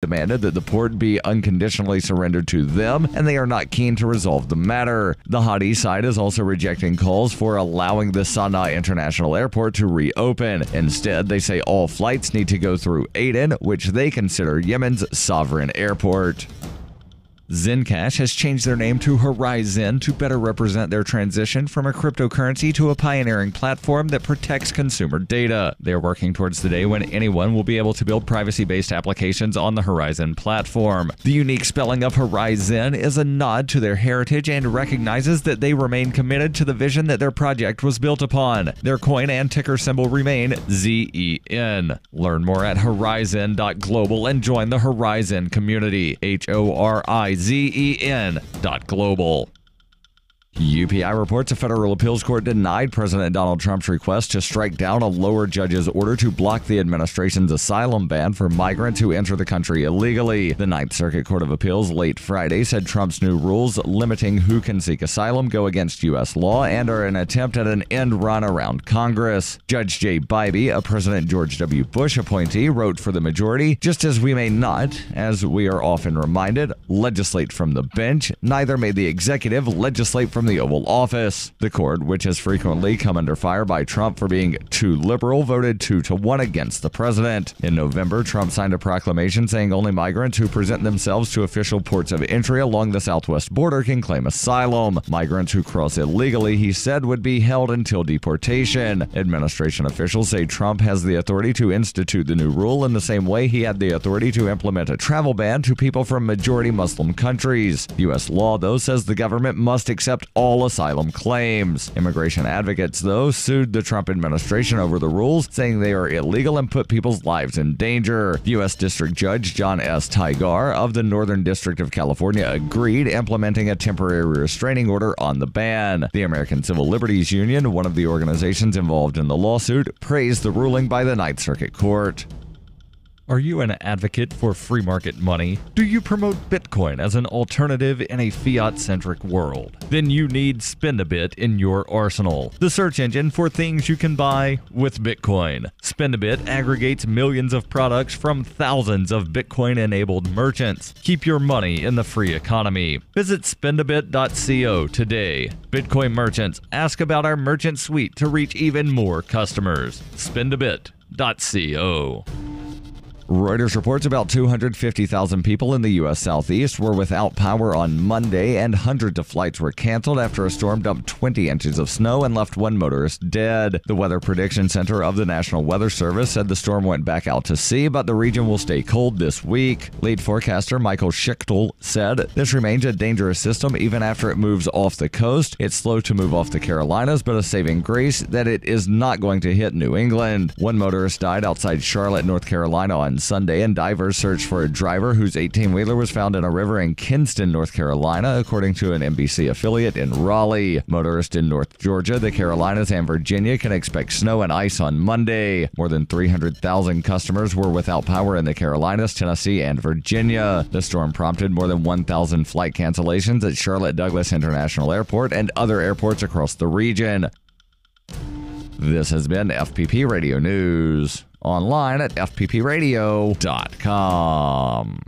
demanded that the port be unconditionally surrendered to them, and they are not keen to resolve the matter. The Hadi side is also rejecting calls for allowing the Sana'a International Airport to reopen. Instead, they say all flights need to go through Aden, which they consider Yemen's sovereign airport. Zencash has changed their name to Horizon to better represent their transition from a cryptocurrency to a pioneering platform that protects consumer data. They're working towards the day when anyone will be able to build privacy-based applications on the Horizon platform. The unique spelling of Horizon is a nod to their heritage and recognizes that they remain committed to the vision that their project was built upon. Their coin and ticker symbol remain ZEN. Learn more at horizon.global and join the Horizon community. HORIZEN.global. UPI reports a federal appeals court denied President Donald Trump's request to strike down a lower judge's order to block the administration's asylum ban for migrants who enter the country illegally. The Ninth Circuit Court of Appeals late Friday said Trump's new rules limiting who can seek asylum go against U.S. law and are an attempt at an end run around Congress. Judge Jay Bybee, a President George W. Bush appointee, wrote for the majority, "Just as we may not, as we are often reminded, legislate from the bench, neither may the executive legislate from the Oval Office." The court, which has frequently come under fire by Trump for being too liberal, voted 2-1 against the president. In November, Trump signed a proclamation saying only migrants who present themselves to official ports of entry along the southwest border can claim asylum. Migrants who cross illegally, he said, would be held until deportation. Administration officials say Trump has the authority to institute the new rule in the same way he had the authority to implement a travel ban to people from majority Muslim countries. U.S. law, though, says the government must accept all asylum claims. Immigration advocates, though, sued the Trump administration over the rules, saying they are illegal and put people's lives in danger. U.S. District Judge John S. Tigar of the Northern District of California agreed, implementing a temporary restraining order on the ban. The American Civil Liberties Union, one of the organizations involved in the lawsuit, praised the ruling by the Ninth Circuit Court. Are you an advocate for free market money? Do you promote Bitcoin as an alternative in a fiat-centric world? Then you need Spendabit in your arsenal, the search engine for things you can buy with Bitcoin. Spendabit aggregates millions of products from thousands of Bitcoin-enabled merchants. Keep your money in the free economy. Visit spendabit.co today. Bitcoin merchants, ask about our merchant suite to reach even more customers. Spendabit.co. Reuters reports about 250,000 people in the U.S. Southeast were without power on Monday, and hundreds of flights were canceled after a storm dumped 20 inches of snow and left one motorist dead. The Weather Prediction Center of the National Weather Service said the storm went back out to sea, but the region will stay cold this week. Lead forecaster Michael Schichtel said, "This remains a dangerous system even after it moves off the coast. It's slow to move off the Carolinas, but a saving grace that it is not going to hit New England." One motorist died outside Charlotte, North Carolina on Sunday, and divers searched for a driver whose 18-wheeler was found in a river in Kinston, North Carolina, according to an NBC affiliate in Raleigh. Motorists in North Georgia, the Carolinas, and Virginia can expect snow and ice on Monday. More than 300,000 customers were without power in the Carolinas, Tennessee, and Virginia. The storm prompted more than 1,000 flight cancellations at Charlotte Douglas International Airport and other airports across the region. This has been FPP Radio News. Online at fppradio.com.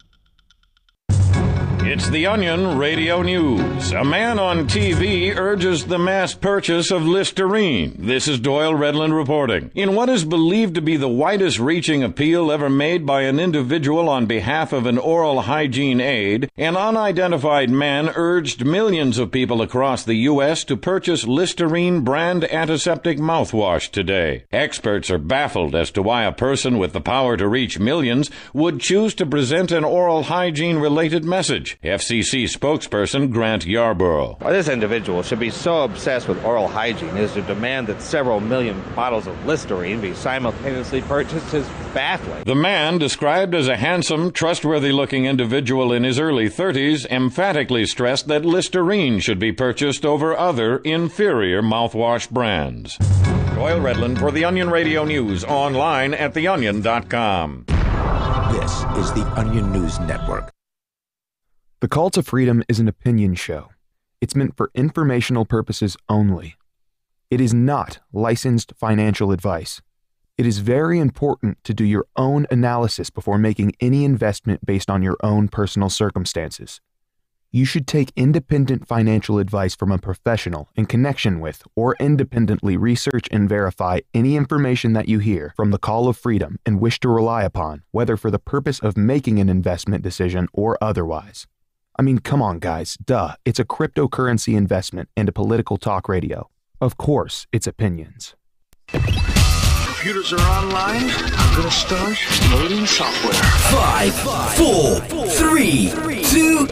It's The Onion Radio News. A man on TV urges the mass purchase of Listerine. This is Doyle Redland reporting. In what is believed to be the widest-reaching appeal ever made by an individual on behalf of an oral hygiene aid, an unidentified man urged millions of people across the U.S. to purchase Listerine brand antiseptic mouthwash today. Experts are baffled as to why a person with the power to reach millions would choose to present an oral hygiene-related message. FCC spokesperson Grant Yarborough. Why this individual should be so obsessed with oral hygiene is to demand that several million bottles of Listerine be simultaneously purchased is baffling. The man, described as a handsome, trustworthy-looking individual in his early 30s, emphatically stressed that Listerine should be purchased over other, inferior mouthwash brands. Doyle Redland for The Onion Radio News, online at theonion.com. This is The Onion News Network. The Call to Freedom is an opinion show. It's meant for informational purposes only. It is not licensed financial advice. It is very important to do your own analysis before making any investment based on your own personal circumstances. You should take independent financial advice from a professional in connection with or independently research and verify any information that you hear from the Call of Freedom and wish to rely upon, whether for the purpose of making an investment decision or otherwise. I mean, come on, guys. Duh. It's a cryptocurrency investment and a political talk radio. Of course, it's opinions. Computers are online. I'm gonna start loading software. 5, 4, 3, 2,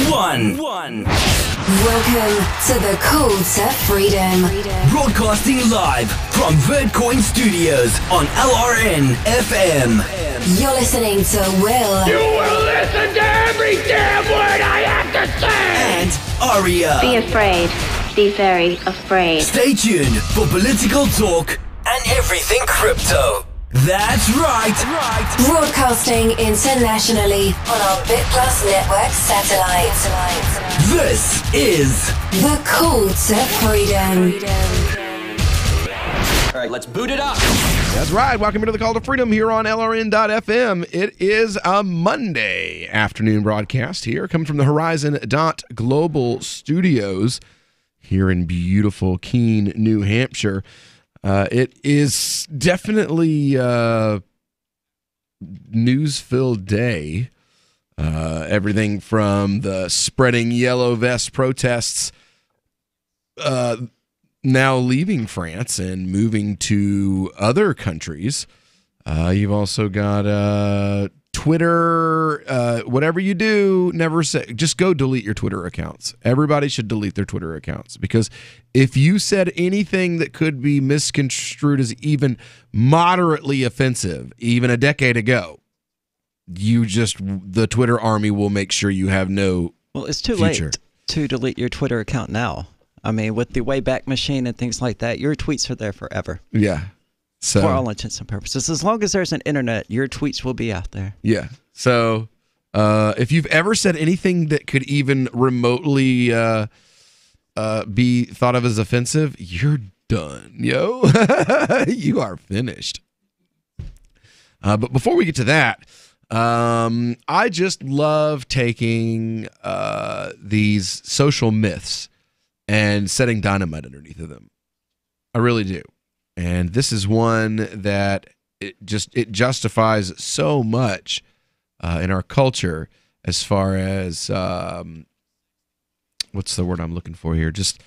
1. Welcome to the Call to Freedom. Broadcasting live from Vertcoin Studios on LRN FM. You're listening to Will. You will listen to every damn word I have to say! And Aria. Be afraid. Be very afraid. Stay tuned for political talk and everything crypto. That's right. Broadcasting internationally on our BitPlus network satellite. This is The Call to Freedom. All right, let's boot it up. That's right. Welcome to the Call to Freedom here on LRN.FM. It is a Monday afternoon broadcast here, coming from the Horizon.Global studios here in beautiful Keene, New Hampshire. It is definitely a news-filled day. Everything from the spreading yellow vest protests now leaving France and moving to other countries. You've also got Twitter. Whatever you do, never say, just go delete your Twitter accounts. Everybody should delete their Twitter accounts, because if you said anything that could be misconstrued as even moderately offensive, even a decade ago, the Twitter army will make sure you have no Well, it's too future. late to delete your Twitter account now. I mean, with the Wayback Machine and things like that, your tweets are there forever. Yeah. So, for all intents and purposes. As long as there's an internet, your tweets will be out there. Yeah. So if you've ever said anything that could even remotely be thought of as offensive, you're done, yo. You are finished. But before we get to that, I just love taking these social myths and setting dynamite underneath of them. I really do. And this is one that it justifies so much in our culture as far as what's the word I'm looking for here? Just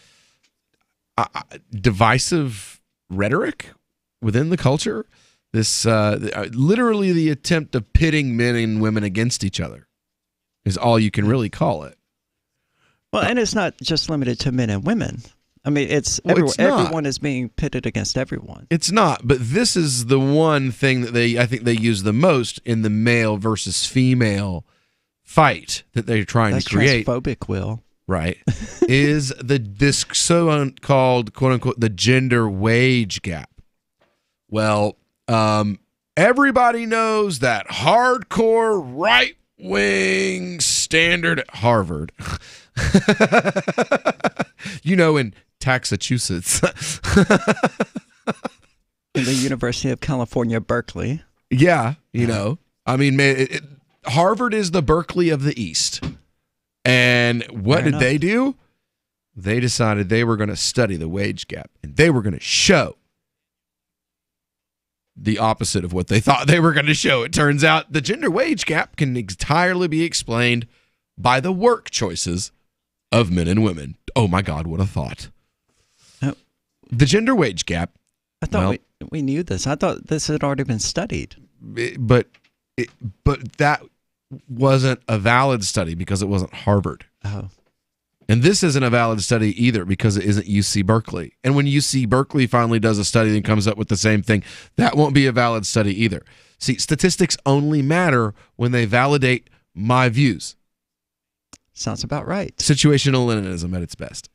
divisive rhetoric within the culture. This literally the attempt of pitting men and women against each other is all you can really call it. Well, and it's not just limited to men and women. I mean, everyone is being pitted against everyone. It's not, but this is the one thing that I think they use the most in the male versus female fight that they're trying to create. That's transphobic, Will. Right. Is this so-called, quote-unquote, the gender wage gap. Well, everybody knows that hardcore right-wing standard at Harvard, in Massachusetts. In the University of California, Berkeley. Yeah, I mean, Harvard is the Berkeley of the East. And what did they do? They decided they were going to study the wage gap, and they were going to show the opposite of what they thought they were going to show. It turns out the gender wage gap can entirely be explained by the work choices of men and women. Oh my God, what a thought. The gender wage gap. I thought we knew this. I thought this had already been studied. But that wasn't a valid study because it wasn't Harvard. Oh. And this isn't a valid study either because it isn't UC Berkeley. And when UC Berkeley finally does a study and comes up with the same thing, that won't be a valid study either. See, statistics only matter when they validate my views. Sounds about right. Situational Leninism at its best.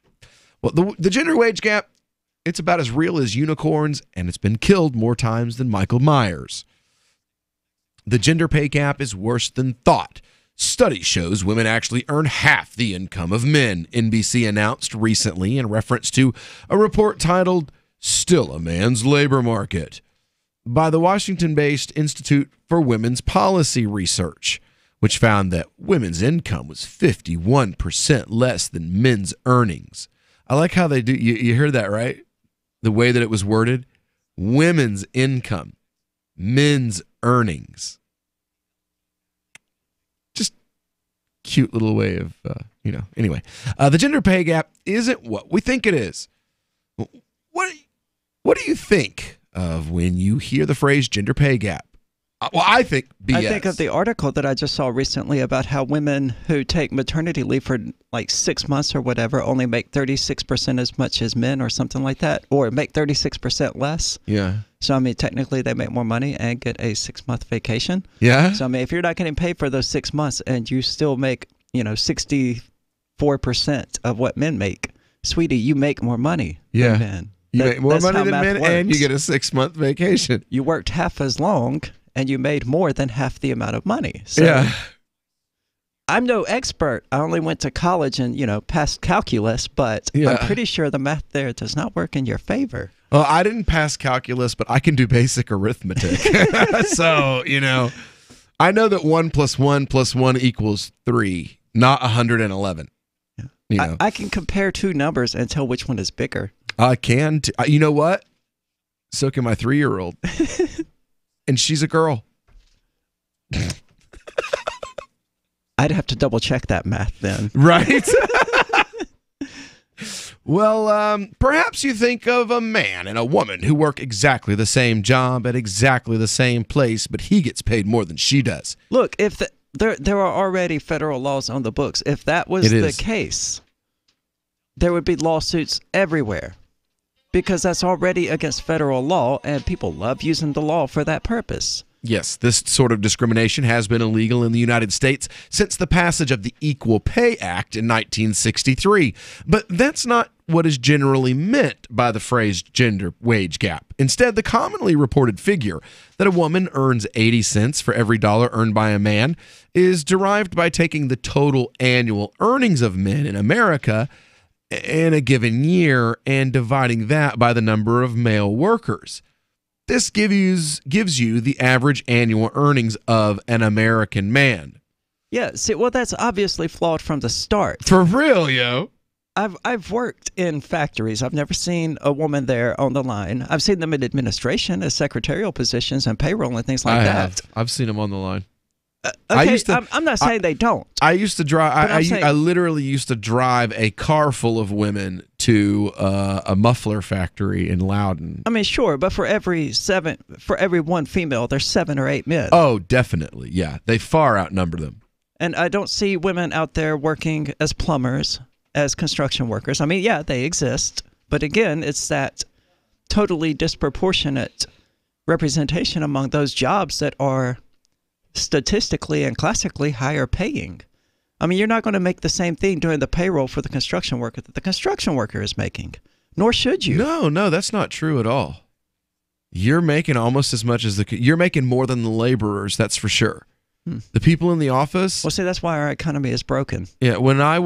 Well, the gender wage gap, it's about as real as unicorns, and it's been killed more times than Michael Myers. The gender pay gap is worse than thought. Study shows women actually earn half the income of men, NBC announced recently in reference to a report titled, Still a Man's Labor Market. by the Washington-based Institute for Women's Policy Research, which found that women's income was 51% less than men's earnings. I like how they do. You heard that, right? The way that it was worded. Women's income, men's earnings. Just cute little way of, Anyway, the gender pay gap isn't what we think it is. What do you think of when you hear the phrase gender pay gap? Well, I think BS. I think of the article that I just saw recently about how women who take maternity leave for like 6 months or whatever only make 36% as much as men or something like that, or make 36% less. Yeah. So, I mean, technically they make more money and get a 6-month vacation. Yeah. So, I mean, if you're not getting paid for those 6 months and you still make, 64% of what men make, sweetie, you make more money than men. You make more money than men and you get a 6-month vacation. You worked half as long and you made more than half the amount of money. So yeah. I'm no expert. I only went to college and, passed calculus, but I'm pretty sure the math there does not work in your favor. Well, I didn't pass calculus, but I can do basic arithmetic. So, I know that 1 + 1 + 1 = 3, not 111. Yeah. I can compare two numbers and tell which one is bigger. I can. You know what? So can my 3-year-old. And she's a girl. I'd have to double check that math then. Right? Well, perhaps you think of a man and a woman who work exactly the same job at exactly the same place, but he gets paid more than she does. Look, if there are already federal laws on the books. If that was the case, there would be lawsuits everywhere. Because that's already against federal law, and people love using the law for that purpose. Yes, this sort of discrimination has been illegal in the United States since the passage of the Equal Pay Act in 1963. But that's not what is generally meant by the phrase gender wage gap. Instead, the commonly reported figure that a woman earns 80 cents for every dollar earned by a man is derived by taking the total annual earnings of men in America in a given year and dividing that by the number of male workers. This gives you the average annual earnings of an American man. Yeah, see, well, that's obviously flawed from the start. For real, yo. I've worked in factories. I've never seen a woman there on the line. I've seen them in administration as secretarial positions and payroll and things like that. I've seen them on the line. Okay, I'm not saying they don't. I used to drive. I literally used to drive a car full of women to a muffler factory in Loudon. I mean, sure, but for every one female, there's 7 or 8 men. Oh, definitely, yeah. They far outnumber them. And I don't see women out there working as plumbers, as construction workers. I mean, yeah, they exist, but again, it's that totally disproportionate representation among those jobs that are statistically and classically higher paying. I mean, you're not going to make the same thing doing the payroll for the construction worker that the construction worker is making, nor should you. No, that's not true at all. You're making almost as much as you're making more than the laborers, that's for sure. The people in the office. Well, see, that's why our economy is broken. Yeah, I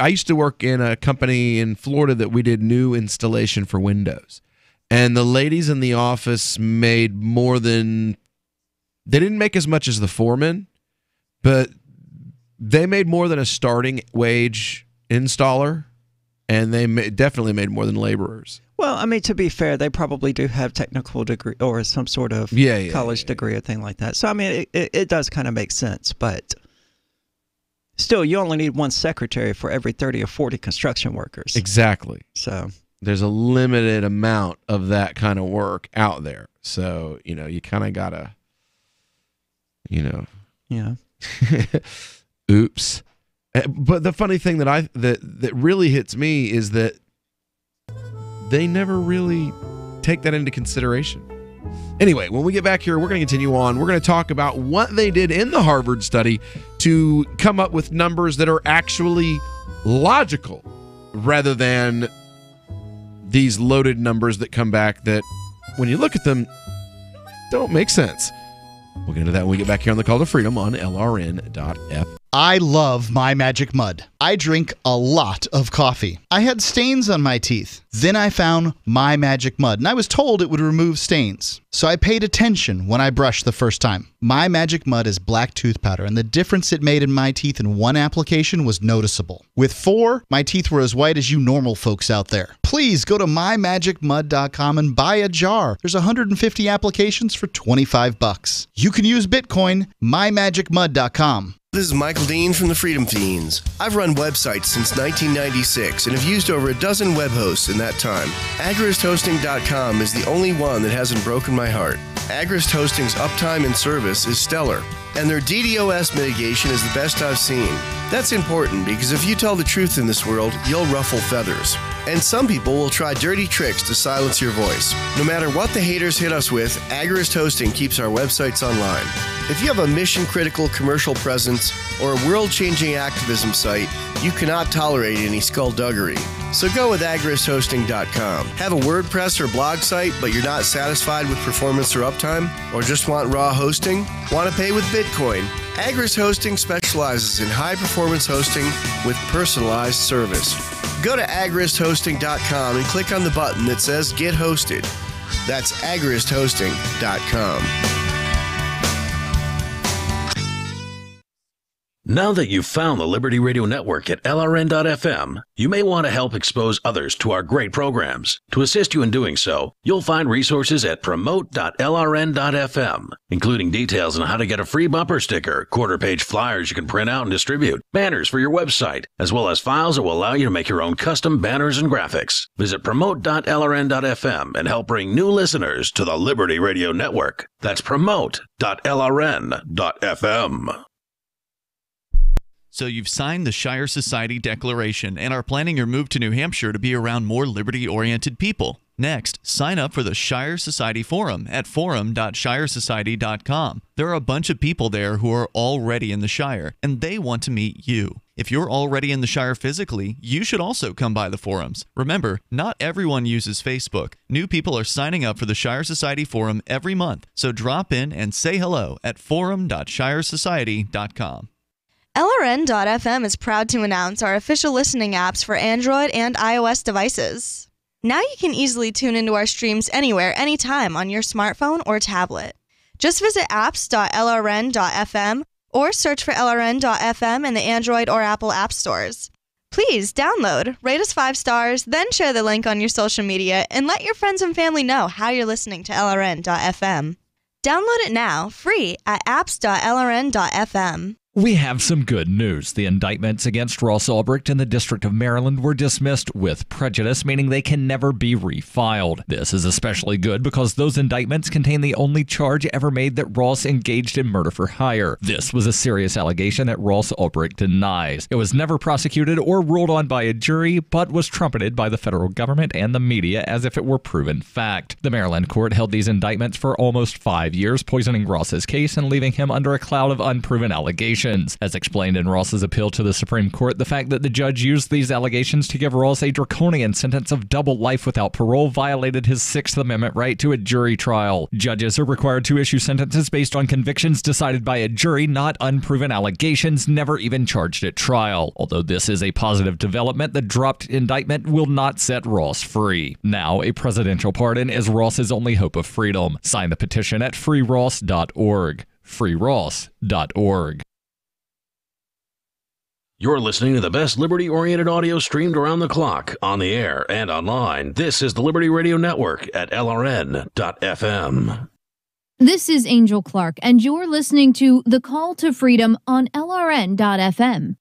used to work in a company in Florida that we did new installation for windows, and the ladies in the office made more than. They didn't make as much as the foreman, but they made more than a starting wage installer, and they definitely made more than laborers. Well, I mean, to be fair, they probably do have technical degree or some sort of college degree or thing like that. So, I mean, it does kind of make sense, but still, you only need one secretary for every 30 or 40 construction workers. Exactly. So there's a limited amount of that kind of work out there. So, you kind of got to... Yeah. Oops. But the funny thing that really hits me is that they never really take that into consideration. Anyway, when we get back here, we're going to continue on. We're going to talk about what they did in the Harvard study to come up with numbers that are actually logical rather than these loaded numbers that come back that, when you look at them, don't make sense. We'll get into that when we get back here on the Call to Freedom on LRN.FM. I love My Magic Mud. I drink a lot of coffee. I had stains on my teeth. Then I found My Magic Mud, and I was told it would remove stains. So I paid attention when I brushed the first time. My Magic Mud is black tooth powder, and the difference it made in my teeth in one application was noticeable. With 4, my teeth were as white as you normal folks out there. Please go to mymagicmud.com and buy a jar. There's 150 applications for $25. You can use Bitcoin, mymagicmud.com. This is Michael Dean from the Freedom Fiends. I've run websites since 1996 and have used over a dozen web hosts in that time. AgristHosting.com is the only one that hasn't broken my heart. Agrist Hosting's uptime and service is stellar, and their DDoS mitigation is the best I've seen. That's important because if you tell the truth in this world, you'll ruffle feathers. And some people will try dirty tricks to silence your voice. No matter what the haters hit us with, Agrist Hosting keeps our websites online. If you have a mission-critical commercial presence or a world-changing activism site, you cannot tolerate any skullduggery. So go with agristhosting.com. Have a WordPress or blog site, but you're not satisfied with performance or uptime? Or just want raw hosting? Want to pay with Bitcoin? Agrist Hosting specializes in high-performance hosting with personalized service. Go to agristhosting.com and click on the button that says Get Hosted. That's agristhosting.com. Now that you've found the Liberty Radio Network at LRN.FM, you may want to help expose others to our great programs. To assist you in doing so, you'll find resources at promote.lrn.fm, including details on how to get a free bumper sticker, quarter-page flyers you can print out and distribute, banners for your website, as well as files that will allow you to make your own custom banners and graphics. Visit promote.lrn.fm and help bring new listeners to the Liberty Radio Network. That's promote.lrn.fm. So you've signed the Shire Society Declaration and are planning your move to New Hampshire to be around more liberty-oriented people. Next, sign up for the Shire Society Forum at forum.shiresociety.com. There are a bunch of people there who are already in the Shire, and they want to meet you. If you're already in the Shire physically, you should also come by the forums. Remember, not everyone uses Facebook. New people are signing up for the Shire Society Forum every month, so drop in and say hello at forum.shiresociety.com. LRN.FM is proud to announce our official listening apps for Android and iOS devices. Now you can easily tune into our streams anywhere, anytime on your smartphone or tablet. Just visit apps.lrn.fm or search for LRN.FM in the Android or Apple app stores. Please download, rate us 5 stars, then share the link on your social media and let your friends and family know how you're listening to LRN.FM. Download it now, free at apps.lrn.fm. We have some good news. The indictments against Ross Ulbricht in the District of Maryland were dismissed with prejudice, meaning they can never be refiled. This is especially good because those indictments contain the only charge ever made that Ross engaged in murder for hire. This was a serious allegation that Ross Ulbricht denies. It was never prosecuted or ruled on by a jury, but was trumpeted by the federal government and the media as if it were proven fact. The Maryland court held these indictments for almost 5 years, poisoning Ross's case and leaving him under a cloud of unproven allegations. As explained in Ross's appeal to the Supreme Court, the fact that the judge used these allegations to give Ross a draconian sentence of double life without parole violated his Sixth Amendment right to a jury trial. Judges are required to issue sentences based on convictions decided by a jury, not unproven allegations never even charged at trial. Although this is a positive development, the dropped indictment will not set Ross free. Now, a presidential pardon is Ross's only hope of freedom. Sign the petition at freeross.org. freeross.org. You're listening to the best liberty-oriented audio streamed around the clock, on the air, and online. This is the Liberty Radio Network at LRN.FM. This is Angel Clark, and you're listening to The Call to Freedom on LRN.FM.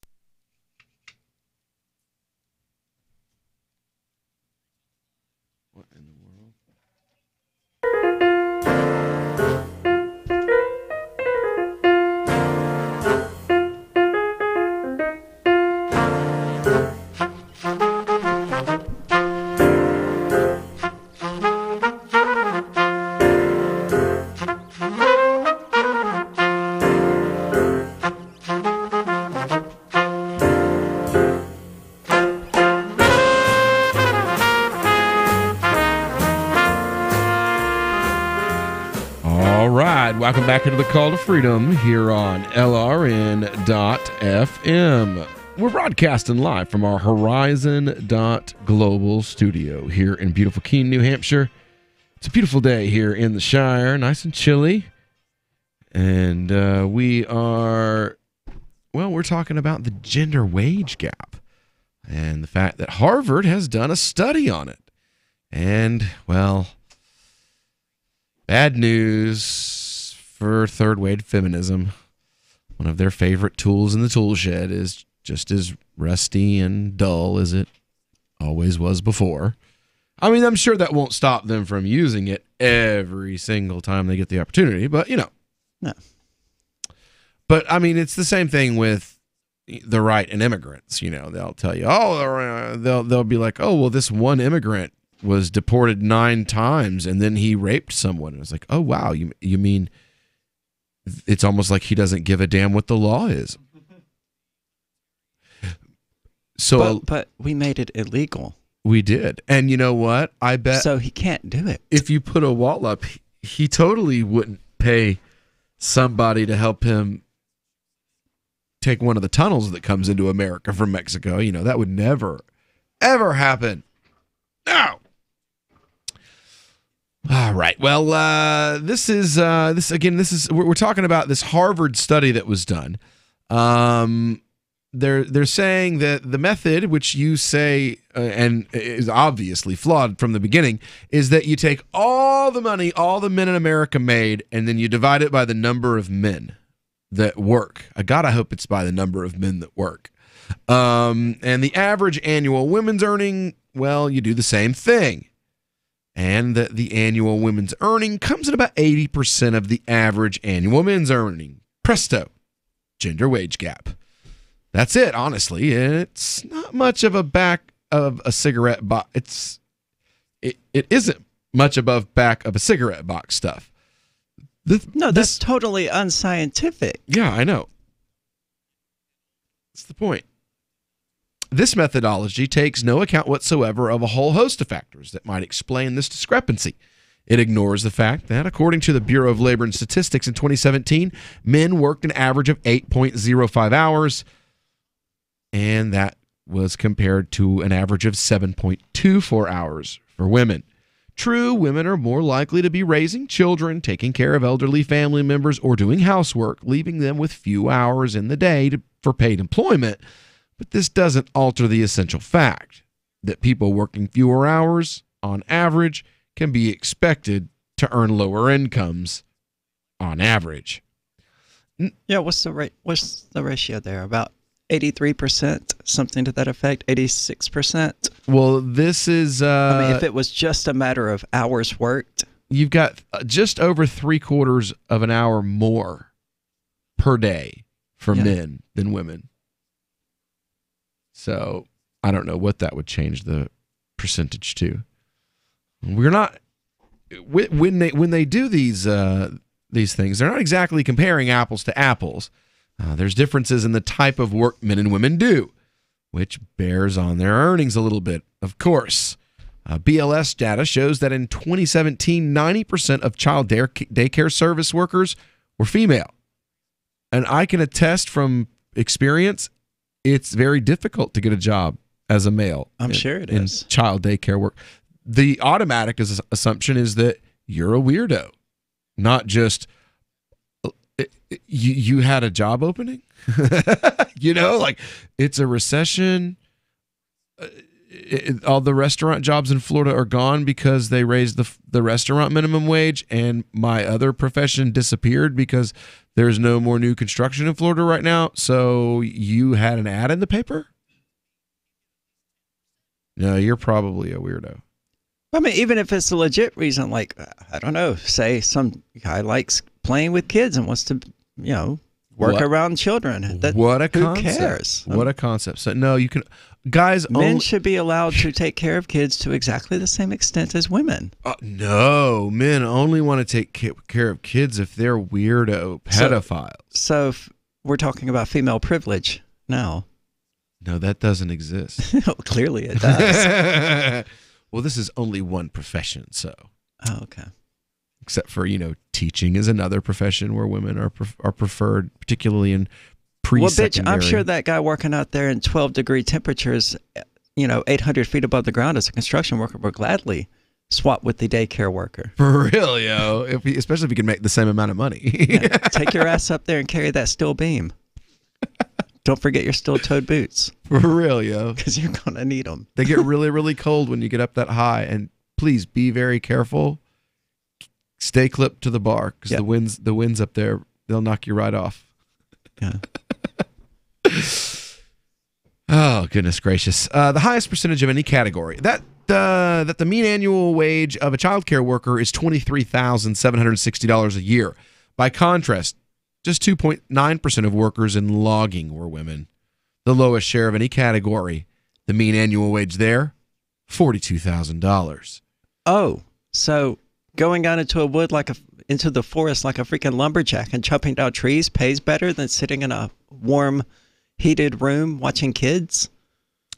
welcome back into the Call to Freedom here on LRN.FM. We're broadcasting live from our Horizon.global studio here in beautiful Keene, New Hampshire. It's a beautiful day here in the Shire, nice and chilly. And we're talking about the gender wage gap and the fact that Harvard has done a study on it. And, well, bad news for third wave feminism. One of their favorite tools in the tool shed is just as rusty and dull as it always was before. I mean, I'm sure that won't stop them from using it every single time they get the opportunity, but, you know. No. But, I mean, it's the same thing with the right and immigrants. You know, they'll tell you, they'll be like, oh, well, this one immigrant was deported 9 times and then he raped someone. And it's like, oh, wow, you mean it's almost like he doesn't give a damn what the law is. So, but we made it illegal. We did. And you know what? I bet. So he can't do it. If you put a wall up, he totally wouldn't pay somebody to help him take one of the tunnels that comes into America from Mexico. You know, that would never, ever happen. No. All right. Well, we're talking about this Harvard study that was done. They're saying that the method, which you say and is obviously flawed from the beginning, is that you take all the money all the men in America made, and then you divide it by the number of men that work. God, I hope it's by the number of men that work. And the average annual women's earning, well, you do the same thing. And the annual women's earning comes at about 80% of the average annual men's earning. Presto. Gender wage gap. That's it, honestly. It's not much of a back of a cigarette box. It isn't much above back of a cigarette box stuff. That's totally unscientific. Yeah, I know. That's the point. This methodology takes no account whatsoever of a whole host of factors that might explain this discrepancy. It ignores the fact that, according to the Bureau of Labor and Statistics in 2017, men worked an average of 8.05 hours, and that was compared to an average of 7.24 hours for women. True, women are more likely to be raising children, taking care of elderly family members, or doing housework, leaving them with few hours in the day for paid employment. But this doesn't alter the essential fact that people working fewer hours, on average, can be expected to earn lower incomes on average. Yeah, what's the ratio there? About 83%, something to that effect, 86%. Well, this is... I mean, if it was just a matter of hours worked. You've got just over 3/4 of an hour more per day for men than women. So I don't know what that would change the percentage to. We're not... When they do these things, they're not exactly comparing apples to apples. There's differences in the type of work men and women do, which bears on their earnings a little bit, of course. BLS data shows that in 2017, 90% of child daycare service workers were female. And I can attest from experience, it's very difficult to get a job as a male. I'm sure it is. In child daycare work. The automatic assumption is that you're a weirdo, not just... You had a job opening? You know, like it's a recession. All the restaurant jobs in Florida are gone because they raised the restaurant minimum wage, and my other profession disappeared because there's no more new construction in Florida right now. So you had an ad in the paper? No, you're probably a weirdo. I mean, even if it's a legit reason, like, I don't know, say some guy likes playing with kids and wants to, work around children. What a concept. Who cares? What a concept. So, no, you can... Guys, men should be allowed to take care of kids to exactly the same extent as women. No, men only want to take care of kids if they're weirdo pedophiles. So we're talking about female privilege now. No, that doesn't exist. Clearly it does. Well, this is only one profession, so. Oh, okay. except for, teaching is another profession where women are preferred, particularly in pre-secondary. Well, bitch, I'm sure that guy working out there in 12-degree temperatures, 800 feet above the ground as a construction worker will gladly swap with the daycare worker. For real, yo. Especially if you can make the same amount of money. Yeah, take your ass up there and carry that steel beam. Don't forget your steel-toed boots. For real, yo. Because you're going to need them. They get really, really cold when you get up that high. And please be very careful. Stay clipped to the bar because the winds up there, they'll knock you right off. Yeah. Oh, goodness gracious. The highest percentage of any category. That the mean annual wage of a childcare worker is $23,760 a year. By contrast, just 2.9% of workers in logging were women. The lowest share of any category. The mean annual wage there, $42,000. Oh, so going out into a wood into the forest like a freaking lumberjack and chopping down trees pays better than sitting in a warm, heated room watching kids?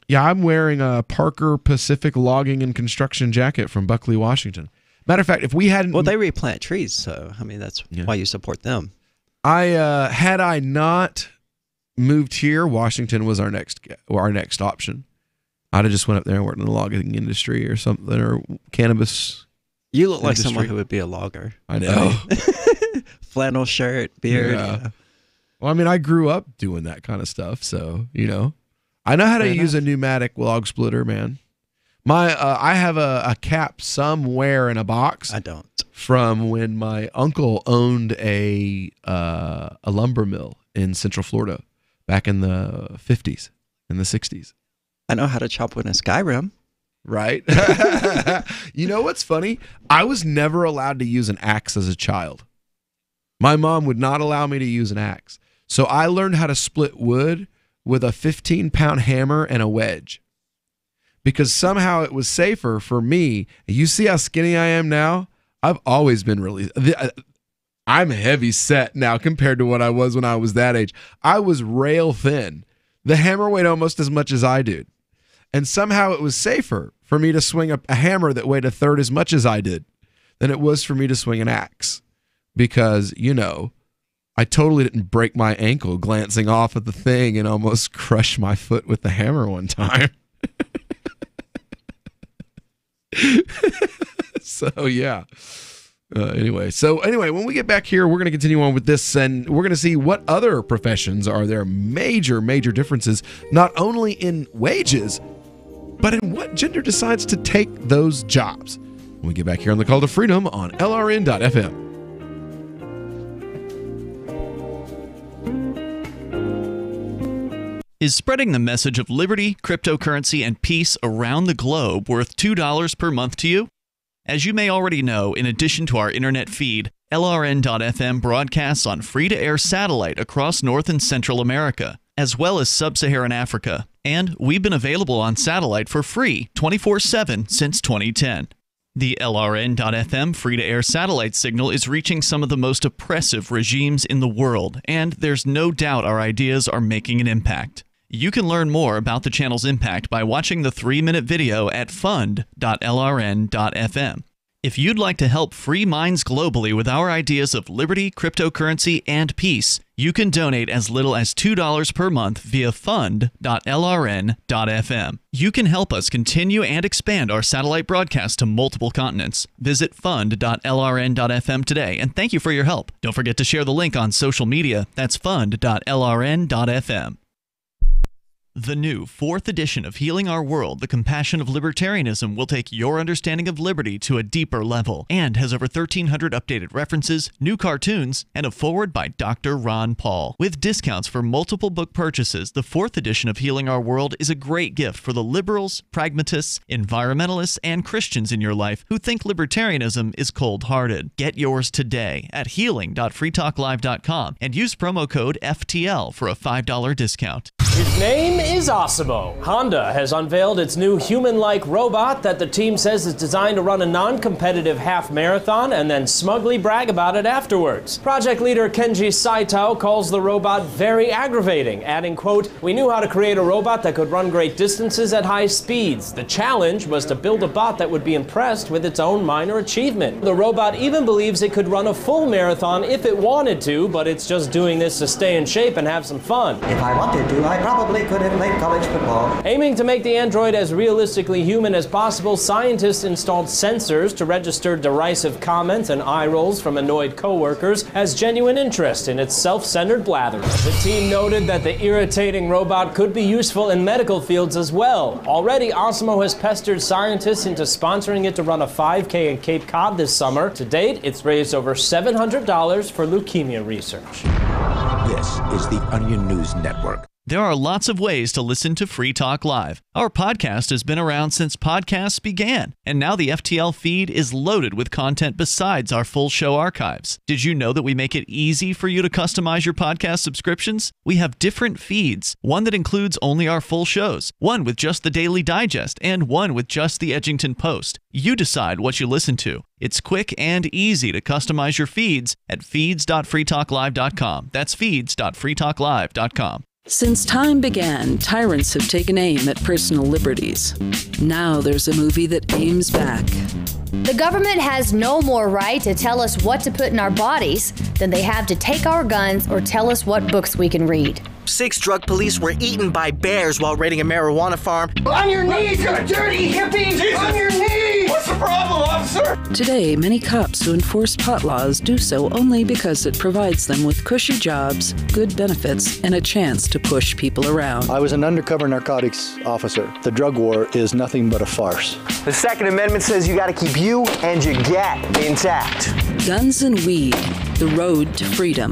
Yeah, I'm wearing a Parker Pacific Logging and Construction jacket from Buckley, Washington. Matter of fact, if we hadn't... Well, they replant trees, so, that's why you support them. Had I not moved here, Washington was our next option. I'd have just went up there and worked in the logging industry or something, or cannabis. You look like someone who would be a logger. I know. Flannel shirt, beard. Yeah. Well, I grew up doing that kind of stuff, so, I know how to use a pneumatic log splitter, man. I have a cap somewhere in a box. I don't. From when my uncle owned a lumber mill in Central Florida back in the 50s and the 60s. I know how to chop wood in Skyrim. Right? You know what's funny? I was never allowed to use an axe as a child. My mom would not allow me to use an axe. So I learned how to split wood with a 15-pound hammer and a wedge. Because somehow it was safer for me. You see how skinny I am now? I've always been really... I'm heavy set now compared to what I was when I was that age. I was rail thin. The hammer weighed almost as much as I did. And somehow it was safer for me to swing a hammer that weighed a third as much as I did than it was for me to swing an axe. Because, I totally didn't break my ankle glancing off at the thing and almost crush my foot with the hammer one time. So, yeah. Anyway, when we get back here, we're going to continue on with this, and we're going to see what other professions are there major, major differences, not only in wages, but in what gender decides to take those jobs. When we get back here on the Call to Freedom on LRN.FM. Is spreading the message of liberty, cryptocurrency, and peace around the globe worth $2 per month to you? As you may already know, in addition to our internet feed, LRN.FM broadcasts on free-to-air satellite across North and Central America, as well as Sub-Saharan Africa. And we've been available on satellite for free 24/7 since 2010. The LRN.FM free-to-air satellite signal is reaching some of the most oppressive regimes in the world, and there's no doubt our ideas are making an impact. You can learn more about the channel's impact by watching the 3-minute video at fund.lrn.fm. If you'd like to help free minds globally with our ideas of liberty, cryptocurrency, and peace, you can donate as little as $2 per month via fund.lrn.fm. You can help us continue and expand our satellite broadcast to multiple continents. Visit fund.lrn.fm today, and thank you for your help. Don't forget to share the link on social media. That's fund.lrn.fm. The new 4th edition of Healing Our World, The Compassion of Libertarianism, will take your understanding of liberty to a deeper level and has over 1,300 updated references, new cartoons, and a foreword by Dr. Ron Paul. With discounts for multiple book purchases, the 4th edition of Healing Our World is a great gift for the liberals, pragmatists, environmentalists, and Christians in your life who think libertarianism is cold-hearted. Get yours today at healing.freetalklive.com and use promo code FTL for a $5 discount. His name is Osimo. Honda has unveiled its new human-like robot that the team says is designed to run a non-competitive half marathon and then smugly brag about it afterwards. Project leader Kenji Saito calls the robot very aggravating, adding, quote, "We knew how to create a robot that could run great distances at high speeds. The challenge was to build a bot that would be impressed with its own minor achievement. The robot even believes it could run a full marathon if it wanted to, but it's just doing this to stay in shape and have some fun. If I wanted to, I probably could have played college football." Aiming to make the android as realistically human as possible, scientists installed sensors to register derisive comments and eye rolls from annoyed coworkers as genuine interest in its self-centered blathering. The team noted that the irritating robot could be useful in medical fields as well. Already, Osimo has pestered scientists into sponsoring it to run a 5K in Cape Cod this summer. To date, it's raised over $700 for leukemia research. This is the Onion News Network. There are lots of ways to listen to Free Talk Live. Our podcast has been around since podcasts began, and now the FTL feed is loaded with content besides our full show archives. Did you know that we make it easy for you to customize your podcast subscriptions? We have different feeds, one that includes only our full shows, one with just the Daily Digest, and one with just the Edgington Post. You decide what you listen to. It's quick and easy to customize your feeds at feeds.freetalklive.com. That's feeds.freetalklive.com. Since time began, tyrants have taken aim at personal liberties. Now there's a movie that aims back. The government has no more right to tell us what to put in our bodies than they have to take our guns or tell us what books we can read. 6 drug police were eaten by bears while raiding a marijuana farm. On your knees, you dirty hippie! Jesus. On your knees! What's the problem, officer? Today, many cops who enforce pot laws do so only because it provides them with cushy jobs, good benefits, and a chance to push people around. I was an undercover narcotics officer. The drug war is nothing but a farce. The Second Amendment says you gotta keep you and your gat intact. Guns and Weed, The Road to Freedom.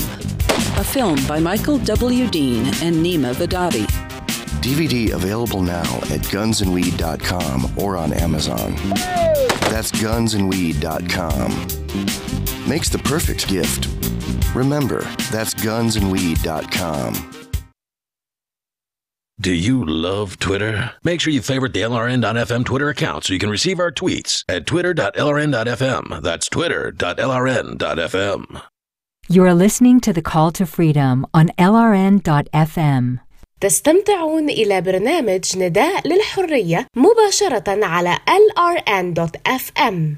A film by Michael W. Dean and Nima Vadadi. DVD available now at gunsandweed.com or on Amazon. That's gunsandweed.com. Makes the perfect gift. Remember, that's gunsandweed.com. Do you love Twitter? Make sure you favorite the LRN.FM Twitter account so you can receive our tweets at twitter.lrn.fm. That's twitter.lrn.fm. You're listening to The Call to Freedom on LRN.FM. تستمتعون إلى برنامج نداء للحرية مباشرة على LRN.FM.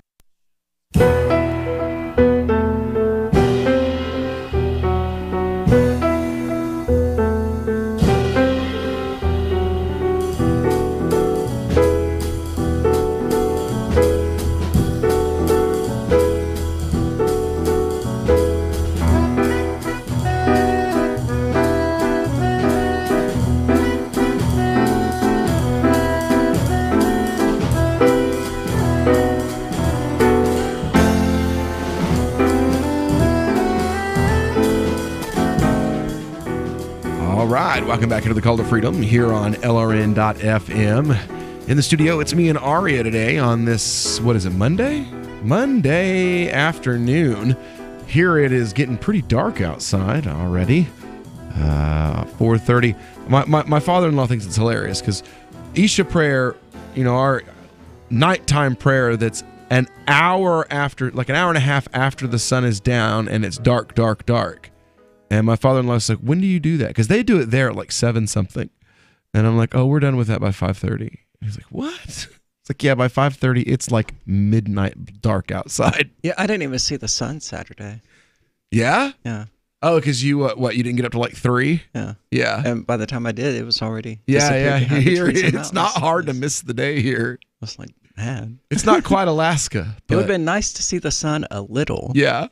All right, welcome back into the Call to Freedom here on LRN.FM. In the studio, it's me and Aria today on this, what is it, Monday? Monday afternoon. Here it is getting pretty dark outside already. 4:30. My father-in-law thinks it's hilarious because Isha prayer, you know, our nighttime prayer that's an hour after, like an hour and a half after the sun is down and it's dark, dark, dark. And my father-in-law's like, when do you do that? Because they do it there at like 7 something. And I'm like, oh, we're done with that by 5:30. He's like, what? It's like, yeah, by 5:30, it's like midnight dark outside. Yeah, I didn't even see the sun Saturday. Yeah? Yeah. Oh, because you, you didn't get up to like 3? Yeah. Yeah. And by the time I did, it was already Yeah. disappeared behind the Here, trees and it's not hard to miss the day here. I was like, man. It's not quite Alaska. It would have but- been nice to see the sun a little. Yeah.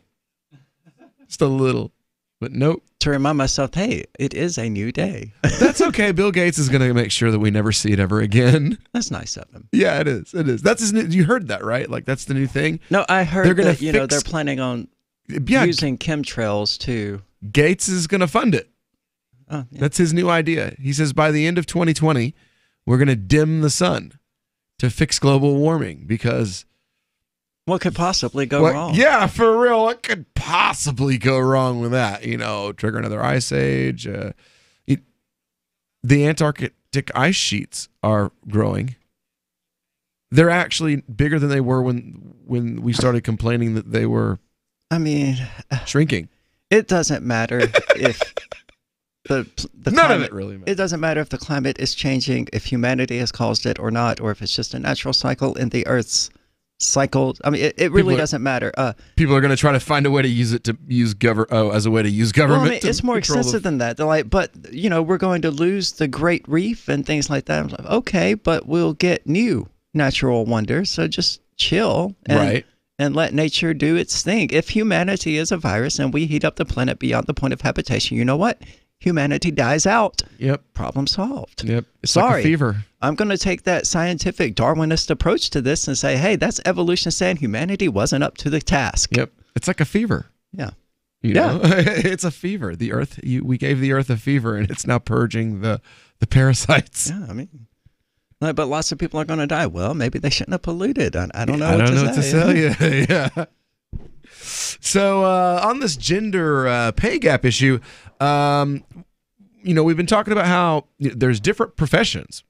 Just a little. But nope. To remind myself, hey, it is a new day. That's okay. Bill Gates is going to make sure that we never see it ever again. That's nice of him. Yeah, it is. It is. That's his new, you heard that, right? Like that's the new thing. No, I heard They're gonna that, they're planning on using chemtrails to. Gates is going to fund it. Oh, yeah. That's his new idea. He says by the end of 2020, we're going to dim the sun to fix global warming because. What could possibly go wrong? Yeah, for real. What could possibly go wrong with that? You know, trigger another ice age. the Antarctic ice sheets are growing. They're actually bigger than they were when we started complaining that they were shrinking. It doesn't matter if the none climate, of it really matters. It doesn't matter if the climate is changing, if humanity has caused it or not, or if it's just a natural cycle in the Earth's cycle. I mean, it really doesn't matter. People are going to try to find a way to use it to use as a way to use government. Well, I mean, it's more extensive than that. They're like, but we're going to lose the Great Reef and things like that. I'm like, okay, but we'll get new natural wonders. So just chill, and let nature do its thing. If humanity is a virus and we heat up the planet beyond the point of habitation, you know what? Humanity dies out. Yep. Problem solved. Yep. It's Sorry. like a fever. I'm going to take that scientific Darwinist approach to this and say, hey, that's evolution saying humanity wasn't up to the task. Yep. It's like a fever. Yeah. You know? It's a fever. The Earth, we gave the Earth a fever, and it's now purging the parasites. Yeah, I mean, but lots of people are going to die. Well, maybe they shouldn't have polluted. I don't know. I don't know what to tell you. Yeah. So on this gender pay gap issue, we've been talking about how there's different professions.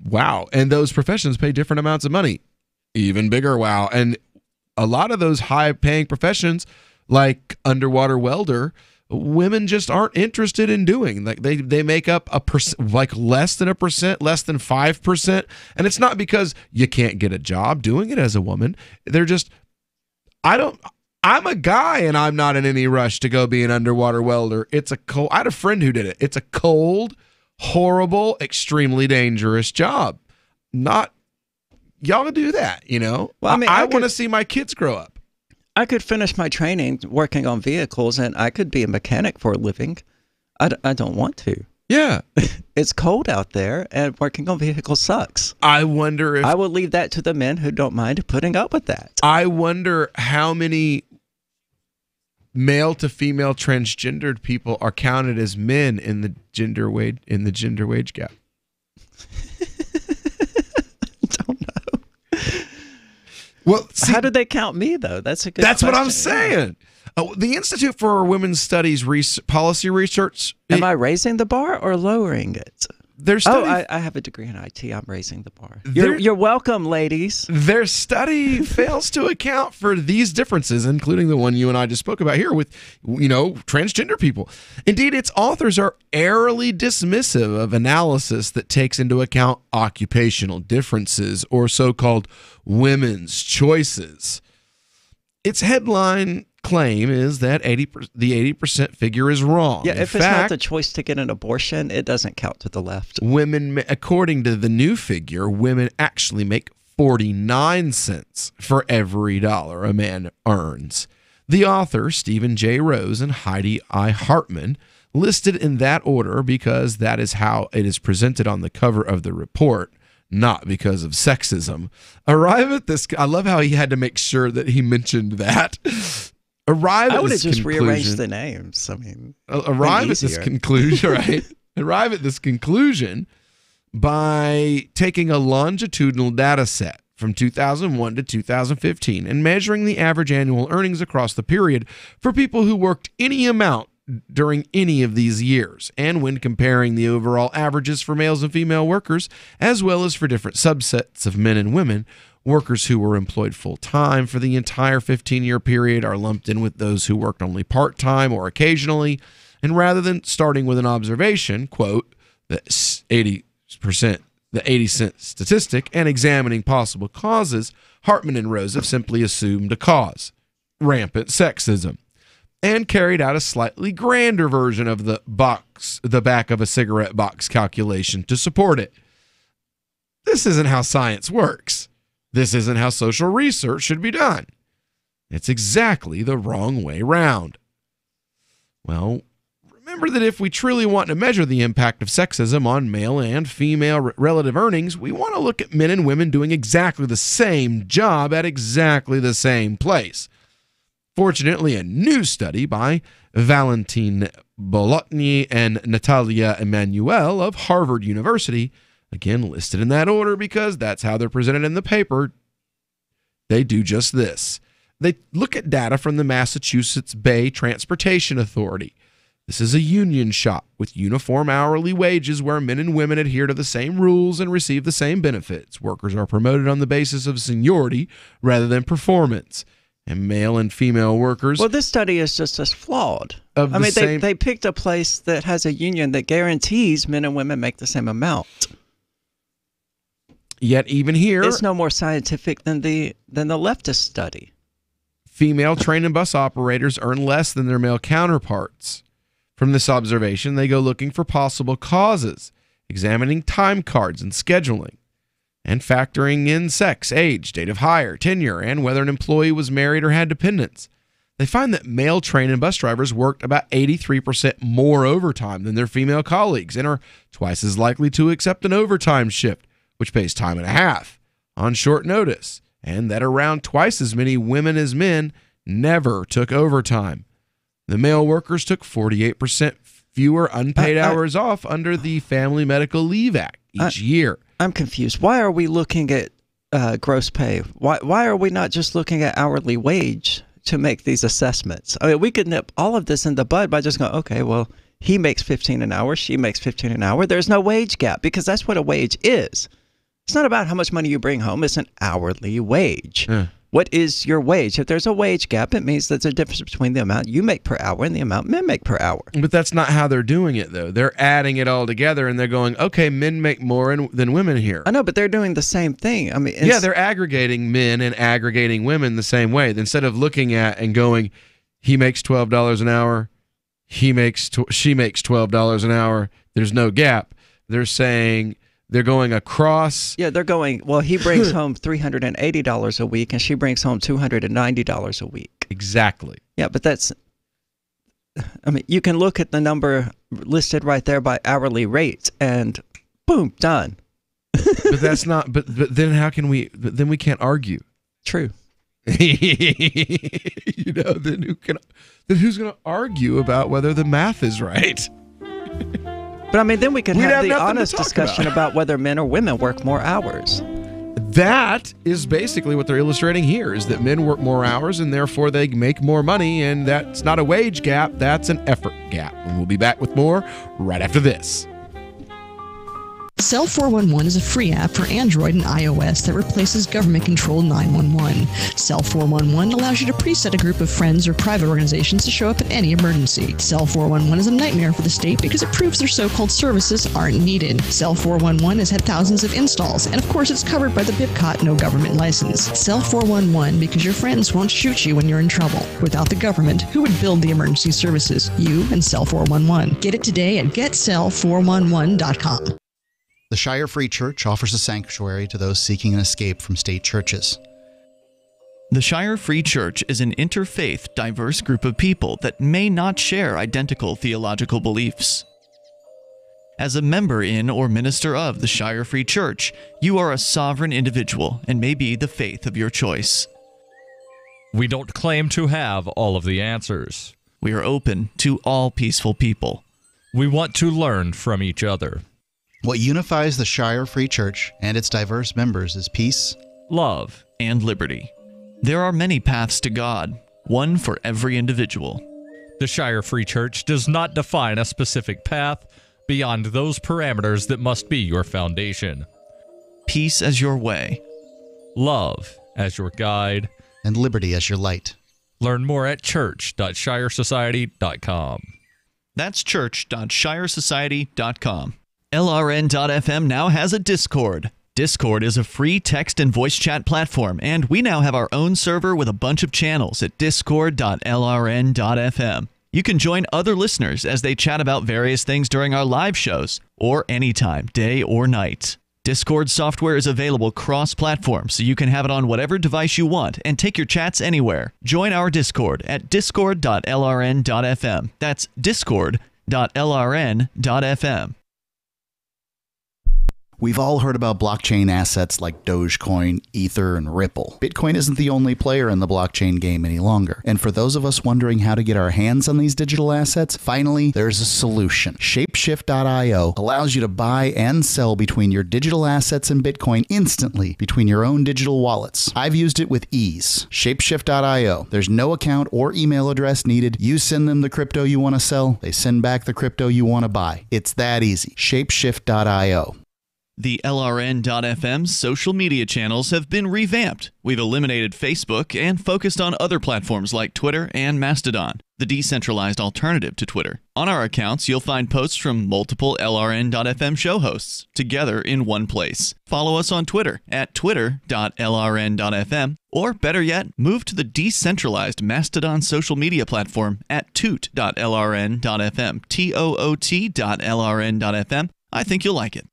Wow. And those professions pay different amounts of money. Even bigger wow. And a lot of those high paying professions, like underwater welder, women just aren't interested in doing. Like they make up less than 1%, less than 5%. And it's not because you can't get a job doing it as a woman. They're just, I'm a guy and I'm not in any rush to go be an underwater welder. I had a friend who did it. It's a cold, horrible, extremely dangerous job. Not y'all do that, Well, I want to see my kids grow up. I could finish my training working on vehicles and I could be a mechanic for a living. I don't want to. Yeah. It's cold out there and working on vehicles sucks. I wonder if I will leave that to the men who don't mind putting up with that. I wonder how many male to female transgendered people are counted as men in the gender wage gap. Don't know. Well, see, how did they count me though? That's a good. That's question. what I'm saying. The Institute for Women's Studies Policy Research. Am I raising the bar or lowering it? I have a degree in IT. I'm raising the bar. You're welcome, ladies. Their study fails to account for these differences, including the one you and I just spoke about here with, transgender people. Indeed, its authors are airily dismissive of analysis that takes into account occupational differences or so-called women's choices. Its headline claim is that the 80% figure is wrong. Yeah, In if fact, it's not the choice to get an abortion, it doesn't count to the left. Women, according to the new figure, women actually make 49 cents for every dollar a man earns. The author, Stephen J. Rose and Heidi I. Hartman, listed in that order because that is how it is presented on the cover of the report, not because of sexism. Arrive at this. I love how he had to make sure that he mentioned that. I would have just rearranged the names. I mean, arrive at this conclusion, right? Arrive at this conclusion by taking a longitudinal data set from 2001 to 2015 and measuring the average annual earnings across the period for people who worked any amount during any of these years, and when comparing the overall averages for males and female workers, as well as for different subsets of men and women. Workers who were employed full-time for the entire 15-year period are lumped in with those who worked only part-time or occasionally, and rather than starting with an observation, quote, the 80-cent statistic, and examining possible causes, Hartman and Rose have simply assumed a cause, rampant sexism, and carried out a slightly grander version of the back of a cigarette box calculation to support it. This isn't how science works. This isn't how social research should be done. It's exactly the wrong way round. Well, remember that if we truly want to measure the impact of sexism on male and female relative earnings, we want to look at men and women doing exactly the same job at exactly the same place. Fortunately, a new study by Valentine Bolotny and Natalia Emanuel of Harvard University, again listed in that order because that's how they're presented in the paper, they do just this. They look at data from the Massachusetts Bay Transportation Authority. This is a union shop with uniform hourly wages where men and women adhere to the same rules and receive the same benefits. Workers are promoted on the basis of seniority rather than performance. And male and female workers... Well, this study is just as flawed. They picked a place that has a union that guarantees men and women make the same amount. Yet even here... It's no more scientific than the leftist study. Female train and bus operators earn less than their male counterparts. From this observation, they go looking for possible causes, examining time cards and scheduling, and factoring in sex, age, date of hire, tenure, and whether an employee was married or had dependents. They find that male train and bus drivers worked about 83% more overtime than their female colleagues and are twice as likely to accept an overtime shift, which pays time and a half, on short notice, and that around twice as many women as men never took overtime. The male workers took 48% fewer unpaid hours off under the Family Medical Leave Act each year. I'm confused. Why are we looking at gross pay? Why are we not just looking at hourly wage to make these assessments? I mean, we could nip all of this in the bud by just going, okay, well, he makes $15 an hour, she makes $15 an hour. There's no wage gap because that's what a wage is. It's not about how much money you bring home. It's an hourly wage. What is your wage? If there's a wage gap, it means there's a difference between the amount you make per hour and the amount men make per hour. But that's not how they're doing it, though. They're adding it all together, and they're going, okay, men make more than women here. I know, but they're doing the same thing. I mean, they're aggregating men and aggregating women the same way. Instead of looking at and going, he makes $12 an hour, she makes $12 an hour, there's no gap. They're saying... They're going across. Yeah, they're going, well, he brings home $380 a week and she brings home $290 a week. Exactly. Yeah, but that's, I mean, you can look at the number listed right there by hourly rate and boom, done. But that's not, but then how can we, then we can't argue. True. Then who's going to argue about whether the math is right? But I mean, then we could have the honest discussion about whether men or women work more hours. That is basically what they're illustrating here, is that men work more hours and therefore they make more money, and that's not a wage gap, that's an effort gap. And we'll be back with more right after this. Cell 411 is a free app for Android and iOS that replaces government-controlled 911. Cell 411 allows you to preset a group of friends or private organizations to show up at any emergency. Cell 411 is a nightmare for the state because it proves their so-called services aren't needed. Cell 411 has had thousands of installs, and of course it's covered by the BIPCOT no government license. Cell 411 because your friends won't shoot you when you're in trouble. Without the government, who would build the emergency services? You and Cell 411. Get it today at getcell411.com. The Shire Free Church offers a sanctuary to those seeking an escape from state churches. The Shire Free Church is an interfaith, diverse group of people that may not share identical theological beliefs. As a member in or minister of the Shire Free Church, you are a sovereign individual and may be the faith of your choice. We don't claim to have all of the answers. We are open to all peaceful people. We want to learn from each other. What unifies the Shire Free Church and its diverse members is peace, love, and liberty. There are many paths to God, one for every individual. The Shire Free Church does not define a specific path beyond those parameters that must be your foundation. Peace as your way, love as your guide, and liberty as your light. Learn more at church.shiresociety.com. That's church.shiresociety.com. LRN.FM now has a Discord. Discord is a free text and voice chat platform, and we now have our own server with a bunch of channels at discord.lrn.fm. You can join other listeners as they chat about various things during our live shows, or anytime, day or night. Discord software is available cross-platform, so you can have it on whatever device you want and take your chats anywhere. Join our Discord at discord.lrn.fm. That's discord.lrn.fm. We've all heard about blockchain assets like Dogecoin, Ether, and Ripple. Bitcoin isn't the only player in the blockchain game any longer. And for those of us wondering how to get our hands on these digital assets, finally, there's a solution. Shapeshift.io allows you to buy and sell between your digital assets and Bitcoin instantly between your own digital wallets. I've used it with ease. Shapeshift.io. There's no account or email address needed. You send them the crypto you want to sell. They send back the crypto you want to buy. It's that easy. Shapeshift.io. The LRN.FM social media channels have been revamped. We've eliminated Facebook and focused on other platforms like Twitter and Mastodon, the decentralized alternative to Twitter. On our accounts, you'll find posts from multiple LRN.FM show hosts together in one place. Follow us on Twitter at twitter.lrn.fm, or better yet, move to the decentralized Mastodon social media platform at toot.lrn.fm, toot.lrn.fm. I think you'll like it.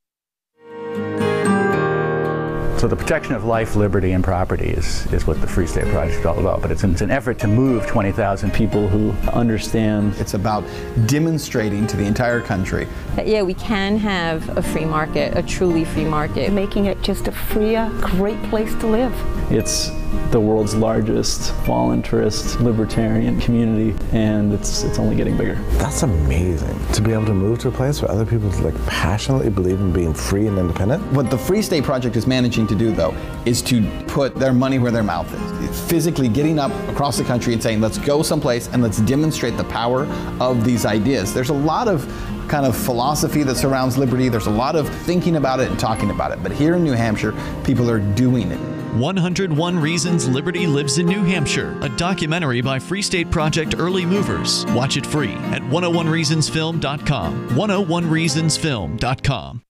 So the protection of life, liberty, and property is what the Free State Project is all about. But it's an effort to move 20,000 people who understand. It's about demonstrating to the entire country that, yeah, we can have a free market, a truly free market. Making it just a freer, great place to live. It's the world's largest voluntarist libertarian community, and it's only getting bigger. That's amazing, to be able to move to a place where other people passionately believe in being free and independent. What the Free State Project is managing to do, though, is to put their money where their mouth is. It's physically getting up across the country and saying, let's go someplace and let's demonstrate the power of these ideas. There's a lot of kind of philosophy that surrounds liberty. There's a lot of thinking about it and talking about it. But here in New Hampshire, people are doing it. 101 Reasons Liberty Lives in New Hampshire, a documentary by Free State Project Early Movers. Watch it free at 101reasonsfilm.com. 101reasonsfilm.com.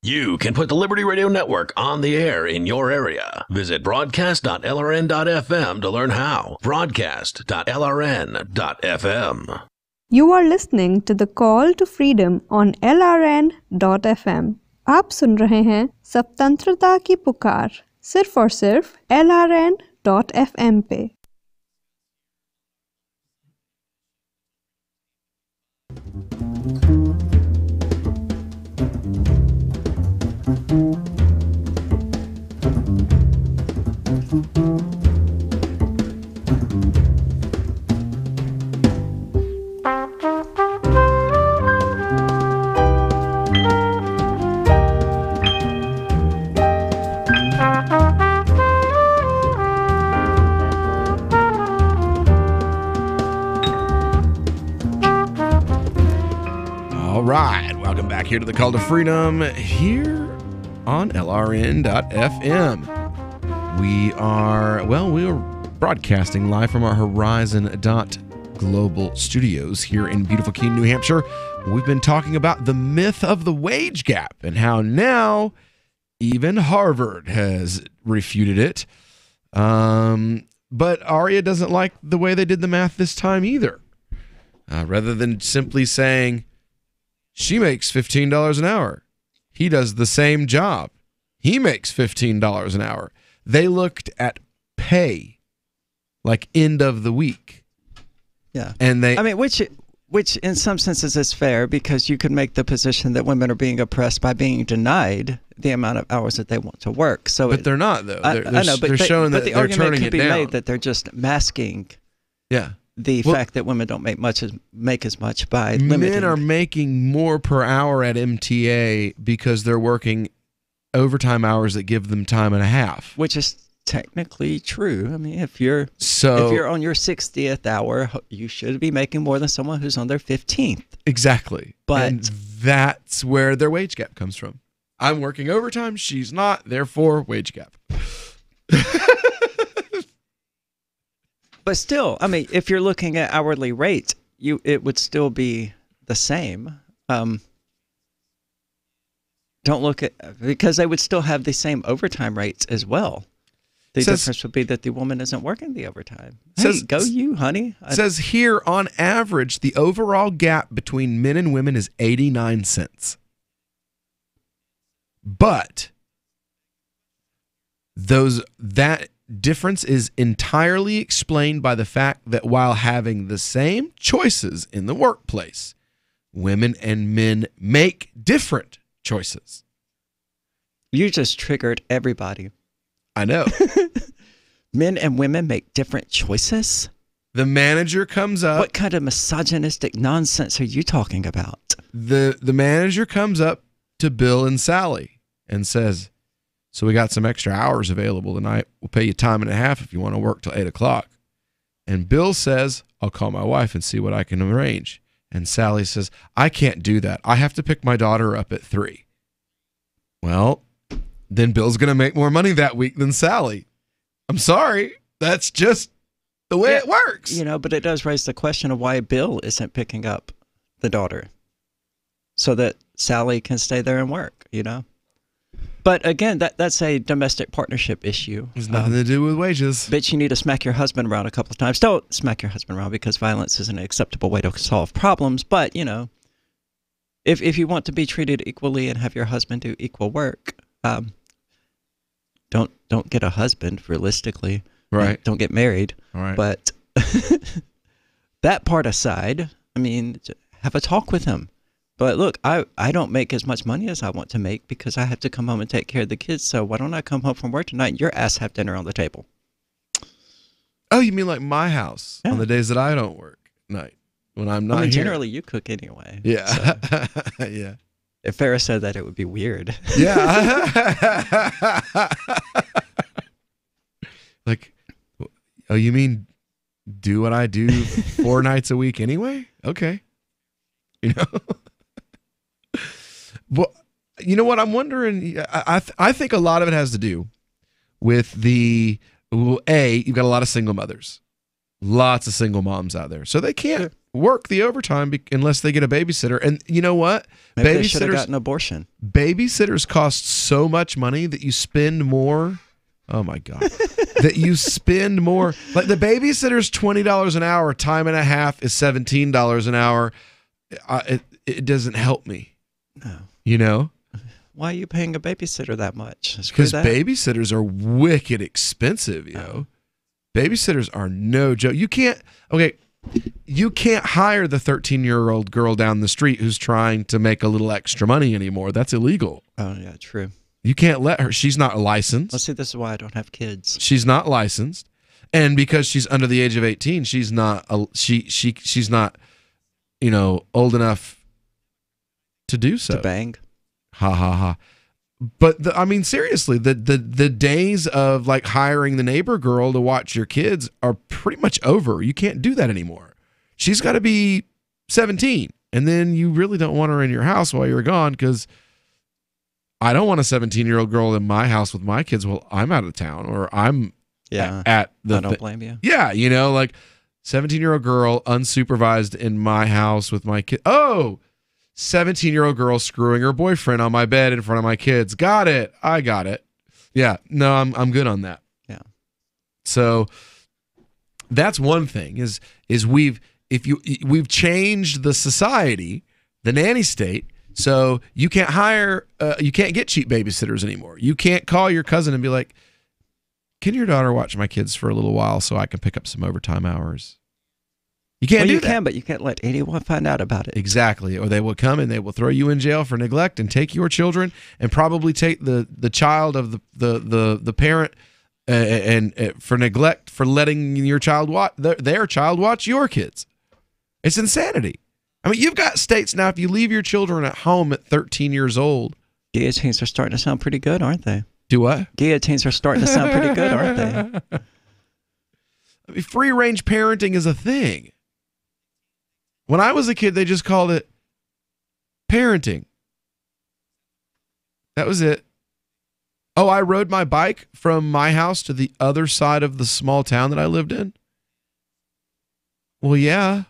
You can put the Liberty Radio Network on the air in your area. Visit broadcast.lrn.fm to learn how. Broadcast.lrn.fm. You are listening to the Call to Freedom on LRN.FM. आप सुन रहे हैं स्वतंत्रता की पुकार सिर्फ और सिर्फ LRN.FM पे। All right, welcome back here to the Call to Freedom here on LRN.FM. We are broadcasting live from our Horizon.global studios here in beautiful Keene, New Hampshire. We've been talking about the myth of the wage gap and how now even Harvard has refuted it. But Aria doesn't like the way they did the math this time either. Rather than simply saying, she makes $15 an hour. He does the same job. He makes $15 an hour. They looked at pay, like end of the week. Yeah. And which in some senses is fair, because you could make the position that women are being oppressed by being denied the amount of hours that they want to work. But they're not, though. I know, but they're showing that the they're argument turning could it be down. made that they're just masking the fact that women don't make as much by limiting. Men are making more per hour at MTA because they're working overtime hours that give them time and a half. Which is technically true. I mean, if you're on your 60th hour, you should be making more than someone who's on their 15th. Exactly. But and that's where their wage gap comes from. I'm working overtime, she's not, therefore wage gap. But still, I mean, if you're looking at hourly rate, it would still be the same. Don't look at, because they would still have the same overtime rates as well. The difference would be that the woman isn't working the overtime. Hey, go you, honey. Says here, on average, the overall gap between men and women is 89 cents. But that difference is entirely explained by the fact that while having the same choices in the workplace, women and men make different choices. You just triggered everybody. I know. Men and women make different choices. The manager comes up. What kind of misogynistic nonsense are you talking about? The manager comes up to Bill and Sally and says, so we got some extra hours available tonight. We'll pay you time and a half if you want to work till 8 o'clock. And Bill says, I'll call my wife and see what I can arrange. And Sally says, I can't do that. I have to pick my daughter up at 3. Well, then Bill's going to make more money that week than Sally. I'm sorry. That's just the way it works. You know, but it does raise the question of why Bill isn't picking up the daughter so that Sally can stay there and work, you know? But again, that's a domestic partnership issue. It's nothing to do with wages. Bitch, you need to smack your husband around a couple of times. Don't smack your husband around because violence isn't an acceptable way to solve problems. But, you know, if you want to be treated equally and have your husband do equal work, don't get a husband, realistically. Right. Don't get married. Right. But that part aside, I mean, have a talk with him. But look, I don't make as much money as I want to make because I have to come home and take care of the kids. So why don't I come home from work tonight and your ass have dinner on the table? Oh, you mean like my house on the days that I don't work night when I'm not here? Generally you cook anyway. Yeah. So. Yeah. If Farrah said that, it would be weird. Yeah. Like, oh, you mean do what I do 4 nights a week anyway? Okay. You know? Well, you know what I'm wondering? I think a lot of it has to do with you've got a lot of single mothers, lots of single moms out there, so they can't work the overtime unless they get a babysitter. And you know what? Maybe they should have gotten an abortion. Babysitters cost so much money that you spend more. Oh my God, that you spend more. Like the babysitter's $20 an hour, time and a half is $17 an hour. It doesn't help me. No. You know? Why are you paying a babysitter that much? Because babysitters are wicked expensive, you know? Babysitters are no joke. You can't hire the 13-year-old girl down the street who's trying to make a little extra money anymore. That's illegal. Oh, yeah, true. You can't let her. She's not licensed. Well, see, this is why I don't have kids. She's not licensed. And because she's under the age of 18, she's not she's not, you know, old enough to do so. To bang. Ha ha ha. But I mean, seriously, the days of like hiring the neighbor girl to watch your kids are pretty much over. You can't do that anymore. She's got to be 17, and then you really don't want her in your house while you're gone because I don't want a 17-year-old girl in my house with my kids while I'm out of town or I'm at the. I don't blame you. Yeah, you know, like 17-year-old girl unsupervised in my house with my kid. Oh. 17-year-old girl screwing her boyfriend on my bed in front of my kids. Got it. I got it. Yeah. No, I'm good on that. Yeah. So that's one thing is we've changed the society, the nanny state. So you can't you can't get cheap babysitters anymore. You can't call your cousin and be like, can your daughter watch my kids for a little while so I can pick up some overtime hours? You can't do that. You can, but you can't let anyone find out about it. Exactly. Or they will come and they will throw you in jail for neglect and take your children and probably take the child of the parent and for neglect for letting your child watch their child watch your kids. It's insanity. I mean, you've got states now, if you leave your children at home at 13 years old. Guillotines are starting to sound pretty good, aren't they? Do what? Guillotines are starting to sound pretty good, aren't they? I mean, free range parenting is a thing. When I was a kid, they just called it parenting. That was it. Oh, I rode my bike from my house to the other side of the small town that I lived in. Well, yeah.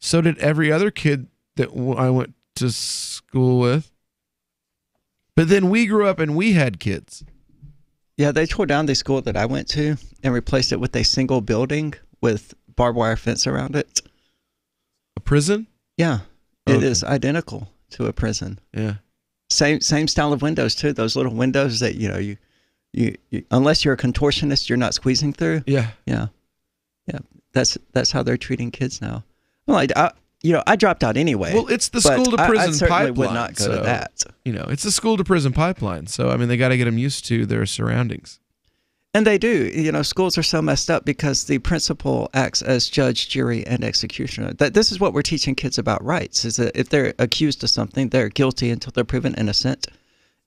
So did every other kid that I went to school with. But then we grew up and we had kids. Yeah, they tore down the school that I went to and replaced it with a single building with barbed wire fence around it. A prison? Yeah, it is identical to a prison. Yeah, same style of windows too. Those little windows that you unless you're a contortionist, you're not squeezing through. Yeah. That's how they're treating kids now. Well, I dropped out anyway. Well, it's the but school to prison I certainly pipeline. would not go to that. It's the school to prison pipeline. So, I mean, they got to get them used to their surroundings. And they do. Schools are so messed up because the principal acts as judge, jury, and executioner. This is what we're teaching kids about rights, is that if they're accused of something, they're guilty until they're proven innocent.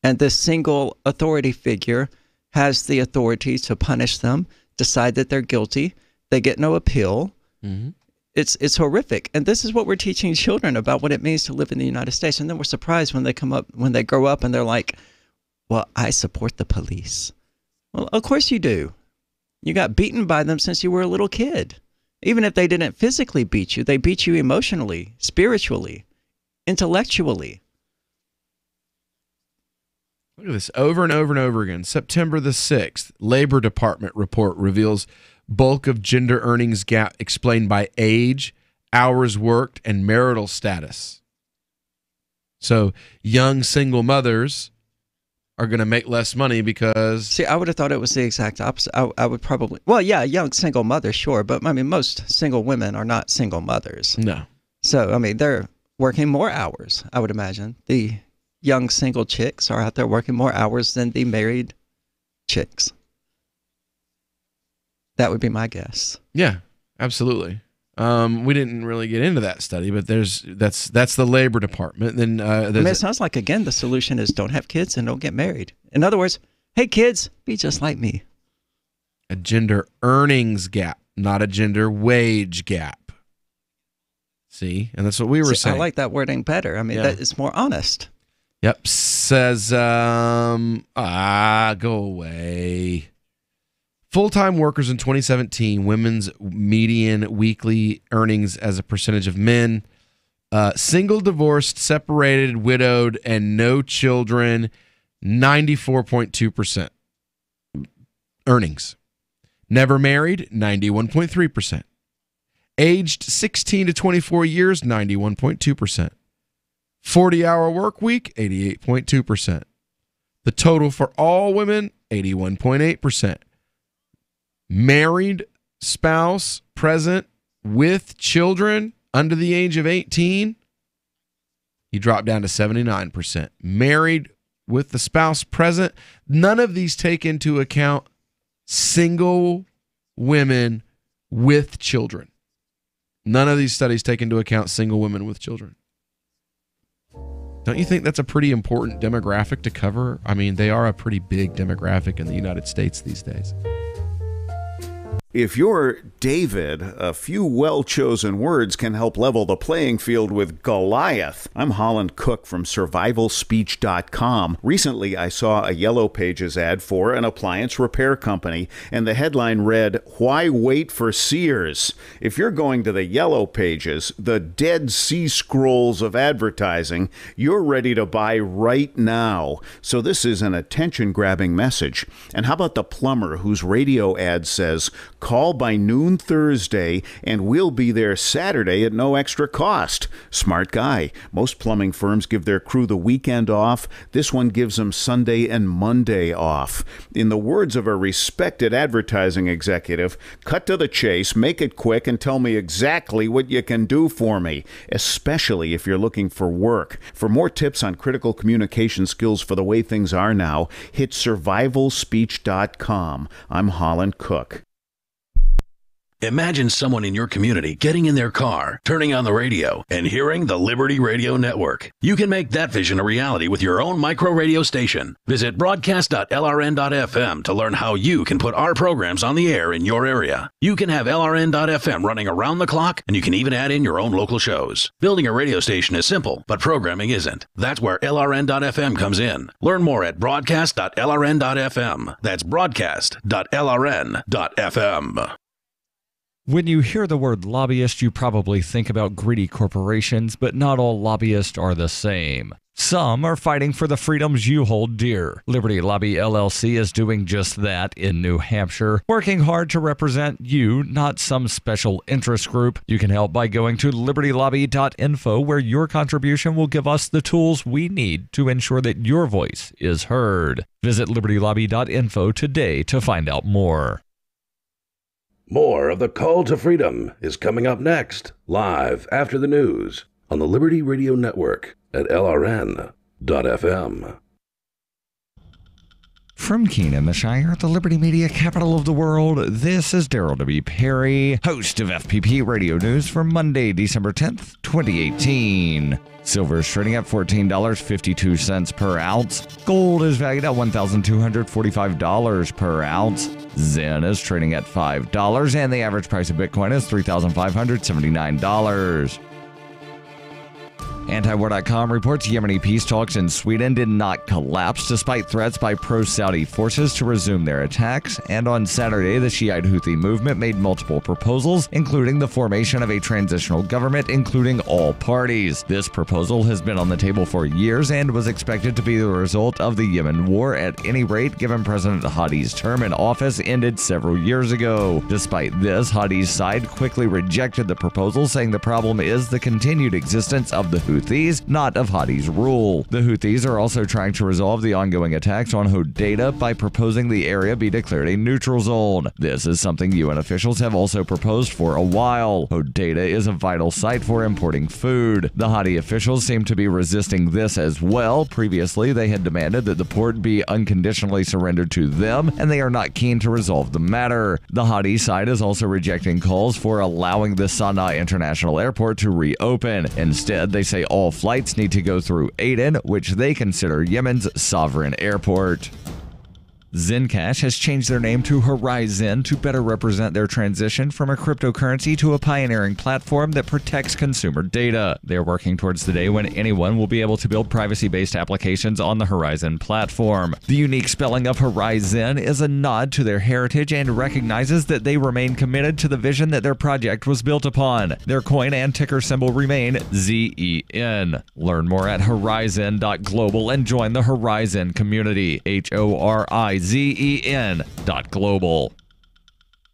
And this single authority figure has the authority to punish them, decide that they're guilty. They get no appeal. Mm-hmm. It's horrific. And this is what we're teaching children about what it means to live in the United States. And then we're surprised when they grow up and they're like, well, I support the police. Well, of course you do. You got beaten by them since you were a little kid. Even if they didn't physically beat you, they beat you emotionally, spiritually, intellectually. Look at this over and over and over again. September the 6th, Labor Department report reveals bulk of gender earnings gap explained by age, hours worked, and marital status. So young single mothers are going to make less money because... See, I would have thought it was the exact opposite. I would probably... Well, yeah, young single mothers, sure. But, I mean, most single women are not single mothers. No. So, I mean, they're working more hours, I would imagine. The young single chicks are out there working more hours than the married chicks. That would be my guess. Yeah, absolutely. We didn't really get into that study, but that's the Labor Department. Then it sounds like, again, the solution is don't have kids and don't get married. In other words, hey kids, be just like me. A gender earnings gap, not a gender wage gap. See, and that's what we were saying. I like that wording better. I mean, that is more honest. Yep. Says go away. Full-time workers in 2017, women's median weekly earnings as a percentage of men. Single, divorced, separated, widowed, and no children, 94.2% earnings. Never married, 91.3%. Aged 16 to 24 years, 91.2%. 40-hour work week, 88.2%. The total for all women, 81.8%. Married spouse present with children under the age of 18, he dropped down to 79%. Married with the spouse present, none of these take into account single women with children. None of these studies take into account single women with children. Don't you think that's a pretty important demographic to cover? I mean, they are a pretty big demographic in the United States these days. If you're David, a few well-chosen words can help level the playing field with Goliath. I'm Holland Cook from survivalspeech.com. Recently, I saw a Yellow Pages ad for an appliance repair company, and the headline read, "Why wait for Sears?" If you're going to the Yellow Pages, the Dead Sea Scrolls of advertising, you're ready to buy right now. So this is an attention-grabbing message. And how about the plumber whose radio ad says, "Call by noon Thursday, and we'll be there Saturday at no extra cost"? Smart guy. Most plumbing firms give their crew the weekend off. This one gives them Sunday and Monday off. In the words of a respected advertising executive, cut to the chase, make it quick, and tell me exactly what you can do for me, especially if you're looking for work. For more tips on critical communication skills for the way things are now, hit survivalspeech.com. I'm Holland Cook. Imagine someone in your community getting in their car, turning on the radio, and hearing the Liberty Radio Network. You can make that vision a reality with your own micro radio station. Visit broadcast.lrn.fm to learn how you can put our programs on the air in your area. You can have LRN.FM running around the clock, and you can even add in your own local shows. Building a radio station is simple, but programming isn't. That's where LRN.FM comes in. Learn more at broadcast.lrn.fm. That's broadcast.lrn.fm. When you hear the word lobbyist, you probably think about greedy corporations, but not all lobbyists are the same. Some are fighting for the freedoms you hold dear. Liberty Lobby LLC is doing just that in New Hampshire, working hard to represent you, not some special interest group. You can help by going to libertylobby.info, where your contribution will give us the tools we need to ensure that your voice is heard. Visit libertylobby.info today to find out more. More of the Call to Freedom is coming up next, live after the news on the Liberty Radio Network at LRN.FM. From Keene in the Shire, the Liberty Media capital of the world, this is Daryl W. Perry, host of FPP Radio News for Monday, December 10th, 2018. Silver is trading at $14.52 per ounce. Gold is valued at $1,245 per ounce. Zen is trading at $5, and the average price of Bitcoin is $3,579. Antiwar.com reports Yemeni peace talks in Sweden did not collapse despite threats by pro-Saudi forces to resume their attacks, and on Saturday the Shiite Houthi movement made multiple proposals, including the formation of a transitional government including all parties. This proposal has been on the table for years and was expected to be the result of the Yemen war at any rate, given President Hadi's term in office ended several years ago. Despite this, Hadi's side quickly rejected the proposal, saying the problem is the continued existence of the Houthis, not of Hadi's rule. The Houthis are also trying to resolve the ongoing attacks on Hodeidah by proposing the area be declared a neutral zone. This is something UN officials have also proposed for a while. Hodeidah is a vital site for importing food. The Hadi officials seem to be resisting this as well. Previously, they had demanded that the port be unconditionally surrendered to them, and they are not keen to resolve the matter. The Hadi side is also rejecting calls for allowing the Sana'a International Airport to reopen. Instead, they say all flights need to go through Aden, which they consider Yemen's sovereign airport. Zencash has changed their name to Horizon to better represent their transition from a cryptocurrency to a pioneering platform that protects consumer data. They're working towards the day when anyone will be able to build privacy-based applications on the Horizon platform. The unique spelling of Horizon is a nod to their heritage and recognizes that they remain committed to the vision that their project was built upon. Their coin and ticker symbol remain ZEN. Learn more at horizon.global and join the Horizon community. HORIZEN.global.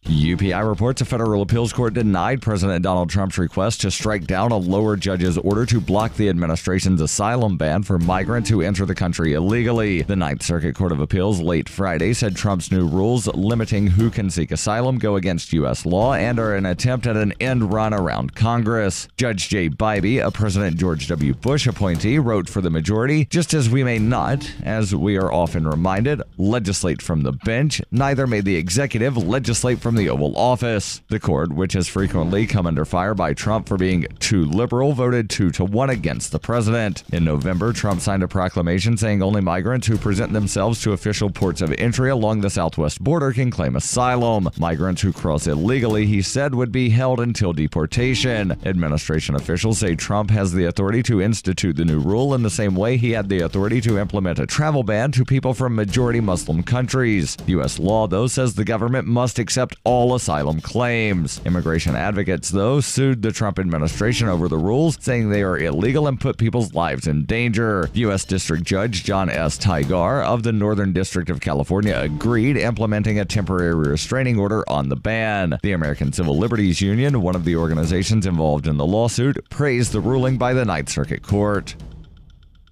UPI reports a federal appeals court denied President Donald Trump's request to strike down a lower judge's order to block the administration's asylum ban for migrants who enter the country illegally. The Ninth Circuit Court of Appeals late Friday said Trump's new rules limiting who can seek asylum go against U.S. law and are an attempt at an end run around Congress. Judge Jay Bybee, a President George W. Bush appointee, wrote for the majority, "Just as we may not, as we are often reminded, legislate from the bench, neither may the executive legislate from the Oval Office." The court, which has frequently come under fire by Trump for being too liberal, voted 2-1 against the president. In November, Trump signed a proclamation saying only migrants who present themselves to official ports of entry along the southwest border can claim asylum. Migrants who cross illegally, he said, would be held until deportation. Administration officials say Trump has the authority to institute the new rule in the same way he had the authority to implement a travel ban to people from majority Muslim countries. U.S. law, though, says the government must accept all asylum claims. Immigration advocates, though, sued the Trump administration over the rules, saying they are illegal and put people's lives in danger. U.S. District Judge John S. Tigar of the Northern District of California agreed, implementing a temporary restraining order on the ban. The American Civil Liberties Union, one of the organizations involved in the lawsuit, praised the ruling by the Ninth Circuit Court.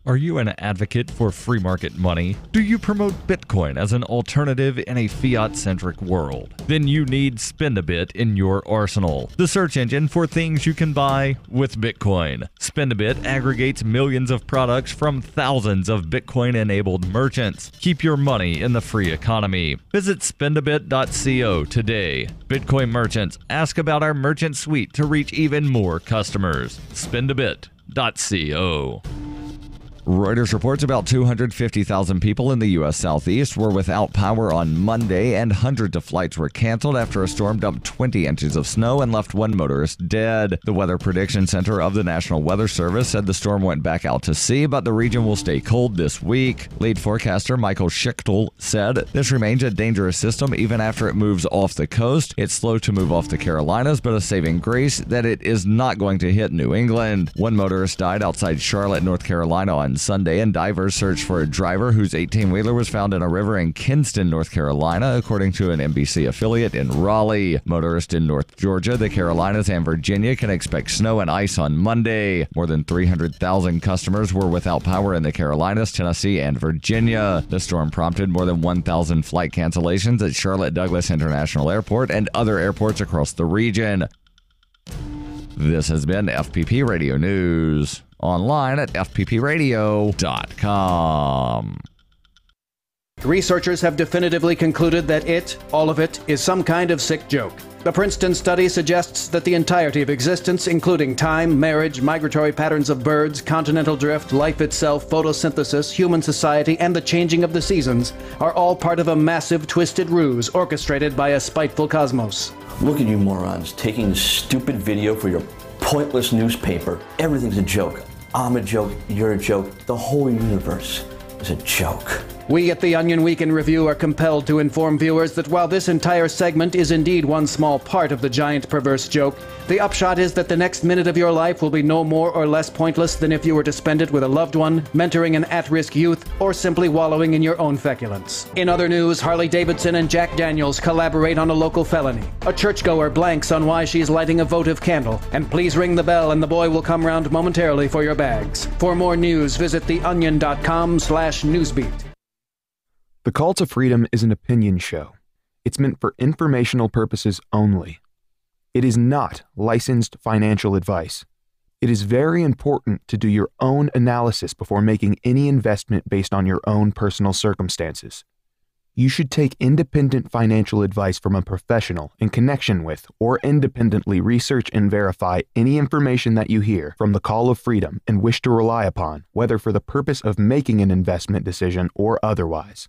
Are you an advocate for free market money? Do you promote Bitcoin as an alternative in a fiat-centric world? Then you need Spendabit in your arsenal, the search engine for things you can buy with Bitcoin. Spendabit aggregates millions of products from thousands of Bitcoin-enabled merchants. Keep your money in the free economy. Visit spendabit.co today. Bitcoin merchants, ask about our merchant suite to reach even more customers. Spendabit.co. Reuters reports about 250,000 people in the U.S. Southeast were without power on Monday, and hundreds of flights were canceled after a storm dumped 20 inches of snow and left one motorist dead. The Weather Prediction Center of the National Weather Service said the storm went back out to sea, but the region will stay cold this week. Lead forecaster Michael Schichtel said, "This remains a dangerous system even after it moves off the coast. It's slow to move off the Carolinas, but a saving grace that it is not going to hit New England." One motorist died outside Charlotte, North Carolina on on Sunday, and divers searched for a driver whose 18-wheeler was found in a river in Kinston, North Carolina, according to an NBC affiliate in Raleigh. Motorists in North Georgia, the Carolinas, and Virginia can expect snow and ice on Monday. More than 300,000 customers were without power in the Carolinas, Tennessee, and Virginia. The storm prompted more than 1,000 flight cancellations at Charlotte Douglas International Airport and other airports across the region. This has been FPP Radio News. Online at fppradio.com. Researchers have definitively concluded that all of it, is some kind of sick joke. The Princeton study suggests that the entirety of existence, including time, marriage, migratory patterns of birds, continental drift, life itself, photosynthesis, human society, and the changing of the seasons, are all part of a massive, twisted ruse orchestrated by a spiteful cosmos. Look at you morons, taking this stupid video for your pointless newspaper. Everything's a joke. I'm a joke, you're a joke, the whole universe is a joke. We at the Onion Week in Review are compelled to inform viewers that while this entire segment is indeed one small part of the giant perverse joke, the upshot is that the next minute of your life will be no more or less pointless than if you were to spend it with a loved one, mentoring an at-risk youth, or simply wallowing in your own feculence. In other news, Harley Davidson and Jack Daniels collaborate on a local felony. A churchgoer blanks on why she's lighting a votive candle. And please ring the bell and the boy will come round momentarily for your bags. For more news, visit theonion.com/newsbeat. The Call to Freedom is an opinion show. It's meant for informational purposes only. It is not licensed financial advice. It is very important to do your own analysis before making any investment based on your own personal circumstances. You should take independent financial advice from a professional in connection with or independently research and verify any information that you hear from the Call of Freedom and wish to rely upon, whether for the purpose of making an investment decision or otherwise.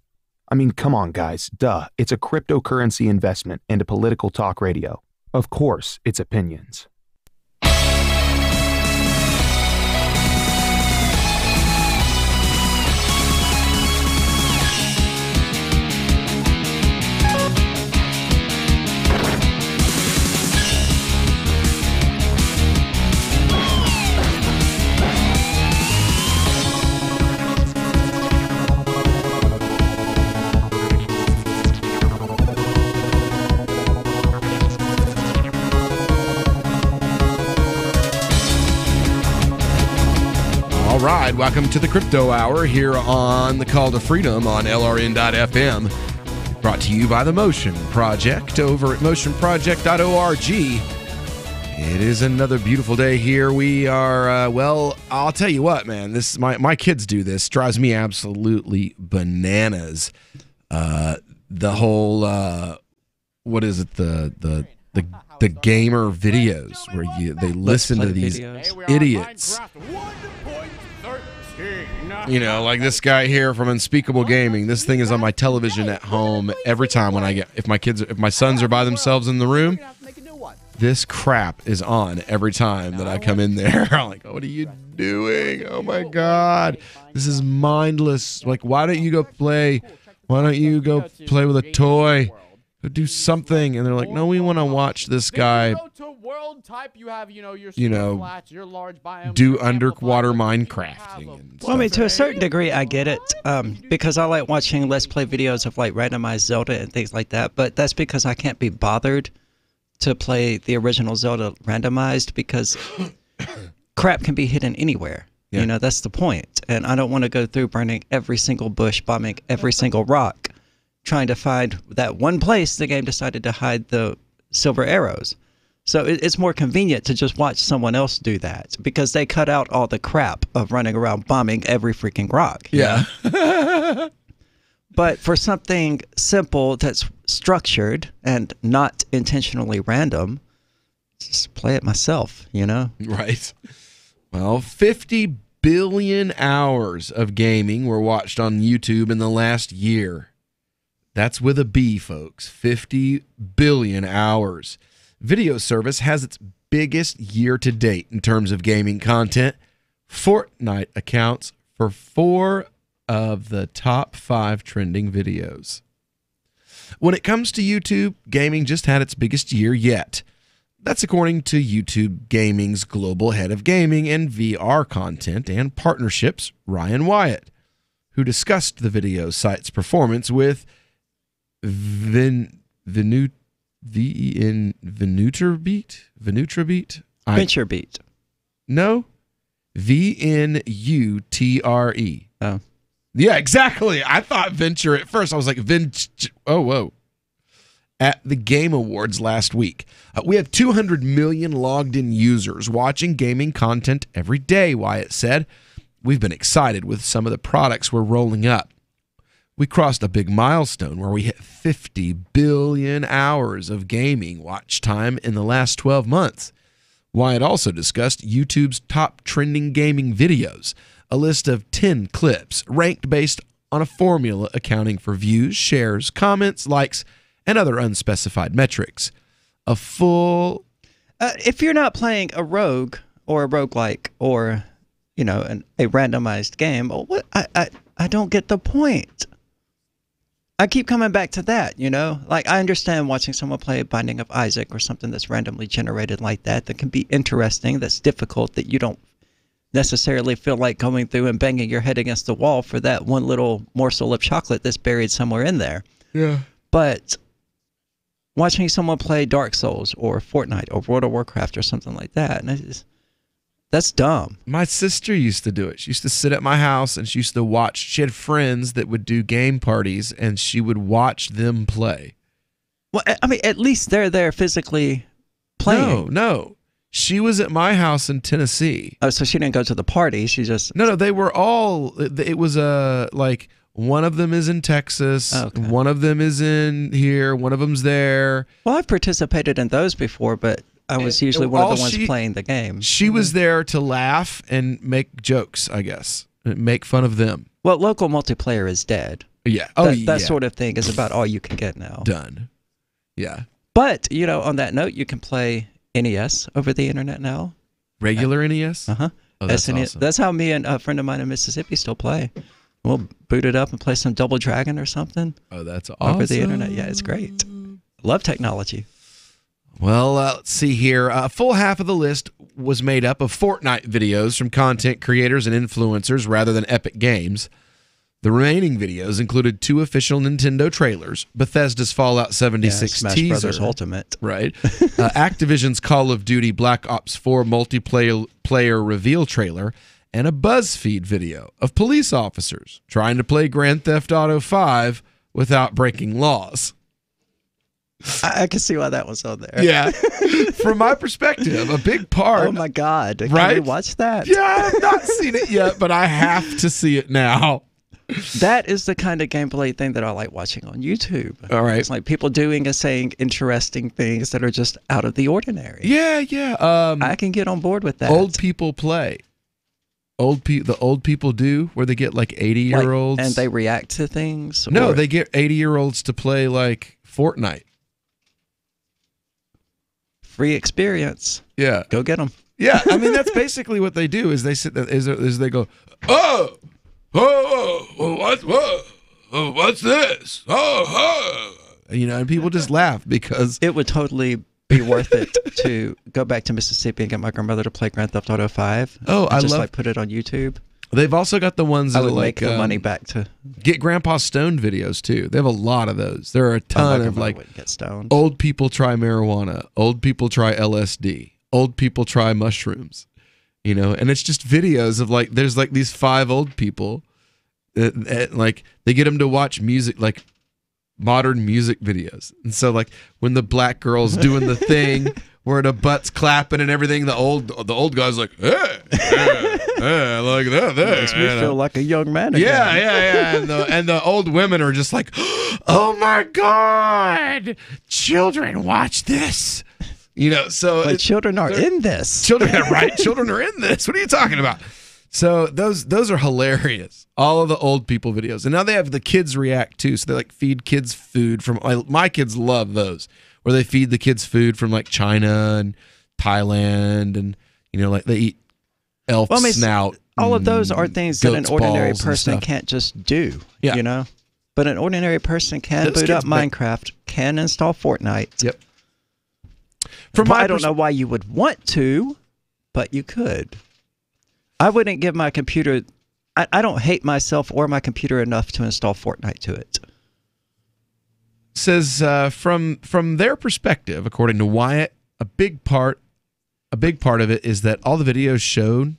I mean, come on, guys. Duh. It's a cryptocurrency investment and a political talk radio. Of course, it's opinions. All right, welcome to the Crypto Hour here on the Call to Freedom on LRN.FM. Brought to you by the Motion Project over at motionproject.org. It is another beautiful day here. We are, well, I'll tell you what, man. This my kids do this. Drives me absolutely bananas. The whole, what is it? The gamer videos where they listen to these idiots. You know, like this guy here from Unspeakable Gaming. This thing is on my television at home every time when if my sons are by themselves in the room, this crap is on every time that I come in there. I'm like, oh, what are you doing? Oh my God, this is mindless. Like, why don't you go play? Why don't you go play with a toy? Go do something. And they're like, no, we want to watch this guy. Do underwater Minecrafting. Well, I mean, to a certain degree, I get it, because I like watching Let's Play videos of like randomized Zelda and things like that. But that's because I can't be bothered to play the original Zelda randomized because crap can be hidden anywhere. Yeah. You know, that's the point. And I don't want to go through burning every single bush, bombing every single rock, trying to find that one place the game decided to hide the silver arrows. So it's more convenient to just watch someone else do that because they cut out all the crap of running around bombing every freaking rock. Yeah. But for something simple that's structured and not intentionally random, just play it myself, you know? Right. Well, 50 billion hours of gaming were watched on YouTube in the last year. That's with a B, folks. 50 billion hours. Video service has its biggest year to date in terms of gaming content. Fortnite accounts for 4 of the top 5 trending videos. When it comes to YouTube, gaming just had its biggest year yet. That's according to YouTube Gaming's global head of gaming and VR content and partnerships, Ryan Wyatt, who discussed the video site's performance with VentureBeat? VentureBeat. No. VNUTRE. Oh. Yeah, exactly. I thought Venture at first. I was like, oh, whoa. At the Game Awards last week. We have 200 million logged-in users watching gaming content every day, Wyatt said. We've been excited with some of the products we're rolling up. We crossed a big milestone where we hit 50 billion hours of gaming watch time in the last 12 months. Wyatt also discussed YouTube's top trending gaming videos, a list of 10 clips ranked based on a formula accounting for views, shares, comments, likes, and other unspecified metrics. A full... if you're not playing a rogue or a roguelike or, a randomized game, what I don't get the point. I keep coming back to that, Like, I understand watching someone play Binding of Isaac or something that's randomly generated like that can be interesting, that's difficult, that you don't necessarily feel like going through and banging your head against the wall for that one little morsel of chocolate that's buried somewhere in there. Yeah. But watching someone play Dark Souls or Fortnite or World of Warcraft or something like that, and that's dumb. My sister used to do it. She used to sit at my house and she used to watch. She had friends that would do game parties and she would watch them play. Well, I mean, at least they're there physically playing. No. She was at my house in Tennessee. Oh, so she didn't go to the party. She just... No, they were all... It was like one of them is in Texas. Okay. One of them is in here. One of them's there. Well, I've participated in those before, but I was usually one of the ones playing the game. She was there to laugh and make jokes, I guess. Make fun of them. Well, local multiplayer is dead. Yeah. That sort of thing is about all you can get now. Done. Yeah. But, on that note, you can play NES over the internet now. Regular NES? Uh-huh. Oh, that's awesome. That's how me and a friend of mine in Mississippi still play. We'll boot it up and play some Double Dragon or something. Oh, that's awesome. Over the internet. Yeah, it's great. Love technology. Well, let's see here. A full half of the list was made up of Fortnite videos from content creators and influencers rather than Epic Games. The remaining videos included 2 official Nintendo trailers, Bethesda's Fallout 76 Smash teaser, Brothers Ultimate, right? Activision's Call of Duty Black Ops 4 multiplayer reveal trailer, and a BuzzFeed video of police officers trying to play Grand Theft Auto 5 without breaking laws. I can see why that was on there. Yeah. From my perspective, a big part. Oh my God. Can right? we watch that? Yeah, I've not seen it yet, but I have to see it now. That is the kind of gameplay thing that I like watching on YouTube. All right. It's like people doing and saying interesting things that are just out of the ordinary. Yeah. I can get on board with that. Old people play. The old people do, where they get like 80-year-olds. And they react to things? No, they get 80-year-olds to play like Fortnite. Free experience. Yeah. Go get them. Yeah, I mean, that's basically what they do, is they sit there, is they go, what's this? And people just laugh because... It would totally be worth it to go back to Mississippi and get my grandmother to play Grand Theft Auto 5. Oh, I just love... put it on YouTube. They've also got the ones that I would like make the money back to get Grandpa Stoned videos too. They have a lot of those. There are a ton of like get stoned. Old people try marijuana, old people try LSD, old people try mushrooms, and it's just videos of like there's like these 5 old people that like they get them to watch music, like modern music videos, and so like when the black girl's doing the thing where the butt's clapping and everything, the old guy's like, hey, like that. Makes me feel like a young man again. Yeah. And the old women are just like, oh my God, children, watch this. So but children are in this. Children, right? Children are in this. What are you talking about? So those are hilarious. All of the old people videos, and now they have the kids react too. So they like feed kids food from. My kids love those, where they feed the kids food from like China and Thailand, and like they eat elf snout. All of those are things that an ordinary person can't just do. Yeah. But an ordinary person can boot up Minecraft, can install Fortnite. Yep. I don't know why you would want to, but you could. I wouldn't give my computer... I don't hate myself or my computer enough to install Fortnite to it. Says from their perspective, according to Wyatt, a big part of it is that all the videos showed,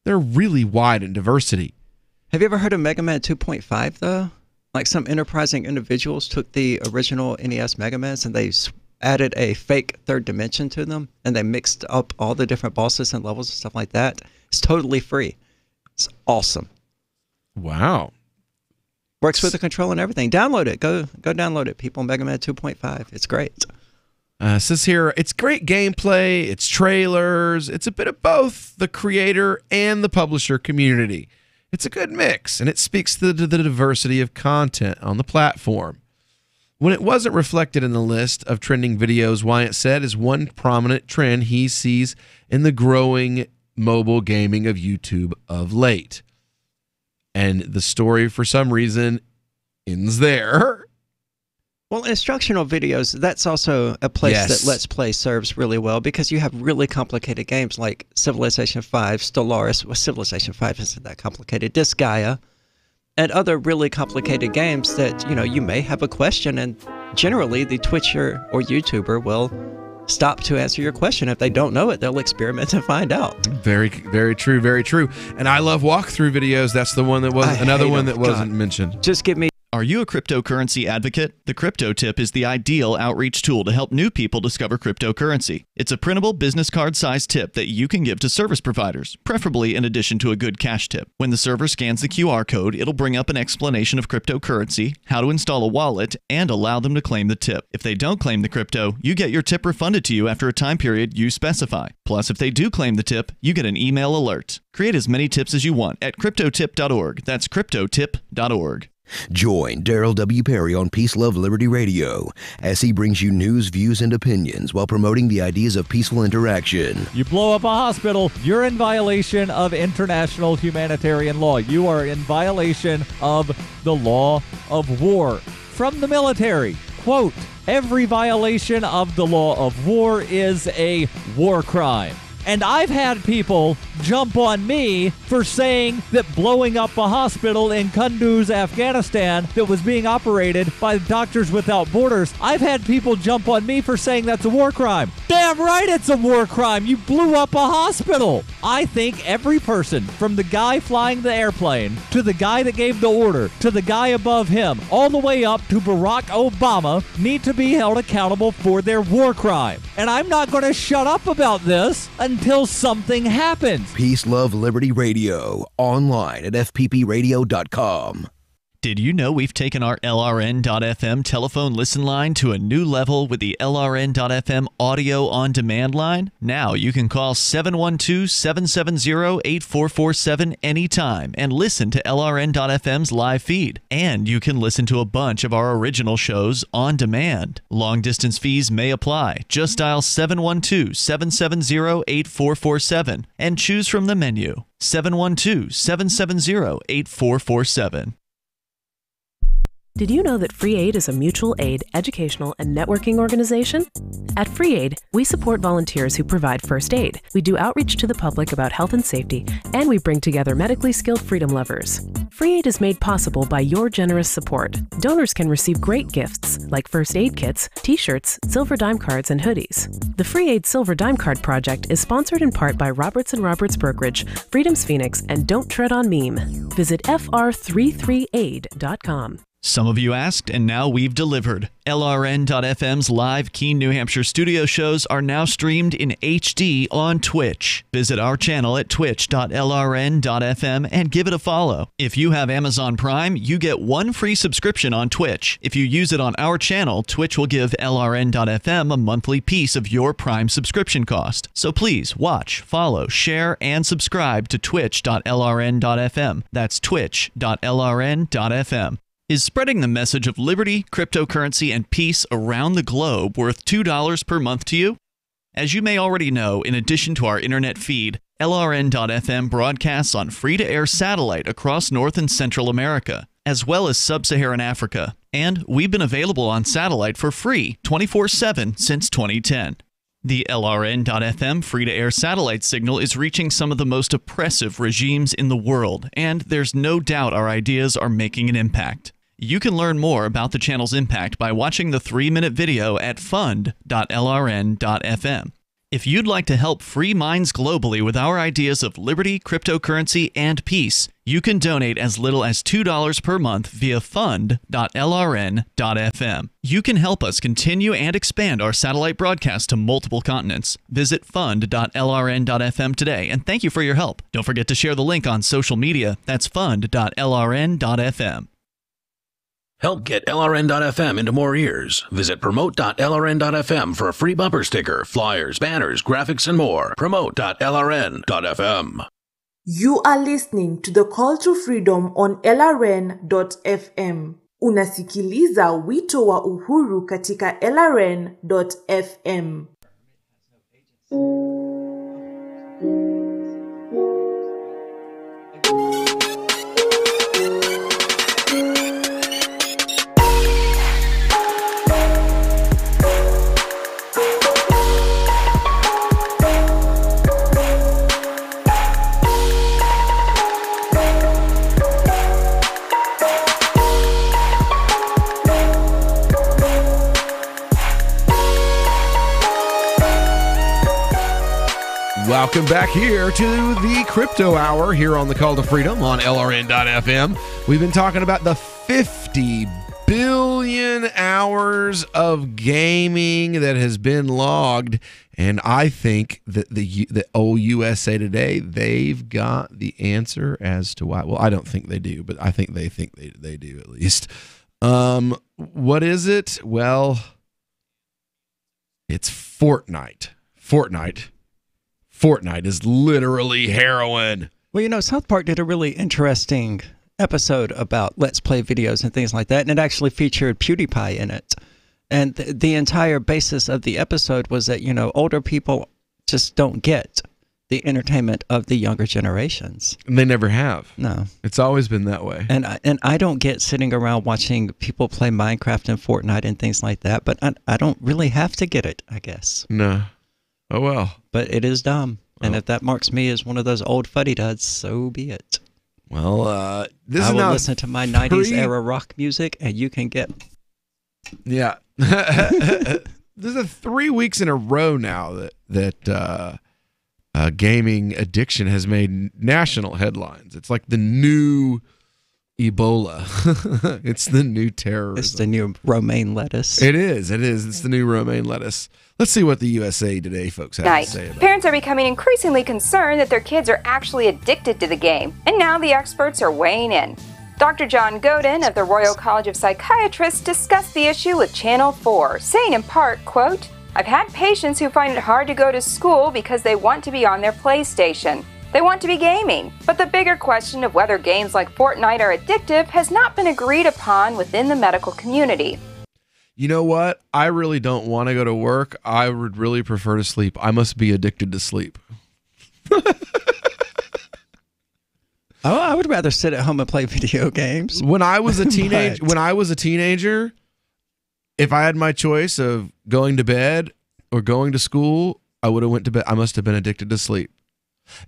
they're really wide in diversity. Have you ever heard of Mega Man 2.5 though? Like some enterprising individuals took the original NES Mega Mans and they added a fake third dimension to them, and they mixed up all the different bosses and levels and stuff like that. It's totally free. It's awesome. Wow. Works with the control and everything. Download it. Go download it, people. Mega Man 2.5. It's great. Says here, it's great gameplay, it's trailers, it's a bit of both the creator and the publisher community. It's a good mix, and it speaks to the diversity of content on the platform. When it wasn't reflected in the list of trending videos, Wyatt said is one prominent trend he sees in the growing mobile gaming of YouTube of late. And the story, for some reason, ends there. Well, instructional videos, that's also a place Yes. that Let's Play serves really well, because you have really complicated games like Civilization 5, Stellaris. Well, Civilization 5 isn't that complicated. Disgaea, and other really complicated games that, you may have a question, and generally the Twitcher or YouTuber will stop to answer your question. If they don't know it, they'll experiment and find out. Very, very true, very true. And I love walkthrough videos. That's the one that was another one that wasn't mentioned. Just give me. Are you a cryptocurrency advocate? The Crypto Tip is the ideal outreach tool to help new people discover cryptocurrency. It's a printable business card-sized tip that you can give to service providers, preferably in addition to a good cash tip. When the server scans the QR code, it'll bring up an explanation of cryptocurrency, how to install a wallet, and allow them to claim the tip. If they don't claim the crypto, you get your tip refunded to you after a time period you specify. Plus, if they do claim the tip, you get an email alert. Create as many tips as you want at cryptotip.org. That's cryptotip.org. Join Daryl W. Perry on Peace, Love, Liberty Radio as he brings you news, views, and opinions while promoting the ideas of peaceful interaction. You blow up a hospital, you're in violation of international humanitarian law. You are in violation of the law of war. From the military, quote, every violation of the law of war is a war crime. And I've had people jump on me for saying that blowing up a hospital in Kunduz, Afghanistan, that was being operated by Doctors Without Borders, I've had people jump on me for saying that's a war crime. Damn right it's a war crime. You blew up a hospital. I think every person, from the guy flying the airplane, to the guy that gave the order, to the guy above him, all the way up to Barack Obama, need to be held accountable for their war crime. And I'm not going to shut up about this until something happens. Peace, Love, Liberty Radio, online at fppradio.com. Did you know we've taken our LRN.FM telephone listen line to a new level with the LRN.FM audio on demand line? Now you can call 712-770-8447 anytime and listen to LRN.FM's live feed. And you can listen to a bunch of our original shows on demand. Long distance fees may apply. Just dial 712-770-8447 and choose from the menu. 712-770-8447. Did you know that Free Aid is a mutual aid, educational, and networking organization? At Free Aid, we support volunteers who provide first aid. We do outreach to the public about health and safety, and we bring together medically skilled freedom lovers. Free Aid is made possible by your generous support. Donors can receive great gifts like first aid kits, t-shirts, silver dime cards, and hoodies. The Free Aid Silver Dime Card Project is sponsored in part by Roberts & Roberts Brokerage, Freedom's Phoenix, and Don't Tread on Meme. Visit fr33aid.com. Some of you asked, and now we've delivered. LRN.FM's live Keene, New Hampshire studio shows are now streamed in HD on Twitch. Visit our channel at twitch.lrn.fm and give it a follow. If you have Amazon Prime, you get one free subscription on Twitch. If you use it on our channel, Twitch will give LRN.FM a monthly piece of your Prime subscription cost. So please watch, follow, share, and subscribe to twitch.lrn.fm. That's twitch.lrn.fm. Is spreading the message of liberty, cryptocurrency, and peace around the globe worth $2 per month to you? As you may already know, in addition to our internet feed, LRN.FM broadcasts on free-to-air satellite across North and Central America. as well as sub-Saharan Africa. And we've been available on satellite for free 24/7 since 2010. The LRN.FM free-to-air satellite signal is reaching some of the most oppressive regimes in the world, and there's no doubt our ideas are making an impact. You can learn more about the channel's impact by watching the 3-minute video at fund.lrn.fm. If you'd like to help free minds globally with our ideas of liberty, cryptocurrency, and peace, you can donate as little as $2 per month via fund.lrn.fm. You can help us continue and expand our satellite broadcast to multiple continents. Visit fund.lrn.fm today, and thank you for your help. Don't forget to share the link on social media. That's fund.lrn.fm. Help get LRN.FM into more ears. Visit promote.lrn.fm for a free bumper sticker, flyers, banners, graphics, and more. Promote.lrn.fm. You are listening to the Call to Freedom on LRN.fm. Unasikiliza wito wa uhuru katika LRN.fm. Welcome back here to the Crypto Hour here on the Call to Freedom on LRN.FM. We've been talking about the 50 billion hours of gaming that has been logged, and I think that the old USA Today, they've got the answer as to why. Well, I don't think they do, but I think they do at least. What is it? Well, it's Fortnite. Fortnite is literally heroin. Well, you know, South Park did a really interesting episode about Let's Play videos and things like that, and it actually featured PewDiePie in it. And the entire basis of the episode was that, you know, older people just don't get the entertainment of the younger generations. And they never have. No. It's always been that way. And I don't get sitting around watching people play Minecraft and Fortnite and things like that, but I don't really have to get it, I guess. No. Oh, well. But it is dumb. And if that marks me as one of those old fuddy-duds, so be it. Well, I will listen to my 90s era rock music, and you can get... Yeah. This is 3 weeks in a row now that gaming addiction has made national headlines. It's like the new Ebola. It's the new terrorism. It's the new romaine lettuce. It is. It's the new romaine lettuce. Let's see what the USA Today folks have to say about it. Parents are becoming increasingly concerned that their kids are actually addicted to the game, and now the experts are weighing in. Dr. John Godin of the Royal College of Psychiatrists discussed the issue with Channel 4, saying in part, quote, "I've had patients who find it hard to go to school because they want to be on their PlayStation. They want to be gaming, but the bigger question of whether games like Fortnite are addictive has not been agreed upon within the medical community." You know what? I really don't want to go to work. I would really prefer to sleep. I must be addicted to sleep. Oh, I would rather sit at home and play video games. When I was a teenager, if I had my choice of going to bed or going to school, I would have went to bed. I must have been addicted to sleep.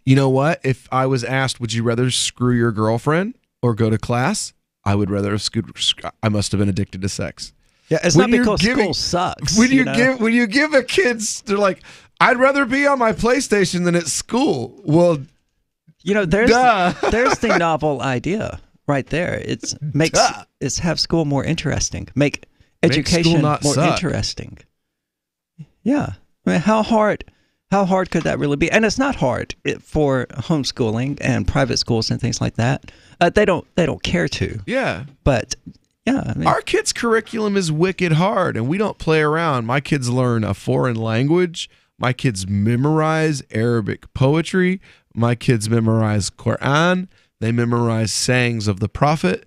You know what? If I was asked, would you rather screw your girlfriend or go to class? I would rather I must have been addicted to sex. Yeah, it's not because school sucks. When you give a kids, they're like, I'd rather be on my PlayStation than at school. Well, you know, there's the novel idea right there. It's have school more interesting. Make education more interesting. Yeah. I mean, how hard could that really be? And it's not hard for homeschooling and private schools and things like that. They don't care to. Yeah. But yeah, I mean, our kids' curriculum is wicked hard, and we don't play around. My kids learn a foreign language. My kids memorize Arabic poetry. My kids memorize Quran. They memorize sayings of the Prophet.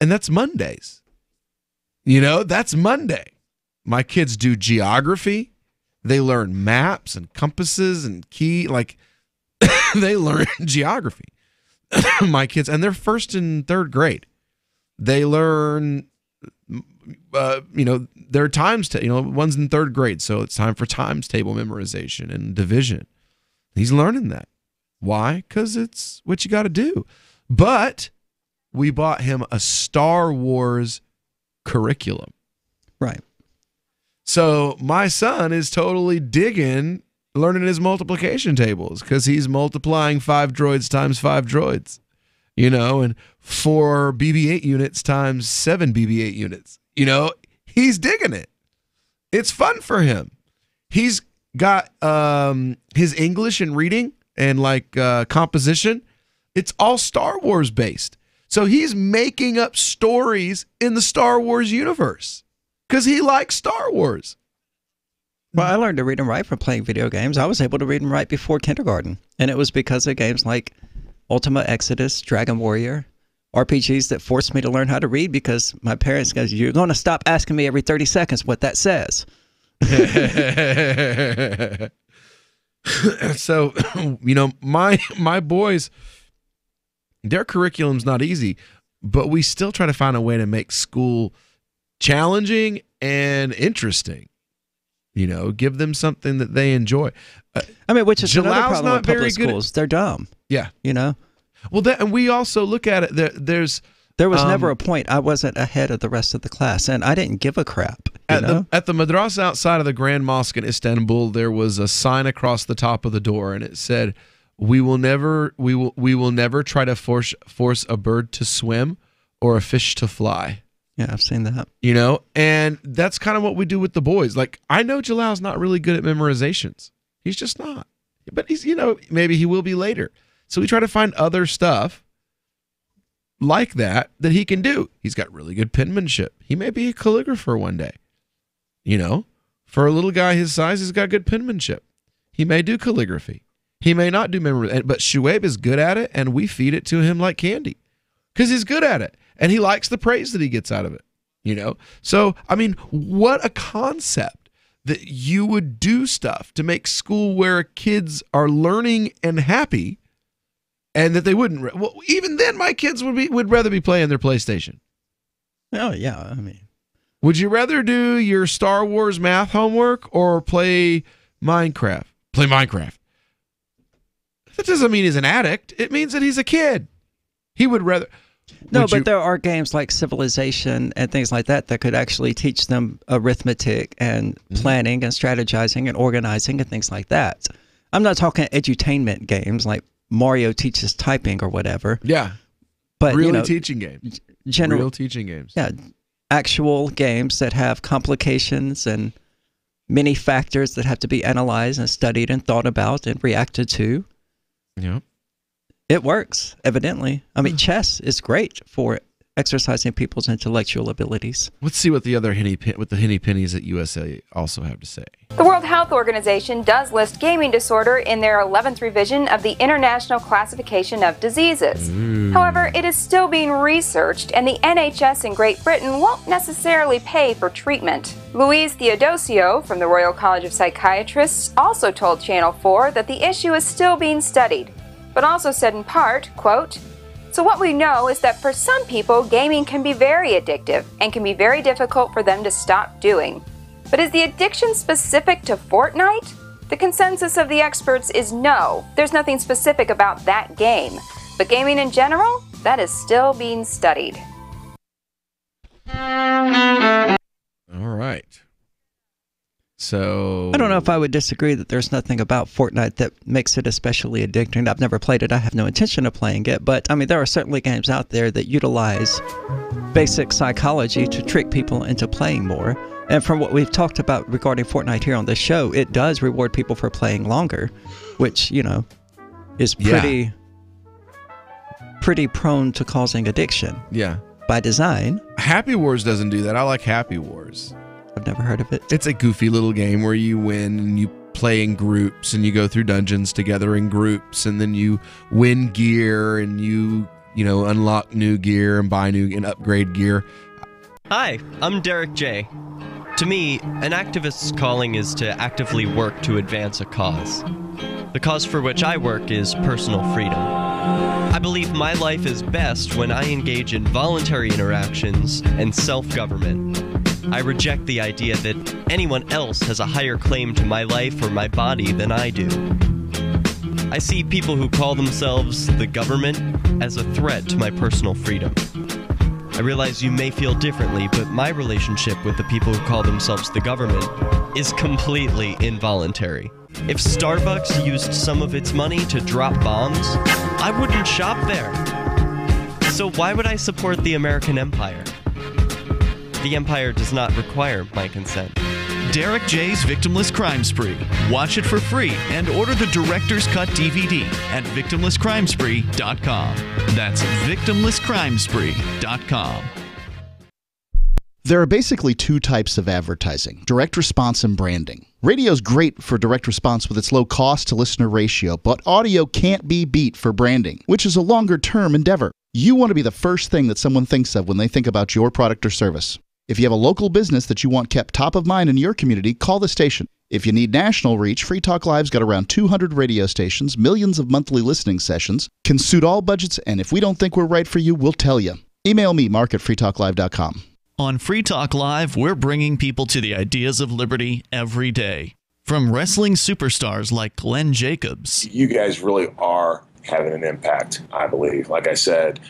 And that's Mondays. You know, that's Monday. My kids do geography. They learn maps and compasses and they learn geography. My kids, and they're first and third grade. They learn, their times, one's in 3rd grade, so it's time for times table memorization and division. He's learning that. Why? Because it's what you got to do. But we bought him a Star Wars curriculum. Right. So my son is totally digging learning his multiplication tables because he's multiplying 5 droids times 5 droids, and 4 BB-8 units times 7 BB-8 units. He's digging it. It's fun for him. He's got his English and reading and composition. It's all Star Wars based. So he's making up stories in the Star Wars universe because he likes Star Wars. Well, I learned to read and write from playing video games. I was able to read and write before kindergarten. And it was because of games like Ultima Exodus, Dragon Warrior, RPGs that forced me to learn how to read because my parents goes, you're going to stop asking me every 30 seconds what that says. So, my boys, their curriculum's not easy, but we still try to find a way to make school challenging and interesting. Give them something that they enjoy. Which is another problem not with public very good schools. They're dumb. Yeah. Well, and we also look at it. There was never a point I wasn't ahead of the rest of the class, and I didn't give a crap. At the madrasa outside of the Grand Mosque in Istanbul, there was a sign across the top of the door, and it said, "We will never try to force a bird to swim or a fish to fly." Yeah, I've seen that. And that's kind of what we do with the boys. I know Jalal's not really good at memorizations. He's just not. But he's, maybe he will be later. So we try to find other stuff like that he can do. He's got really good penmanship. He may be a calligrapher one day. For a little guy his size, he's got good penmanship. He may do calligraphy. He may not do memory, but Shuaib is good at it, and we feed it to him like candy because he's good at it, and he likes the praise that he gets out of it. So what a concept that you would do stuff to make school where kids are learning and happy. And that they wouldn't. Well, even then, my kids would rather be playing their PlayStation. Oh yeah, would you rather do your Star Wars math homework or play Minecraft? Play Minecraft. That doesn't mean he's an addict. It means that he's a kid. He would rather. No, but there are games like Civilization and things like that that could actually teach them arithmetic and planning and strategizing and organizing and things like that. I'm not talking edutainment games like Mario teaches typing or whatever. Yeah. But really teaching games. Real teaching games. Yeah. Actual games that have complications and many factors that have to be analyzed and studied and thought about and reacted to. Yeah. It works, evidently. Chess is great for exercising people's intellectual abilities. Let's see what the other henny pennies at USA also have to say. The World Health Organization does list gaming disorder in their 11th revision of the International Classification of Diseases. However, it is still being researched, and the NHS in Great Britain won't necessarily pay for treatment. Louise Theodosio from the Royal College of Psychiatrists also told Channel 4 that the issue is still being studied, but also said in part, quote, "So what we know is that for some people, gaming can be very addictive and can be very difficult for them to stop doing. But is the addiction specific to Fortnite? The consensus of the experts is no. There's nothing specific about that game. But gaming in general, that is still being studied." All right. So I don't know if I would disagree that there's nothing about Fortnite that makes it especially addicting. I've never played it. I have no intention of playing it. But, there are certainly games out there that utilize basic psychology to trick people into playing more. And from what we've talked about regarding Fortnite here on this show, it does reward people for playing longer, which, is pretty prone to causing addiction. Yeah. By design. Happy Wars doesn't do that. I like Happy Wars. I've never heard of it. It's a goofy little game where you win and you play in groups and you go through dungeons together in groups and then you win gear and you unlock new gear and buy new and upgrade gear. Hi, I'm Derek J. To me, an activist's calling is to actively work to advance a cause. The cause for which I work is personal freedom. I believe my life is best when I engage in voluntary interactions and self-government. I reject the idea that anyone else has a higher claim to my life or my body than I do. I see people who call themselves the government as a threat to my personal freedom. I realize you may feel differently, but my relationship with the people who call themselves the government is completely involuntary. If Starbucks used some of its money to drop bombs, I wouldn't shop there. So why would I support the American empire? The empire does not require my consent. Derek J's Victimless Crime Spree. Watch it for free and order the Director's Cut DVD at victimlesscrimespree.com. That's victimlesscrimespree.com. There are basically two types of advertising, direct response and branding. Radio's great for direct response with its low cost to listener ratio, but audio can't be beat for branding, which is a longer term endeavor. You want to be the first thing that someone thinks of when they think about your product or service. If you have a local business that you want kept top of mind in your community, call the station. If you need national reach, Free Talk Live's got around 200 radio stations, millions of monthly listening sessions, can suit all budgets, and if we don't think we're right for you, we'll tell you. Email me, mark@freetalklive.com. On Free Talk Live, we're bringing people to the ideas of liberty every day. From wrestling superstars like Glenn Jacobs. You guys really are having an impact, I believe. Like I said,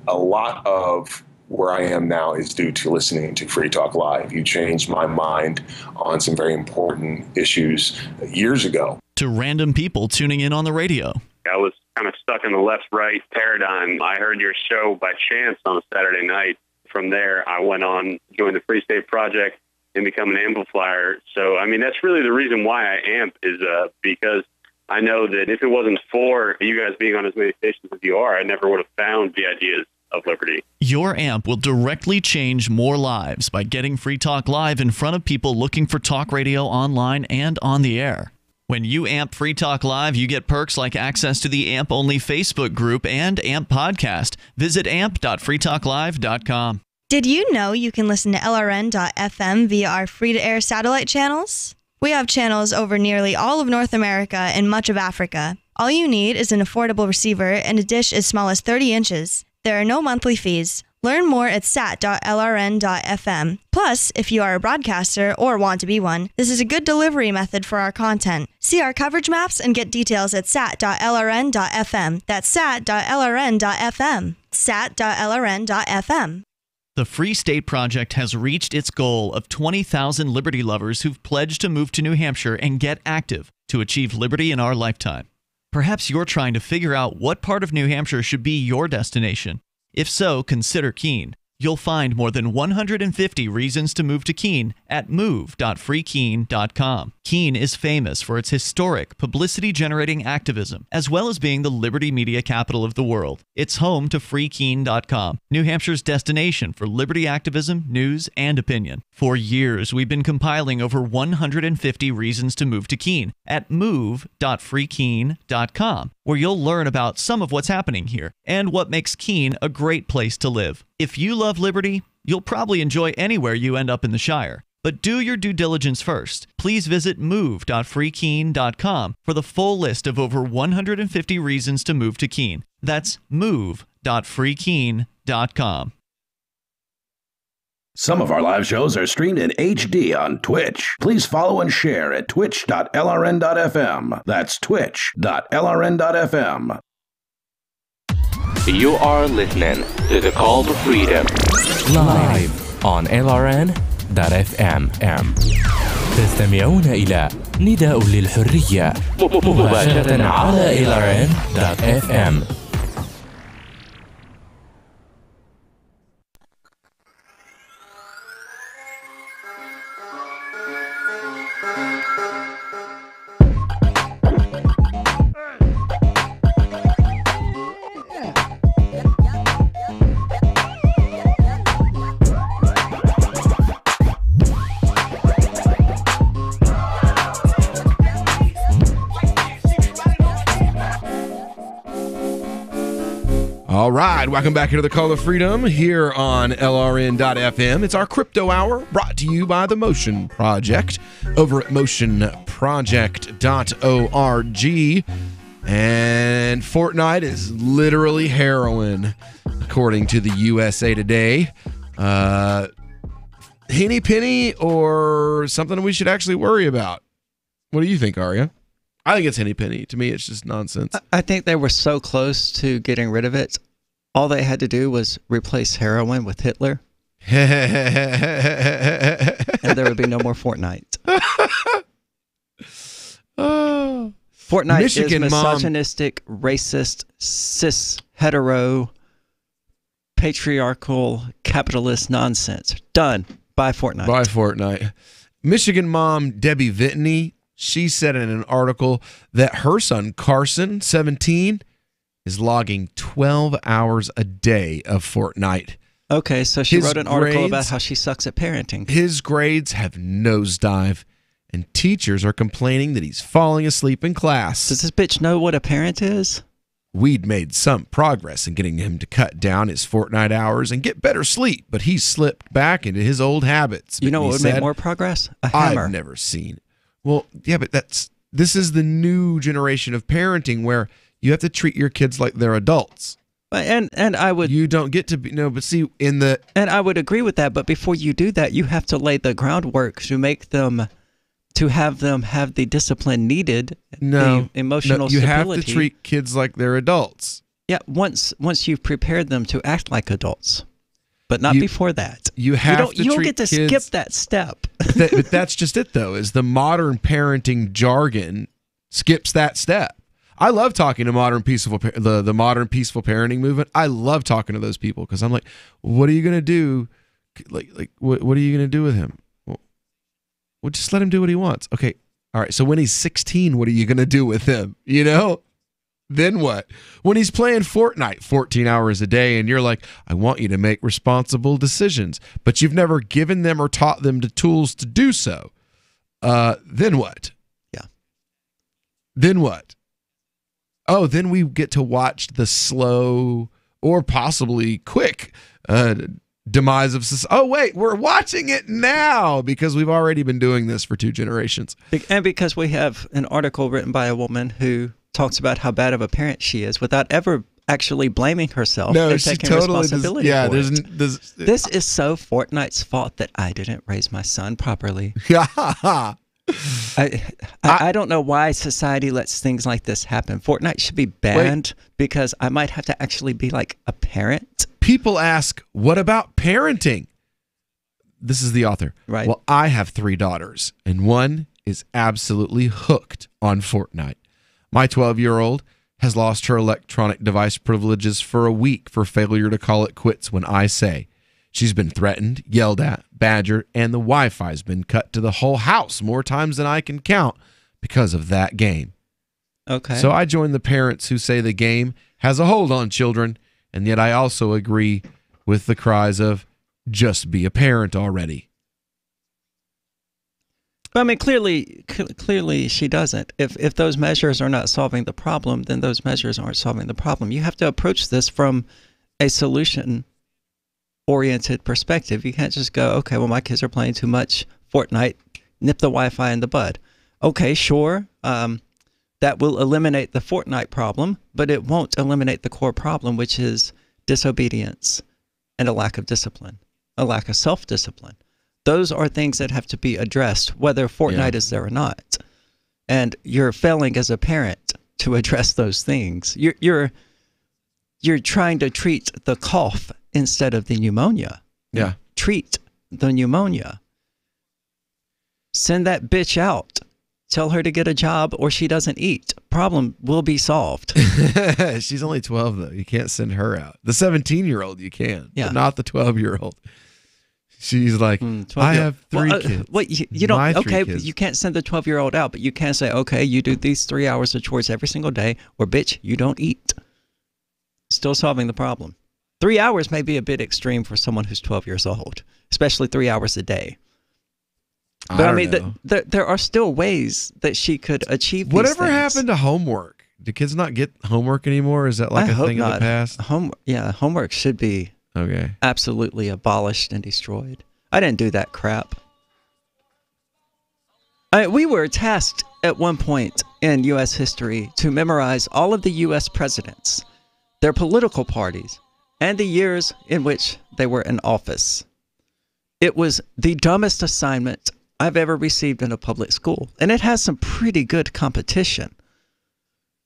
a lot of where I am now is due to listening to Free Talk Live. You changed my mind on some very important issues years ago. To random people tuning in on the radio. I was kind of stuck in the left-right paradigm. I heard your show by chance on a Saturday night. From there, I went on, joined the Free State Project, and become an amplifier. So, I mean, that's really the reason why I amp is because I know that if it wasn't for you guys being on as many stations as you are, I never would have found the ideas of liberty. Your amp will directly change more lives by getting Free Talk Live in front of people looking for talk radio online and on the air. When you amp Free Talk Live, you get perks like access to the AMP-only Facebook group and AMP podcast. Visit amp.freetalklive.com. Did you know you can listen to LRN.FM via our free-to-air satellite channels? We have channels over nearly all of North America and much of Africa. All you need is an affordable receiver and a dish as small as 30 inches. There are no monthly fees. Learn more at sat.lrn.fm. Plus, if you are a broadcaster or want to be one, this is a good delivery method for our content. See our coverage maps and get details at sat.lrn.fm. That's sat.lrn.fm. sat.lrn.fm. The Free State Project has reached its goal of 20,000 liberty lovers who've pledged to move to New Hampshire and get active to achieve liberty in our lifetime. Perhaps you're trying to figure out what part of New Hampshire should be your destination. If so, consider Keene. You'll find more than 150 reasons to move to Keene at move.freekeene.com. Keene is famous for its historic, publicity-generating activism, as well as being the liberty media capital of the world. It's home to freekeene.com, New Hampshire's destination for liberty activism, news, and opinion. For years, we've been compiling over 150 reasons to move to Keene at move.freekeene.com, where you'll learn about some of what's happening here and what makes Keene a great place to live. If you love liberty, you'll probably enjoy anywhere you end up in the Shire. But do your due diligence first. Please visit move.freekeene.com for the full list of over 150 reasons to move to Keene. That's move.freekeene.com. Some of our live shows are streamed in HD on Twitch. Please follow and share at twitch.lrn.fm. That's twitch.lrn.fm. You are listening to The Call to Freedom live on LRN.FM. تستمعون إلى نداء للحرية مباشرة على LRN.FM. All right, welcome back into the Call of Freedom here on LRN.FM. It's our Crypto Hour brought to you by the Motion Project over at motionproject.org. And Fortnite is literally heroin, according to the USA Today. Henny Penny or something we should actually worry about? What do you think, Arya? I think it's Henny Penny. To me, it's just nonsense. I think they were so close to getting rid of it. All they had to do was replace heroin with Hitler. And there would be no more Fortnite. Fortnite Michigan is mom- misogynistic, racist, cis, hetero, patriarchal, capitalist nonsense. Done. Bye, Fortnite. Bye, Fortnite. Michigan mom Debbie Vitney, she said in an article that her son Carson, 17, is logging 12 hours a day of Fortnite. Okay, so she His wrote an article grades- about how she sucks at parenting. His grades have nosedive, and teachers are complaining that he's falling asleep in class. Does this bitch know what a parent is? We'd made some progress in getting him to cut down his Fortnite hours and get better sleep, but he's slipped back into his old habits. You know what Whitney would make said. more progress? A hammer. I've never seen. Well, yeah, but this is the new generation of parenting where you have to treat your kids like they're adults. And I would You don't get to be but see in the and I would agree with that, but before you do that, you have to lay the groundwork to have them have the discipline needed, the emotional you stability. have to treat kids like they're adults. Yeah, once you've prepared them to act like adults, but not before that. You have to you don't treat get to kids- skip that step. But that's just it, though, is the modern parenting jargon skips that step. I love talking to the modern peaceful parenting movement. I love talking to those people because I'm like, what are you going to do? Like what are you going to do with him? Well, just let him do what he wants. Okay. All right. So when he's 16, what are you going to do with him? You know? Then what? When he's playing Fortnite 14 hours a day and you're like, I want you to make responsible decisions, but you've never given them or taught them the tools to do so. Then what? Yeah. Then what? Oh, then we get to watch the slow or possibly quick demise of society. Oh, wait, we're watching it now because we've already been doing this for 2 generations. And because we have an article written by a woman who talks about how bad of a parent she is without ever actually blaming herself and she taking totally responsibility does. Yeah, for it. This is so Fortnite's fault that I didn't raise my son properly. I don't know why society lets things like this happen. Fortnite should be banned because I might have to actually be like a parent. People ask, what about parenting? This is the author. Right. Well, I have 3 daughters, and one is absolutely hooked on Fortnite. My 12-year-old has lost her electronic device privileges for a week for failure to call it quits when I say. She's been threatened, yelled at, badgered, and the Wi-Fi's been cut to the whole house more times than I can count because of that game. Okay. So I join the parents who say the game has a hold on children, and yet I also agree with the cries of, just be a parent already. But I mean, clearly she doesn't. If those measures are not solving the problem, then those measures aren't solving the problem. You have to approach this from a solution-oriented perspective. You can't just go, okay, well, my kids are playing too much Fortnite, nip the Wi-Fi in the bud. Okay, sure, that will eliminate the Fortnite problem, but it won't eliminate the core problem, which is disobedience and a lack of discipline, a lack of self-discipline. Those are things that have to be addressed, whether Fortnite is there or not. And you're failing as a parent to address those things. You're trying to treat the cough instead of the pneumonia. Yeah. Treat the pneumonia. Send that bitch out. Tell her to get a job or she doesn't eat. Problem will be solved. She's only 12, though. You can't send her out. The 17-year-old you can, Yeah. but not the 12-year-old. She's like, I have 3 kids. Wait, you don't. My 3 Okay, kids. you can't send the 12-year-old out, but you can say, okay, you do these 3 hours of chores every single day, or bitch, you don't eat. Still solving the problem. 3 hours may be a bit extreme for someone who's 12 years old, especially 3 hours a day. But I mean, there are still ways that she could achieve. Whatever these things. happened to homework? Do kids not get homework anymore? Is that like I a hope thing of the not. past? Homework should be absolutely abolished and destroyed. I didn't do that crap. We were tasked at one point in U.S. history to memorize all of the U.S. presidents, their political parties, and the years in which they were in office. It was the dumbest assignment I've ever received in a public school, and it has some pretty good competition.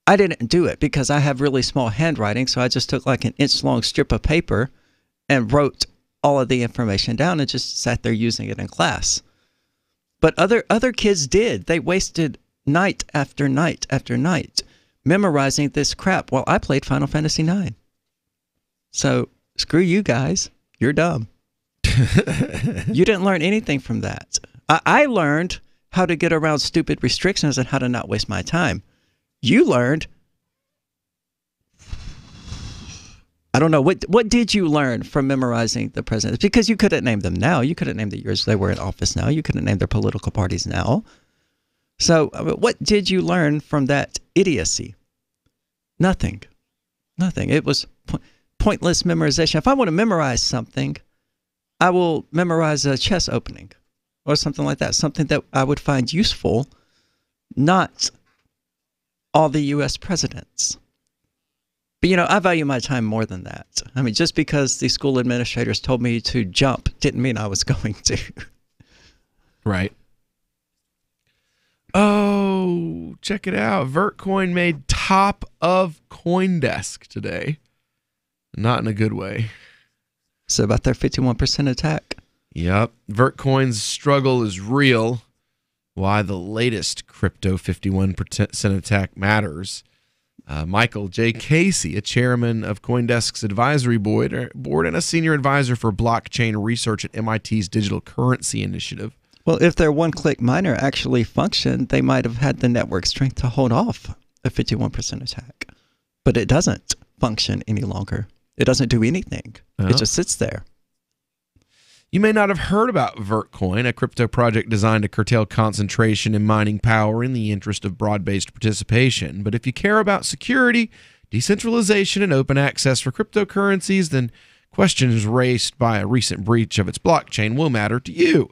I didn't do it because I have really small handwriting, so I just took like an inch-long strip of paper and wrote all of the information down and just sat there using it in class. But other kids did. They wasted night after night after night memorizing this crap while I played Final Fantasy IX. So screw you guys. You're dumb. You didn't learn anything from that. I learned how to get around stupid restrictions and how to not waste my time. You learned, I don't know, what did you learn from memorizing the presidents? Because you couldn't name them now. You couldn't name the years they were in office now. You couldn't name their political parties now. So what did you learn from that idiocy? Nothing. Nothing. It was pointless memorization. If I want to memorize something, I will memorize a chess opening or something like that, something that I would find useful, not all the U.S. presidents. But, I value my time more than that. I mean, just because the school administrators told me to jump didn't mean I was going to. Right. Oh, check it out. Vertcoin made top of CoinDesk today. Not in a good way. So about their 51% attack. Yep. Vertcoin's struggle is real. Why the latest crypto 51% attack matters. Michael J. Casey, a chairman of CoinDesk's advisory board and a senior advisor for blockchain research at MIT's Digital Currency Initiative. Well, if their one-click miner actually functioned, they might have had the network strength to hold off a 51% attack. But it doesn't function any longer. It doesn't do anything. It just sits there. You may not have heard about Vertcoin, a crypto project designed to curtail concentration in mining power in the interest of broad-based participation. But if you care about security, decentralization, and open access for cryptocurrencies, then questions raised by a recent breach of its blockchain will matter to you.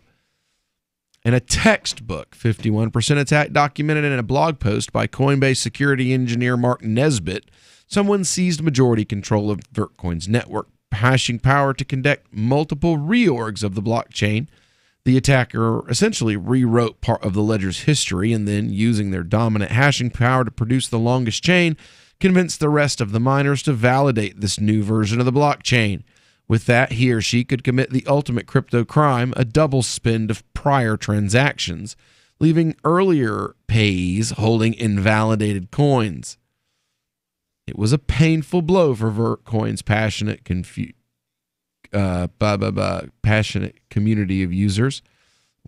In a textbook 51% attack documented in a blog post by Coinbase security engineer Mark Nesbitt, someone seized majority control of Vertcoin's network hashing power to conduct multiple reorgs of the blockchain. The attacker essentially rewrote part of the ledger's history and then, using their dominant hashing power to produce the longest chain, convinced the rest of the miners to validate this new version of the blockchain. With that, he or she could commit the ultimate crypto crime, a double spend of prior transactions, leaving earlier payees holding invalidated coins. It was a painful blow for Vertcoin's passionate community of users.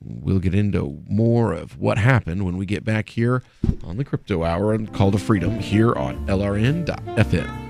We'll get into more of what happened when we get back here on the Crypto Hour and Call to Freedom here on LRN.FM.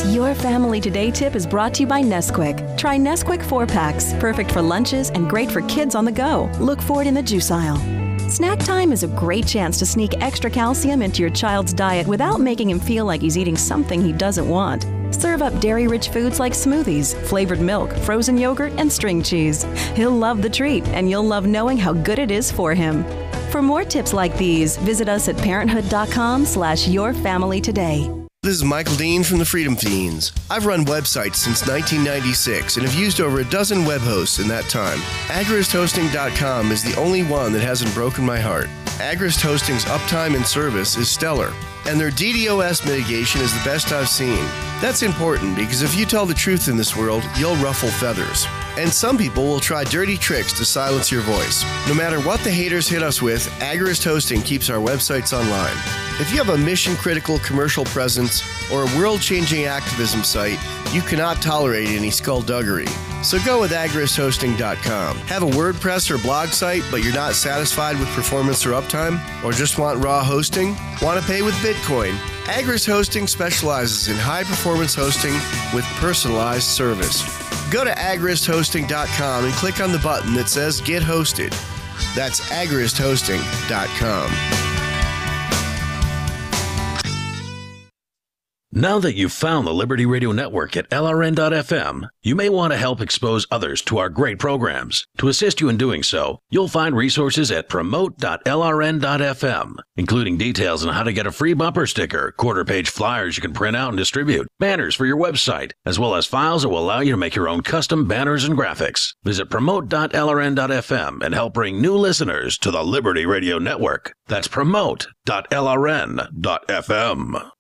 Your Family Today tip is brought to you by Nesquik. Try Nesquik 4-packs, perfect for lunches and great for kids on the go. Look for it in the juice aisle. Snack time is a great chance to sneak extra calcium into your child's diet without making him feel like he's eating something he doesn't want. Serve up dairy-rich foods like smoothies, flavored milk, frozen yogurt, and string cheese. He'll love the treat, and you'll love knowing how good it is for him. For more tips like these, visit us at parenthood.com/yourfamilytoday. This is Michael Dean from the Freedom Fiends. I've run websites since 1996 and have used over a dozen web hosts in that time. AgoristHosting.com is the only one that hasn't broken my heart. Agorist Hosting's uptime and service is stellar, and their DDoS mitigation is the best I've seen. That's important because if you tell the truth in this world, you'll ruffle feathers. And some people will try dirty tricks to silence your voice. No matter what the haters hit us with, Agorist Hosting keeps our websites online. If you have a mission-critical commercial presence or a world-changing activism site, you cannot tolerate any skullduggery. So go with agoristhosting.com. Have a WordPress or blog site, but you're not satisfied with performance or uptime? Or just want raw hosting? Want to pay with Bitcoin? Agorist Hosting specializes in high-performance hosting with personalized service. Go to agoristhosting.com and click on the button that says Get Hosted. That's agoristhosting.com. Now that you've found the Liberty Radio Network at LRN.FM, you may want to help expose others to our great programs. To assist you in doing so, you'll find resources at promote.lrn.fm, including details on how to get a free bumper sticker, quarter-page flyers you can print out and distribute, banners for your website, as well as files that will allow you to make your own custom banners and graphics. Visit promote.lrn.fm and help bring new listeners to the Liberty Radio Network. That's promote.lrn.fm.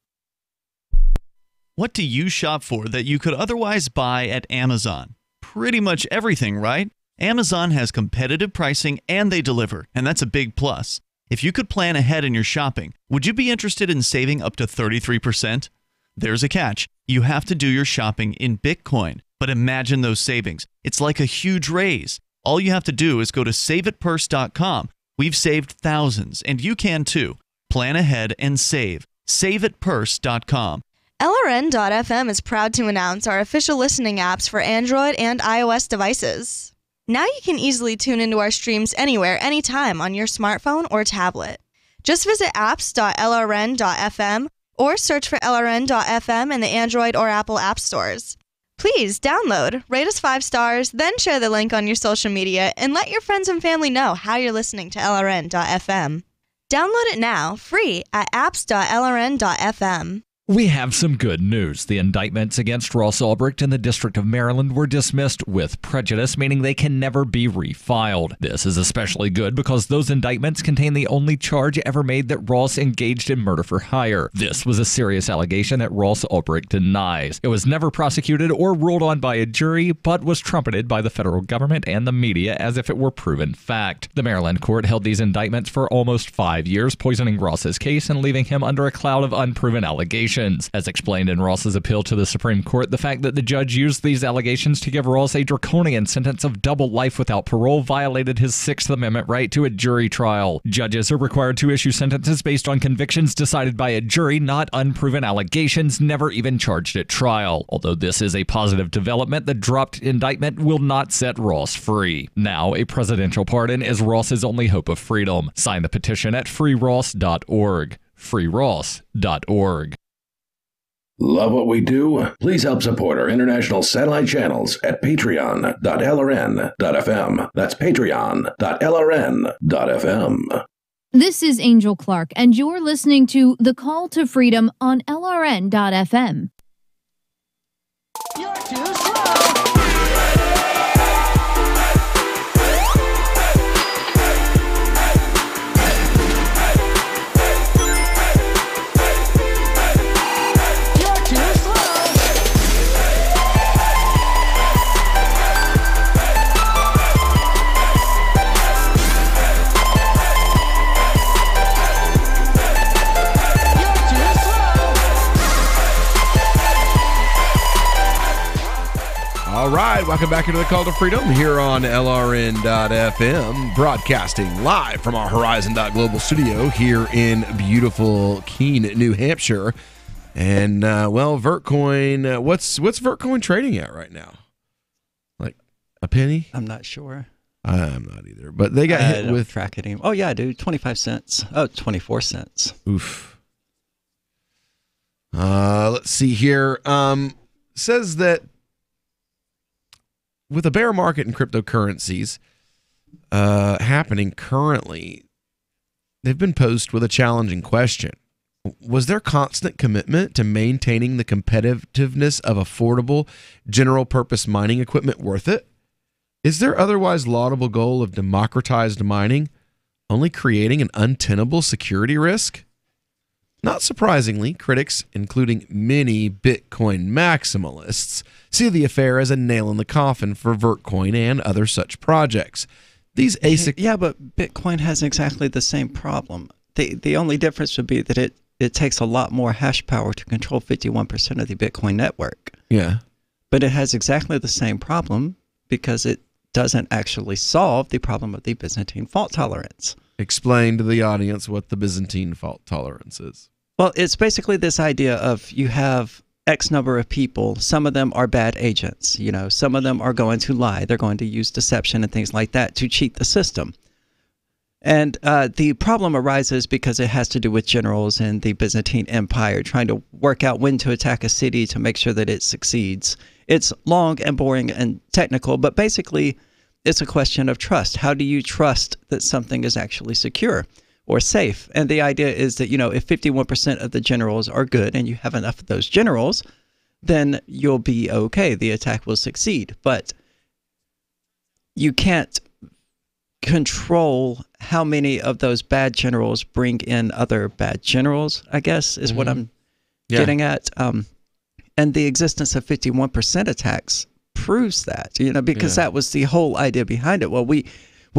What do you shop for that you could otherwise buy at Amazon? Pretty much everything, right? Amazon has competitive pricing and they deliver, and that's a big plus. If you could plan ahead in your shopping, would you be interested in saving up to 33%? There's a catch. You have to do your shopping in Bitcoin. But imagine those savings. It's like a huge raise. All you have to do is go to saveitpurse.com. We've saved thousands, and you can too. Plan ahead and save. Saveitpurse.com. LRN.FM is proud to announce our official listening apps for Android and iOS devices. Now you can easily tune into our streams anywhere, anytime on your smartphone or tablet. Just visit apps.lrn.fm or search for LRN.FM in the Android or Apple app stores. Please download, rate us 5 stars, then share the link on your social media and let your friends and family know how you're listening to LRN.FM. Download it now, free at apps.lrn.fm. We have some good news. The indictments against Ross Ulbricht in the District of Maryland were dismissed with prejudice, meaning they can never be refiled. This is especially good because those indictments contain the only charge ever made that Ross engaged in murder for hire. This was a serious allegation that Ross Ulbricht denies. It was never prosecuted or ruled on by a jury, but was trumpeted by the federal government and the media as if it were proven fact. The Maryland court held these indictments for almost 5 years, poisoning Ross's case and leaving him under a cloud of unproven allegations. As explained in Ross's appeal to the Supreme Court, the fact that the judge used these allegations to give Ross a draconian sentence of double life without parole violated his Sixth Amendment right to a jury trial. Judges are required to issue sentences based on convictions decided by a jury, not unproven allegations never even charged at trial. Although this is a positive development, the dropped indictment will not set Ross free. Now, a presidential pardon is Ross's only hope of freedom. Sign the petition at freeross.org. freeross.org. Love what we do? Please help support our international satellite channels at patreon.lrn.fm. That's patreon.lrn.fm. This is Angel Clark, and you're listening to The Call to Freedom on LRN.fm. You're too slow. All right, welcome back into the Call to Freedom here on LRN.FM, broadcasting live from our Horizon.global studio here in beautiful Keene, New Hampshire. And, well, Vertcoin, what's Vertcoin trading at right now? Like a penny? I'm not sure. I'm not either, but they got hit with... track it anymore. Oh, yeah, I do. 25 cents. Oh, 24 cents. Oof. Let's see here. Says that with a bear market in cryptocurrencies happening currently, they've been posed with a challenging question. Was their constant commitment to maintaining the competitiveness of affordable general-purpose mining equipment worth it? Is their otherwise laudable goal of democratized mining only creating an untenable security risk? Not surprisingly, critics, including many Bitcoin maximalists, see the affair as a nail in the coffin for Vertcoin and other such projects. These ASIC... Yeah, but Bitcoin has exactly the same problem. The only difference would be that it takes a lot more hash power to control 51% of the Bitcoin network. Yeah. But it has exactly the same problem because it doesn't actually solve the problem of the Byzantine fault tolerance. Explain to the audience what the Byzantine fault tolerance is. Well, it's basically this idea of you have X number of people. Some of them are bad agents. You know, some of them are going to lie. They're going to use deception and things like that to cheat the system. And the problem arises because it has to do with generals in the Byzantine Empire trying to work out when to attack a city to make sure that it succeeds. It's long and boring and technical, but basically it's a question of trust. How do you trust that something is actually secure or safe? And the idea is that, you know, if 51% of the generals are good and you have enough of those generals, then you'll be okay. The attack will succeed. But you can't control how many of those bad generals bring in other bad generals, I guess, is what I'm getting at. And the existence of 51% attacks proves that, you know, because that was the whole idea behind it. Well, we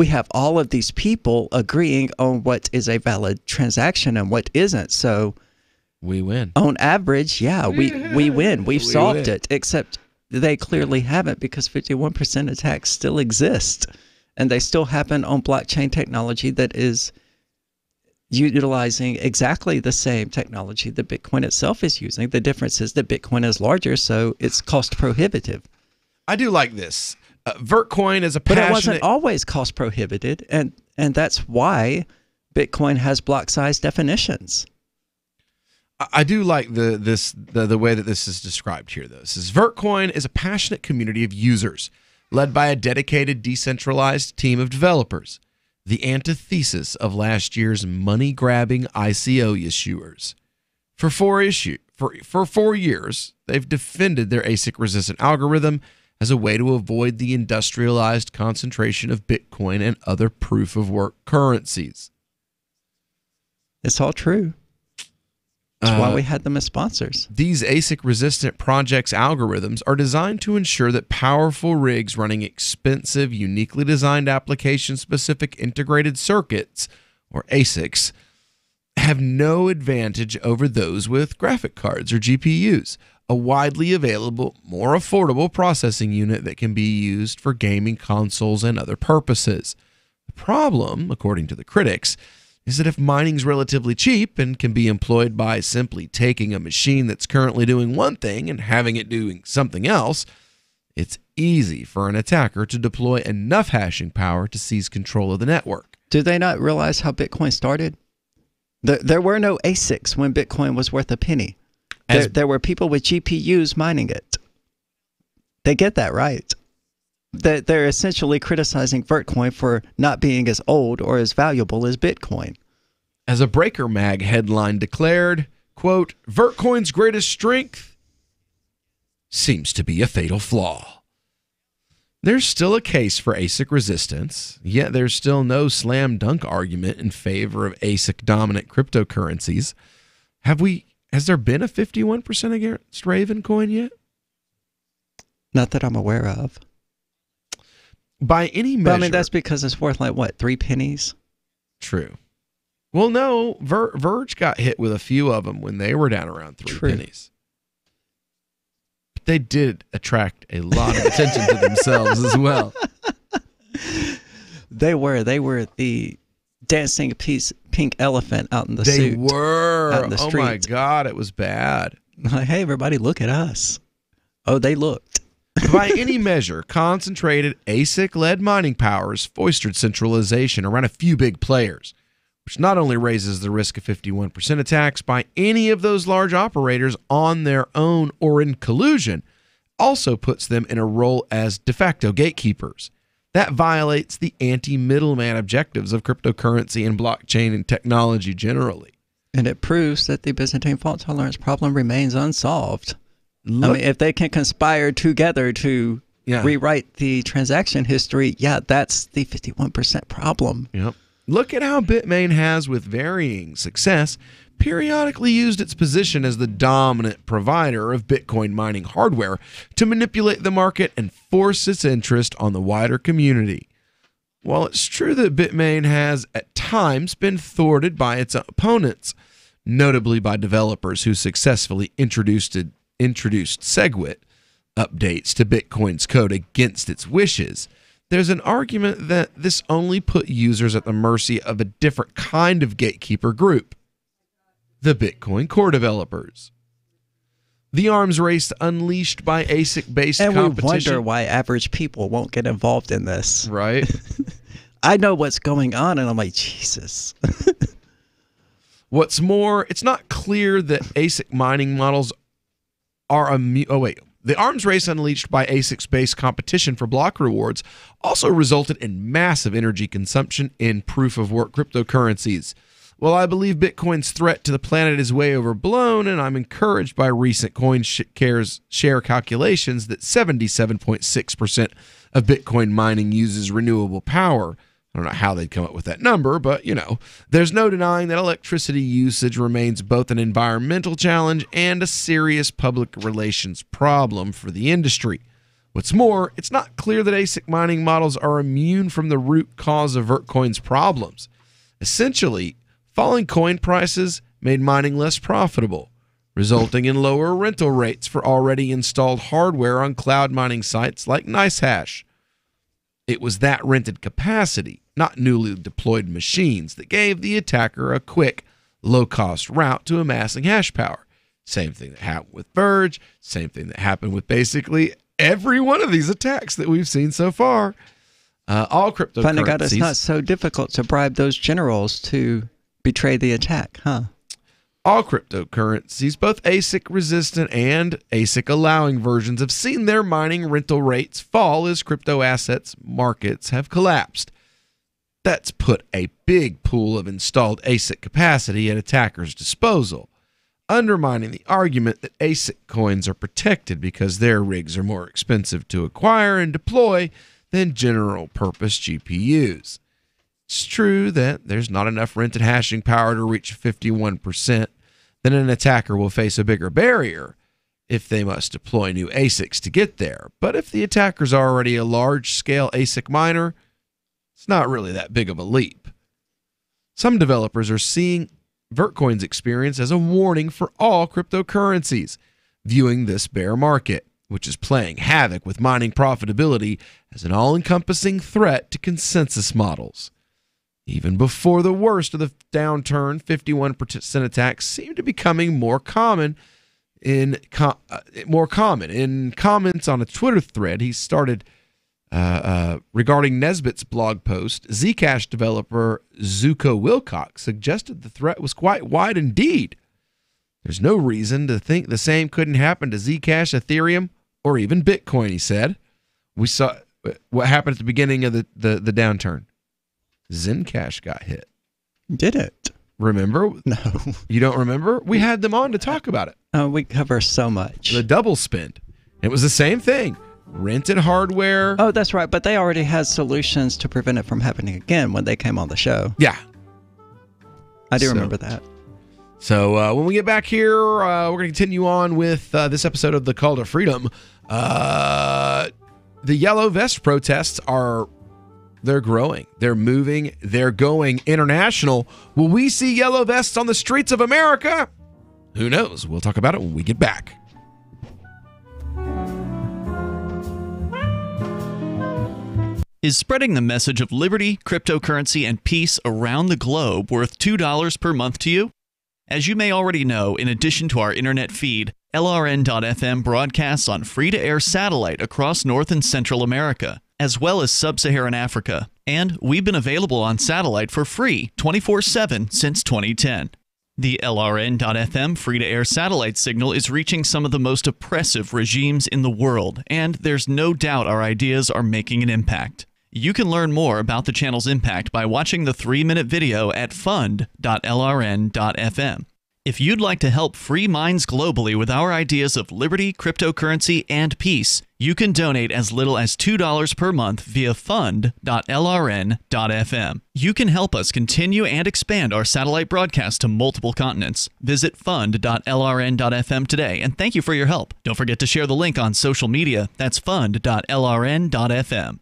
have all of these people agreeing on what is a valid transaction and what isn't. So we win. On average, we win. We've solved it, except they clearly haven't because 51% attacks still exist. And they still happen on blockchain technology that is utilizing exactly the same technology that Bitcoin itself is using. The difference is that Bitcoin is larger, so it's cost prohibitive. I do like this. Vertcoin is a passionate... But it wasn't always cost prohibited, and that's why Bitcoin has block size definitions. I do like the way that this is described here, though. It says, Vertcoin is a passionate community of users led by a dedicated, decentralized team of developers, the antithesis of last year's money-grabbing ICO issuers. For 4 years, they've defended their ASIC-resistant algorithm as a way to avoid the industrialized concentration of Bitcoin and other proof-of-work currencies. It's all true. That's why we had them as sponsors. These ASIC-resistant projects' algorithms are designed to ensure that powerful rigs running expensive, uniquely designed application-specific integrated circuits, or ASICs, have no advantage over those with graphic cards, or GPUs, a widely available, more affordable processing unit that can be used for gaming consoles and other purposes. The problem, according to the critics, is that if mining's relatively cheap and can be employed by simply taking a machine that's currently doing one thing and having it doing something else, it's easy for an attacker to deploy enough hashing power to seize control of the network. Do they not realize how Bitcoin started? There were no ASICs when Bitcoin was worth a penny. There were people with GPUs mining it. They get that right. They're essentially criticizing Vertcoin for not being as old or as valuable as Bitcoin. As a Breaker Mag headline declared, quote, Vertcoin's greatest strength seems to be a fatal flaw. There's still a case for ASIC resistance, yet there's still no slam dunk argument in favor of ASIC dominant cryptocurrencies. Has there been a 51% against Ravencoin yet? Not that I'm aware of. By any measure. But, I mean, that's because it's worth like, what, 3 pennies? True. Well, no, Verge got hit with a few of them when they were down around 3 pennies. But they did attract a lot of attention to themselves as well. They were the dancing pink elephant out in the They suit. were. Out in the Oh street. my God, it was bad. Like, hey, everybody, look at us. Oh, they looked. By any measure, concentrated ASIC-led mining powers foisted centralization around a few big players, which not only raises the risk of 51% attacks by any of those large operators on their own or in collusion, also puts them in a role as de facto gatekeepers. That violates the anti-middleman objectives of cryptocurrency and blockchain and technology generally. And it proves that the Byzantine fault tolerance problem remains unsolved. I mean, if they can conspire together to rewrite the transaction history, that's the 51% problem. Yep. Look at how Bitmain has, with varying success, periodically used its position as the dominant provider of Bitcoin mining hardware to manipulate the market and force its interest on the wider community. While it's true that Bitmain has at times been thwarted by its opponents, notably by developers who successfully introduced SegWit updates to Bitcoin's code against its wishes, there's an argument that this only put users at the mercy of a different kind of gatekeeper group, the Bitcoin core developers. The arms race unleashed by ASIC-based competition. And we wonder why average people won't get involved in this. Right. I know what's going on, and I'm like, Jesus. What's more, it's not clear that ASIC mining models are The arms race unleashed by ASICs-based competition for block rewards also resulted in massive energy consumption in proof-of-work cryptocurrencies. While I believe Bitcoin's threat to the planet is way overblown, and I'm encouraged by recent CoinShares share calculations that 77.6% of Bitcoin mining uses renewable power. I don't know how they'd come up with that number, but, there's no denying that electricity usage remains both an environmental challenge and a serious public relations problem for the industry. What's more, it's not clear that ASIC mining models are immune from the root cause of Vertcoin's problems. Essentially, falling coin prices made mining less profitable, resulting in lower rental rates for already installed hardware on cloud mining sites like NiceHash. It was that rented capacity, not newly deployed machines, that gave the attacker a quick, low-cost route to amassing hash power. Same thing that happened with Verge, same thing that happened with basically every one of these attacks that we've seen so far. All cryptocurrencies... Finally, God, it's not so difficult to bribe those generals to betray the attack, huh? All cryptocurrencies, both ASIC-resistant and ASIC-allowing versions, have seen their mining rental rates fall as crypto assets markets have collapsed. That's put a big pool of installed ASIC capacity at attackers' disposal, undermining the argument that ASIC coins are protected because their rigs are more expensive to acquire and deploy than general-purpose GPUs. It's true that there's not enough rented hashing power to reach 51%, then an attacker will face a bigger barrier if they must deploy new ASICs to get there. But if the attacker's already a large-scale ASIC miner, it's not really that big of a leap. Some developers are seeing Vertcoin's experience as a warning for all cryptocurrencies, viewing this bear market, which is playing havoc with mining profitability, as an all-encompassing threat to consensus models. Even before the worst of the downturn, 51% attacks seem to be becoming more common. In comments on a Twitter thread he started regarding Nesbitt's blog post, Zcash developer Zuko Wilcox suggested the threat was quite wide indeed. There's no reason to think the same couldn't happen to Zcash, Ethereum, or even Bitcoin, he said. We saw what happened at the beginning of the downturn. Zencash got hit. Did it? Remember? No. You don't remember? We had them on to talk about it. We cover so much. The double spend. It was the same thing. Rented hardware. Oh, that's right. But they already had solutions to prevent it from happening again when they came on the show. Yeah. I do remember that. So when we get back here, we're going to continue on with this episode of The Call to Freedom. The Yellow Vest protests they're growing. They're moving. They're going international. Will we see yellow vests on the streets of America? Who knows? We'll talk about it when we get back. Is spreading the message of liberty, cryptocurrency, and peace around the globe worth $2 per month to you? As you may already know, in addition to our internet feed, LRN.FM broadcasts on free-to-air satellite across North and Central America, as well as Sub-Saharan Africa. And we've been available on satellite for free 24/7 since 2010. The LRN.FM free-to-air satellite signal is reaching some of the most oppressive regimes in the world, and there's no doubt our ideas are making an impact. You can learn more about the channel's impact by watching the 3-minute video at fund.lrn.fm. If you'd like to help free minds globally with our ideas of liberty, cryptocurrency, and peace, you can donate as little as $2 per month via fund.lrn.fm. You can help us continue and expand our satellite broadcast to multiple continents. Visit fund.lrn.fm today, and thank you for your help. Don't forget to share the link on social media. That's fund.lrn.fm.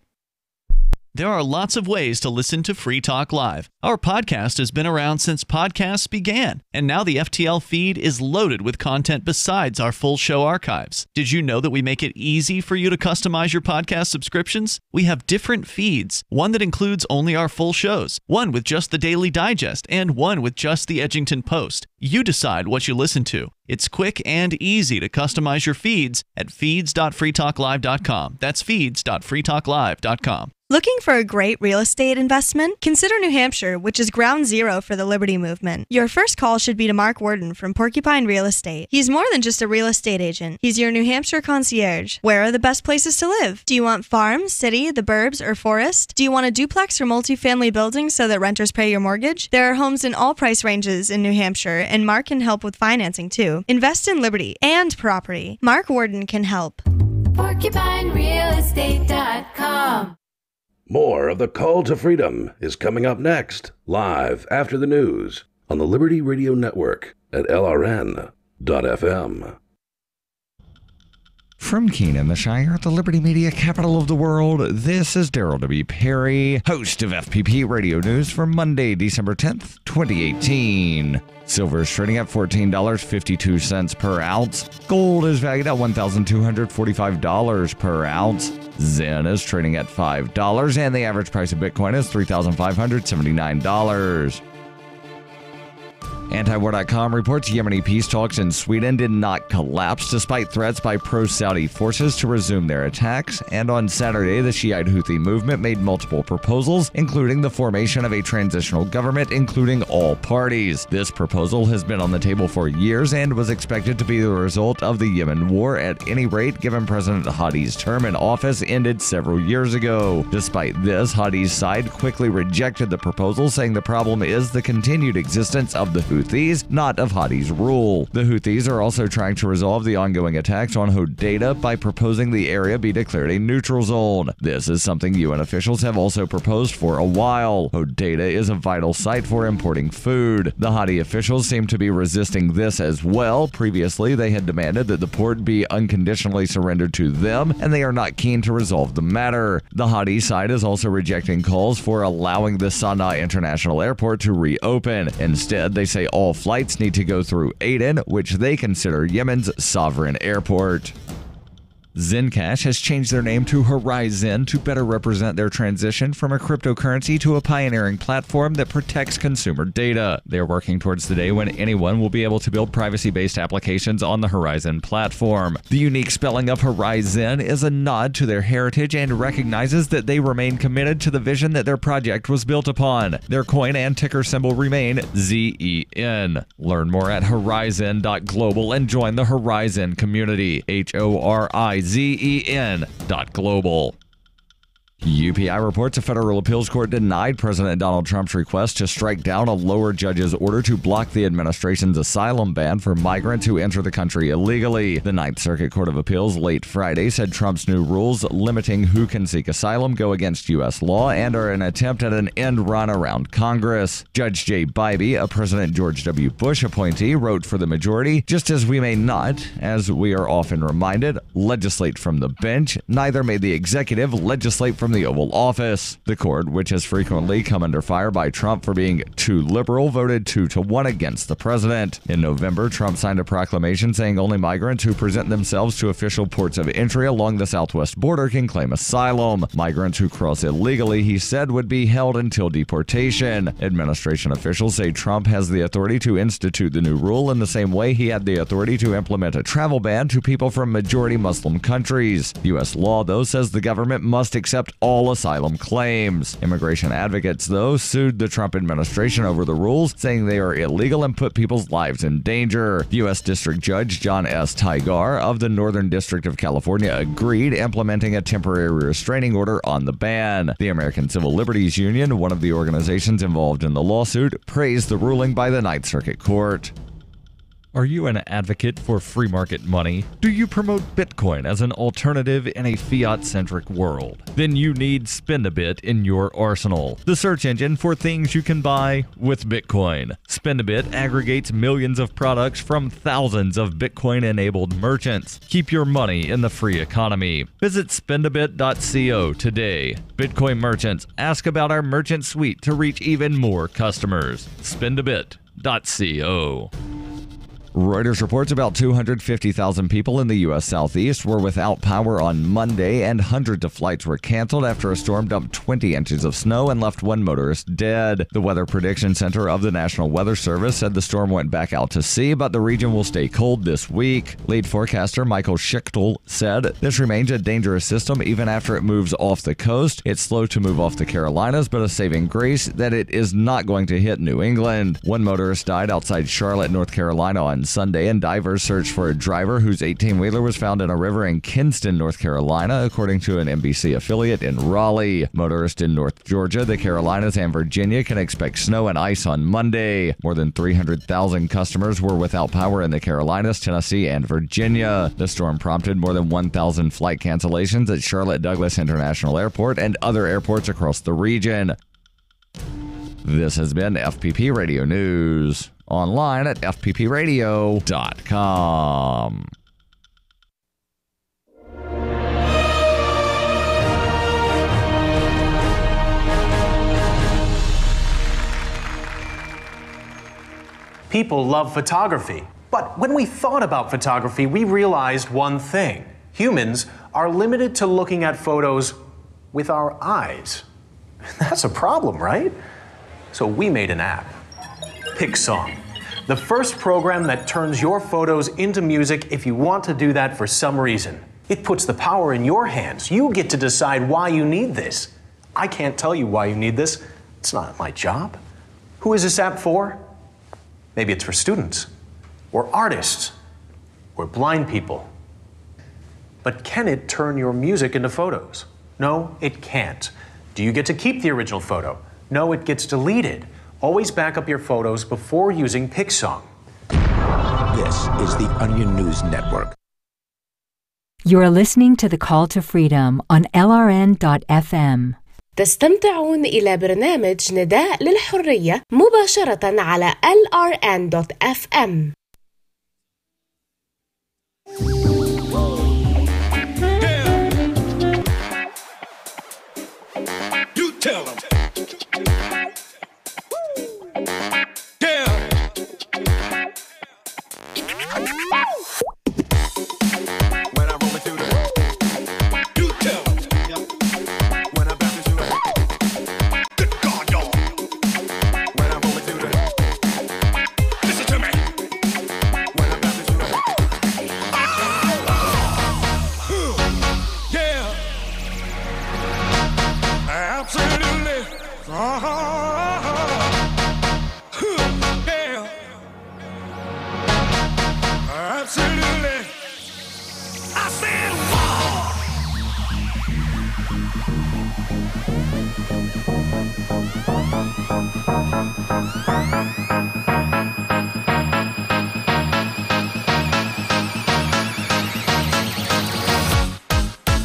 There are lots of ways to listen to Free Talk Live. Our podcast has been around since podcasts began, and now the FTL feed is loaded with content besides our full show archives. Did you know that we make it easy for you to customize your podcast subscriptions? We have different feeds, one that includes only our full shows, one with just the Daily Digest, and one with just the Edgington Post. You decide what you listen to. It's quick and easy to customize your feeds at feeds.freetalklive.com. That's feeds.freetalklive.com. Looking for a great real estate investment? Consider New Hampshire, which is ground zero for the Liberty Movement. Your first call should be to Mark Worden from Porcupine Real Estate. He's more than just a real estate agent. He's your New Hampshire concierge. Where are the best places to live? Do you want farm, city, the burbs, or forest? Do you want a duplex or multifamily building so that renters pay your mortgage? There are homes in all price ranges in New Hampshire, and Mark can help with financing too. Invest in liberty and property. Mark Worden can help. PorcupineRealEstate.com. More of the Call to Freedom is coming up next, live after the news on the Liberty Radio Network at LRN.FM. From Keene, the Shire, the Liberty Media capital of the world, this is Daryl W. Perry, host of FPP Radio News for Monday, December 10th, 2018. Silver is trading at $14.52 per ounce. Gold is valued at $1,245 per ounce. Zen is trading at $5, and the average price of Bitcoin is $3,579. Antiwar.com reports Yemeni peace talks in Sweden did not collapse despite threats by pro-Saudi forces to resume their attacks, and on Saturday the Shiite Houthi movement made multiple proposals, including the formation of a transitional government including all parties. This proposal has been on the table for years and was expected to be the result of the Yemen war at any rate, given President Hadi's term in office ended several years ago. Despite this, Hadi's side quickly rejected the proposal, saying the problem is the continued existence of the Houthis, not of Hadi's rule. The Houthis are also trying to resolve the ongoing attacks on Hodeidah by proposing the area be declared a neutral zone. This is something UN officials have also proposed for a while. Hodeidah is a vital site for importing food. The Hadi officials seem to be resisting this as well. Previously, they had demanded that the port be unconditionally surrendered to them, and they are not keen to resolve the matter. The Hadi side is also rejecting calls for allowing the Sana'a International Airport to reopen. Instead, they say all flights need to go through Aden, which they consider Yemen's sovereign airport. Zencash has changed their name to Horizon to better represent their transition from a cryptocurrency to a pioneering platform that protects consumer data. They are working towards the day when anyone will be able to build privacy-based applications on the Horizon platform. The unique spelling of Horizon is a nod to their heritage and recognizes that they remain committed to the vision that their project was built upon. Their coin and ticker symbol remain ZEN. Learn more at horizon.global and join the Horizon community. HORIZEN.global. UPI reports a federal appeals court denied President Donald Trump's request to strike down a lower judge's order to block the administration's asylum ban for migrants who enter the country illegally. The Ninth Circuit Court of Appeals late Friday said Trump's new rules limiting who can seek asylum go against U.S. law and are an attempt at an end run around Congress. Judge Jay Bybee, a President George W. Bush appointee, wrote for the majority, "Just as we may not, as we are often reminded, legislate from the bench, neither may the executive legislate from the Oval Office." The court, which has frequently come under fire by Trump for being too liberal, voted 2-1 against the president. In November, Trump signed a proclamation saying only migrants who present themselves to official ports of entry along the southwest border can claim asylum. Migrants who cross illegally, he said, would be held until deportation. Administration officials say Trump has the authority to institute the new rule in the same way he had the authority to implement a travel ban to people from majority Muslim countries. U.S. law, though, says the government must accept all asylum claims. Immigration advocates, though, sued the Trump administration over the rules, saying they are illegal and put people's lives in danger. U.S. District Judge John S. Tygar of the Northern District of California agreed, implementing a temporary restraining order on the ban. The American Civil Liberties Union, one of the organizations involved in the lawsuit, praised the ruling by the Ninth Circuit Court. Are you an advocate for free market money? Do you promote Bitcoin as an alternative in a fiat-centric world? Then you need Spendabit in your arsenal, the search engine for things you can buy with Bitcoin. Spendabit aggregates millions of products from thousands of Bitcoin-enabled merchants. Keep your money in the free economy. Visit spendabit.co today. Bitcoin merchants, ask about our merchant suite to reach even more customers. Spendabit.co. Reuters reports about 250,000 people in the U.S. Southeast were without power on Monday, and hundreds of flights were canceled after a storm dumped 20 inches of snow and left one motorist dead. The Weather Prediction Center of the National Weather Service said the storm went back out to sea, but the region will stay cold this week. Lead forecaster Michael Schichtel said, "This remains a dangerous system even after it moves off the coast. It's slow to move off the Carolinas, but a saving grace that it is not going to hit New England." One motorist died outside Charlotte, North Carolina on Sunday, and divers searched for a driver whose 18-wheeler was found in a river in Kinston, North Carolina, according to an NBC affiliate in Raleigh. Motorists in North Georgia, the Carolinas, and Virginia can expect snow and ice on Monday. More than 300,000 customers were without power in the Carolinas, Tennessee, and Virginia. The storm prompted more than 1,000 flight cancellations at Charlotte Douglas International Airport and other airports across the region. This has been FPP Radio News. Online at fppradio.com. People love photography. But when we thought about photography, we realized one thing. Humans are limited to looking at photos with our eyes. That's a problem, right? So we made an app. PicSong, the first program that turns your photos into music if you want to do that for some reason. It puts the power in your hands. You get to decide why you need this. I can't tell you why you need this. It's not my job. Who is this app for? Maybe it's for students, or artists, or blind people. But can it turn your music into photos? No, it can't. Do you get to keep the original photo? No, it gets deleted. Always back up your photos before using PicSong. This is the Onion News Network. You're listening to The Call to Freedom on LRN.FM. تستمتعون إلى برنامج نداء للحرية مباشرة على LRN.FM. You tell them.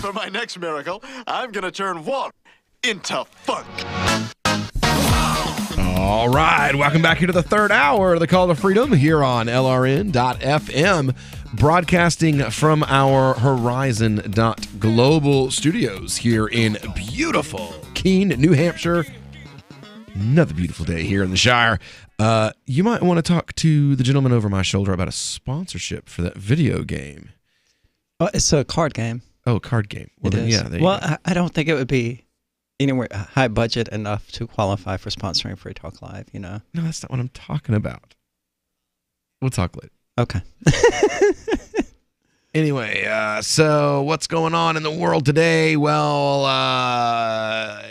For my next miracle, I'm gonna turn water into funk. All right, welcome back here to the third hour of the Call to Freedom here on LRN.FM, broadcasting from our Horizon.global studios here in beautiful Keene, New Hampshire. Another beautiful day here in the Shire. You might want to talk to the gentleman over my shoulder about a sponsorship for that video game. Oh, it's a card game. Oh, card game. Well, then, yeah. There you Well, go. I don't think it would be anywhere high budget enough to qualify for sponsoring Free Talk Live, you know? No, that's not what I'm talking about. We'll talk later. Okay. Anyway, so what's going on in the world today? Well,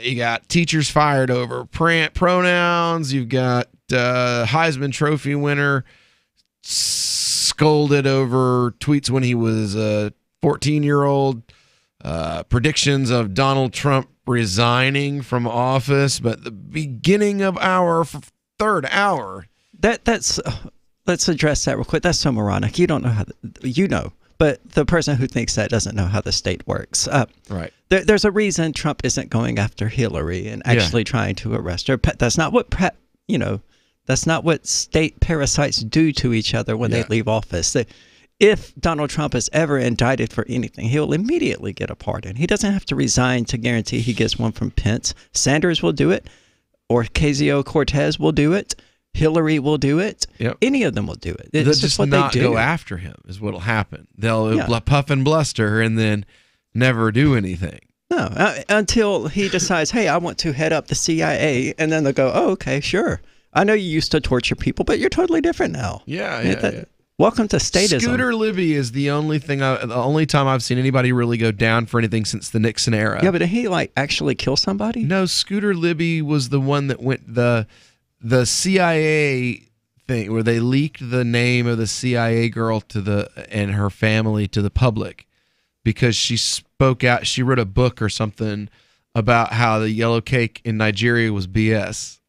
you got teachers fired over pronouns. You've got Heisman Trophy winner scolded over tweets when he was a 14-year-old. Predictions of Donald Trump resigning from office. But the beginning of our third hour. That's let's address that real quick. That's so moronic. You don't know how, but the person who thinks that doesn't know how the state works. Right. There's a reason Trump isn't going after Hillary and actually trying to arrest her. That's not what that's not what state parasites do to each other when they leave office. If Donald Trump is ever indicted for anything, he'll immediately get a pardon. He doesn't have to resign to guarantee he gets one from Pence. Sanders will do it, or Ocasio-Cortez will do it. Hillary will do it. Yep. Any of them will do it. It's They'll just just not they do. go after him is what'll happen. They'll puff and bluster and then never do anything. No, until he decides, hey, I want to head up the CIA, and then they'll go, oh, okay, sure. I know you used to torture people, but you're totally different now. Yeah. Welcome to statism. Scooter Libby is the only time I've seen anybody really go down for anything since the Nixon era. Yeah, but did he actually kill somebody? No, Scooter Libby was the one that went the CIA thing where they leaked the name of the CIA girl and her family to the public because she spoke out. She wrote a book or something about how the yellow cake in Nigeria was BS.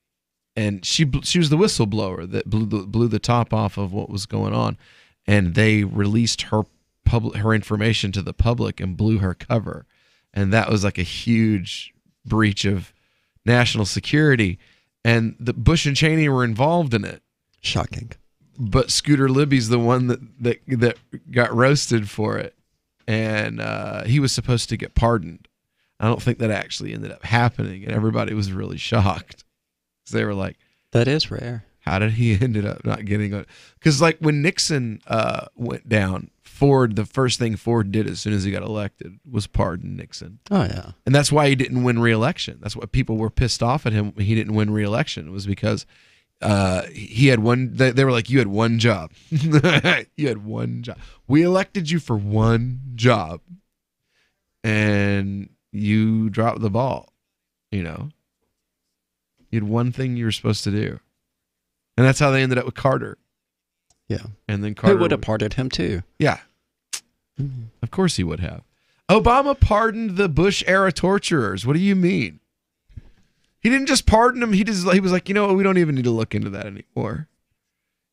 And she was the whistleblower that blew the top off of what was going on, and they released her information to the public and blew her cover, and that was like a huge breach of national security. And the Bush and Cheney were involved in it. Shocking. But Scooter Libby's the one that got roasted for it, and he was supposed to get pardoned. I don't think that actually ended up happening, and everybody was really shocked. They were like, that is rare. How did he ended up not getting it? Because like when Nixon went down, the first thing Ford did as soon as he got elected was pardon Nixon. Oh, yeah. And that's why he didn't win re-election. That's why people were pissed off at him when he didn't win re-election. It was because he had one, they were like, you had one job. You had one job. We elected you for one job. And you dropped the ball, You had one thing you were supposed to do. And that's how they ended up with Carter. Yeah. And then Carter would have pardoned him too. Yeah. Mm-hmm. Of course he would have. Obama pardoned the Bush-era torturers. What do you mean? He didn't just pardon them. He was like, we don't even need to look into that anymore.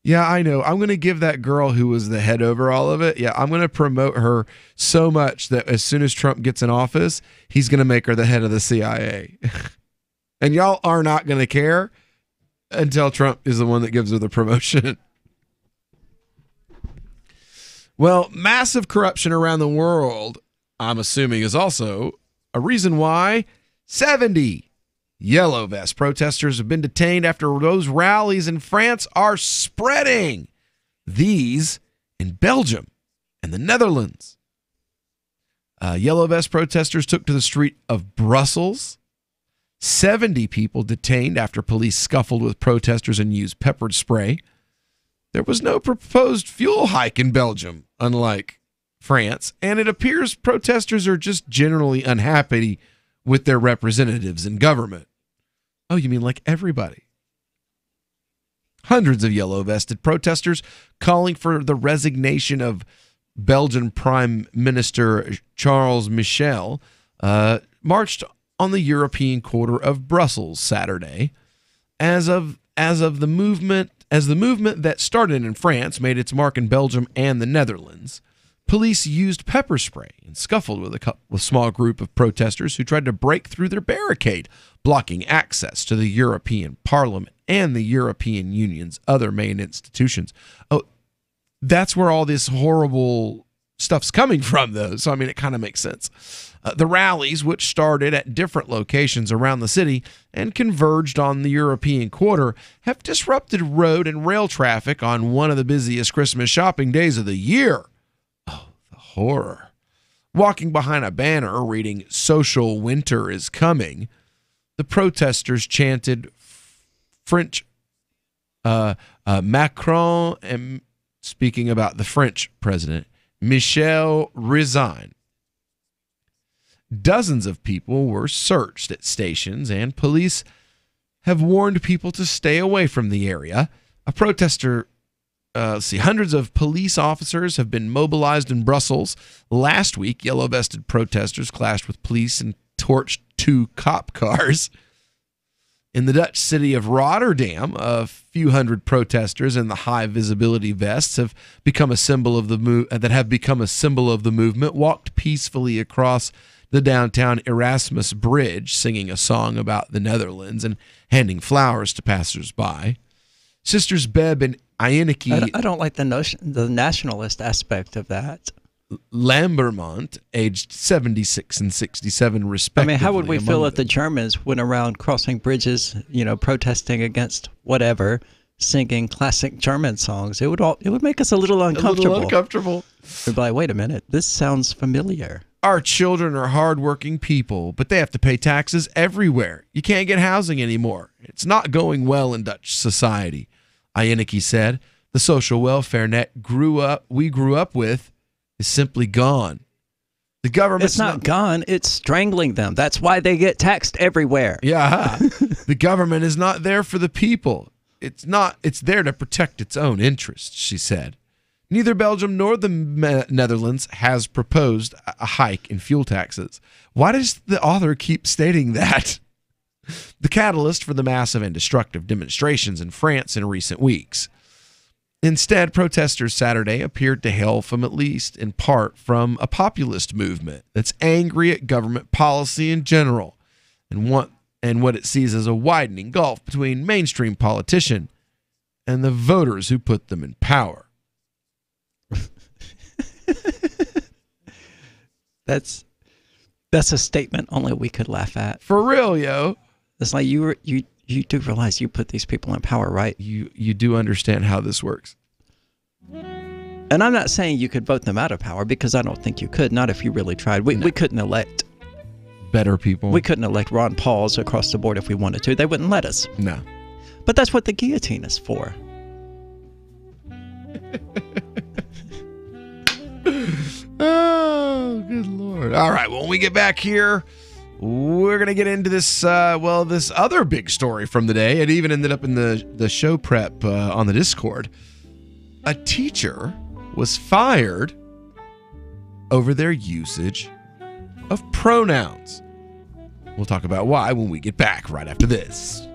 Yeah, I know. I'm going to give that girl who was the head over all of it. Yeah, I'm going to promote her so much that as soon as Trump gets in office, he's going to make her the head of the CIA. And y'all are not going to care until Trump is the one that gives her the promotion. Well, massive corruption around the world, I'm assuming, is also a reason why 70 Yellow Vest protesters have been detained after those rallies in France are spreading. These in Belgium and the Netherlands. Yellow Vest protesters took to the street of Brussels. 70 people detained after police scuffled with protesters and used peppered spray. There was no proposed fuel hike in Belgium, unlike France, and it appears protesters are just generally unhappy with their representatives in government. Oh, you mean like everybody? Hundreds of yellow-vested protesters calling for the resignation of Belgian Prime Minister Charles Michel marched on the European quarter of Brussels Saturday. As the movement that started in France made its mark in Belgium and the Netherlands, police used pepper spray and scuffled with a small group of protesters who tried to break through their barricade, blocking access to the European Parliament and the European Union's other main institutions. Oh, that's where all this horrible stuff's coming from, though. So, I mean, it kind of makes sense. The rallies, which started at different locations around the city and converged on the European quarter, have disrupted road and rail traffic on one of the busiest Christmas shopping days of the year. Oh, the horror. Walking behind a banner reading "Social Winter is Coming," the protesters chanted French Macron, and speaking about the French president, Michel resign. Dozens of people were searched at stations, and police have warned people to stay away from the area. Hundreds of police officers have been mobilized in Brussels. Last week, yellow-vested protesters clashed with police and torched 2 cop cars. In the Dutch city of Rotterdam, a few hundred protesters in the high visibility vests have become a symbol of the movement walked peacefully across the downtown Erasmus Bridge, singing a song about the Netherlands and handing flowers to passersby. Sisters Beb and Ianiki... I don't like the nationalist aspect of that. Lambermont, aged 76 and 67 respectively. I mean, how would we feel if the Germans went around crossing bridges, protesting against whatever, singing classic German songs? It would make us a little uncomfortable. We'd be like, wait a minute, this sounds familiar. Our children are hardworking people, but they have to pay taxes everywhere. You can't get housing anymore. It's not going well in Dutch society, Ianiki said. The social welfare net we grew up with is simply gone. The government's It's not gone, it's strangling them. That's why they get taxed everywhere. Yeah. The government is not there for the people. It's there to protect its own interests, she said. Neither Belgium nor the Netherlands has proposed a hike in fuel taxes. Why does the author keep stating that? The catalyst for the massive and destructive demonstrations in France in recent weeks. Instead, protesters Saturday appeared to hail from, at least in part, from a populist movement that's angry at government policy in general and what it sees as a widening gulf between mainstream politicians and the voters who put them in power. That's a statement only we could laugh at. For real, yo. It's like you do realize you put these people in power, right? You do understand how this works. And I'm not saying you could vote them out of power, because I don't think you could. Not if you really tried. We couldn't elect better people. We couldn't elect Ron Pauls across the board if we wanted to. They wouldn't let us. No. But that's what the guillotine is for. Oh, good Lord. All right, when we get back here, we're going to get into this, this other big story from the day. It even ended up in the show prep on the Discord. A teacher was fired over their usage of pronouns. We'll talk about why when we get back right after this.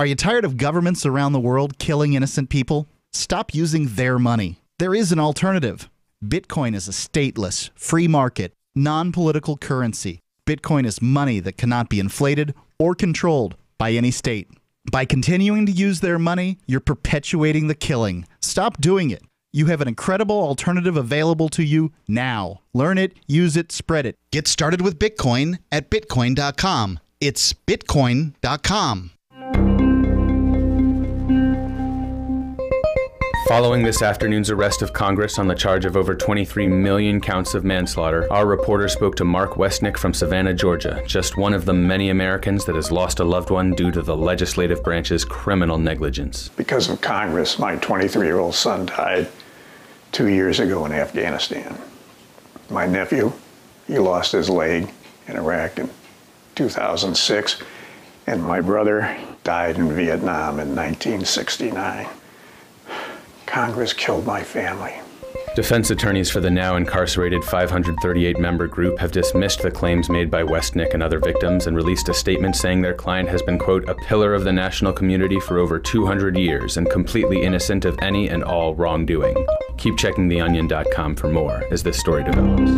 Are you tired of governments around the world killing innocent people? Stop using their money. There is an alternative. Bitcoin is a stateless, free market, non-political currency. Bitcoin is money that cannot be inflated or controlled by any state. By continuing to use their money, you're perpetuating the killing. Stop doing it. You have an incredible alternative available to you now. Learn it, use it, spread it. Get started with Bitcoin at Bitcoin.com. It's Bitcoin.com. Following this afternoon's arrest of Congress on the charge of over 23 million counts of manslaughter, our reporter spoke to Mark Westnick from Savannah, Georgia, just one of the many Americans that has lost a loved one due to the legislative branch's criminal negligence. Because of Congress, my 23-year-old son died 2 years ago in Afghanistan. My nephew, he lost his leg in Iraq in 2006, and my brother died in Vietnam in 1969. Congress killed my family. Defense attorneys for the now incarcerated 538-member group have dismissed the claims made by Westnick and other victims and released a statement saying their client has been, quote, a pillar of the national community for over 200 years and completely innocent of any and all wrongdoing. Keep checking theonion.com for more as this story develops.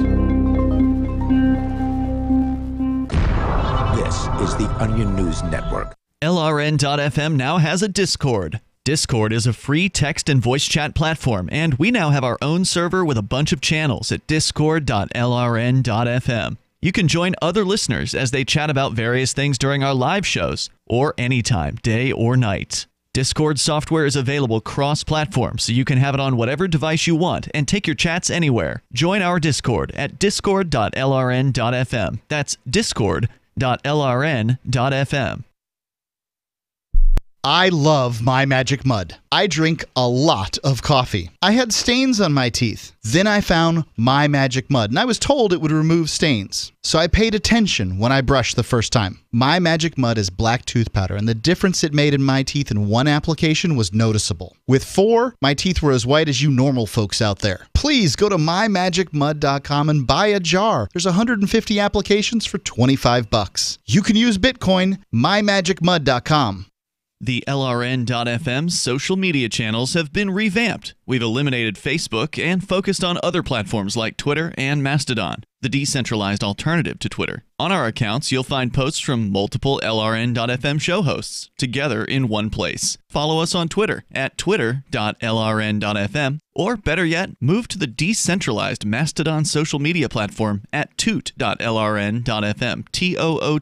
This is the Onion News Network. LRN.FM now has a Discord. Discord is a free text and voice chat platform, and we now have our own server with a bunch of channels at discord.lrn.fm. You can join other listeners as they chat about various things during our live shows, or anytime, day or night. Discord software is available cross-platform, so you can have it on whatever device you want and take your chats anywhere. Join our Discord at discord.lrn.fm. That's discord.lrn.fm. I love My Magic Mud. I drink a lot of coffee. I had stains on my teeth. Then I found My Magic Mud, and I was told it would remove stains. So I paid attention when I brushed the first time. My Magic Mud is black tooth powder, and the difference it made in my teeth in one application was noticeable. With 4, my teeth were as white as you normal folks out there. Please go to mymagicmud.com and buy a jar. There's 150 applications for $25. You can use Bitcoin, mymagicmud.com. The LRN.FM social media channels have been revamped. We've eliminated Facebook and focused on other platforms like Twitter and Mastodon, the decentralized alternative to Twitter. On our accounts, you'll find posts from multiple LRN.FM show hosts together in one place. Follow us on Twitter at twitter.lrn.fm, or better yet, move to the decentralized Mastodon social media platform at toot.lrn.fm, toot.lrn.fm.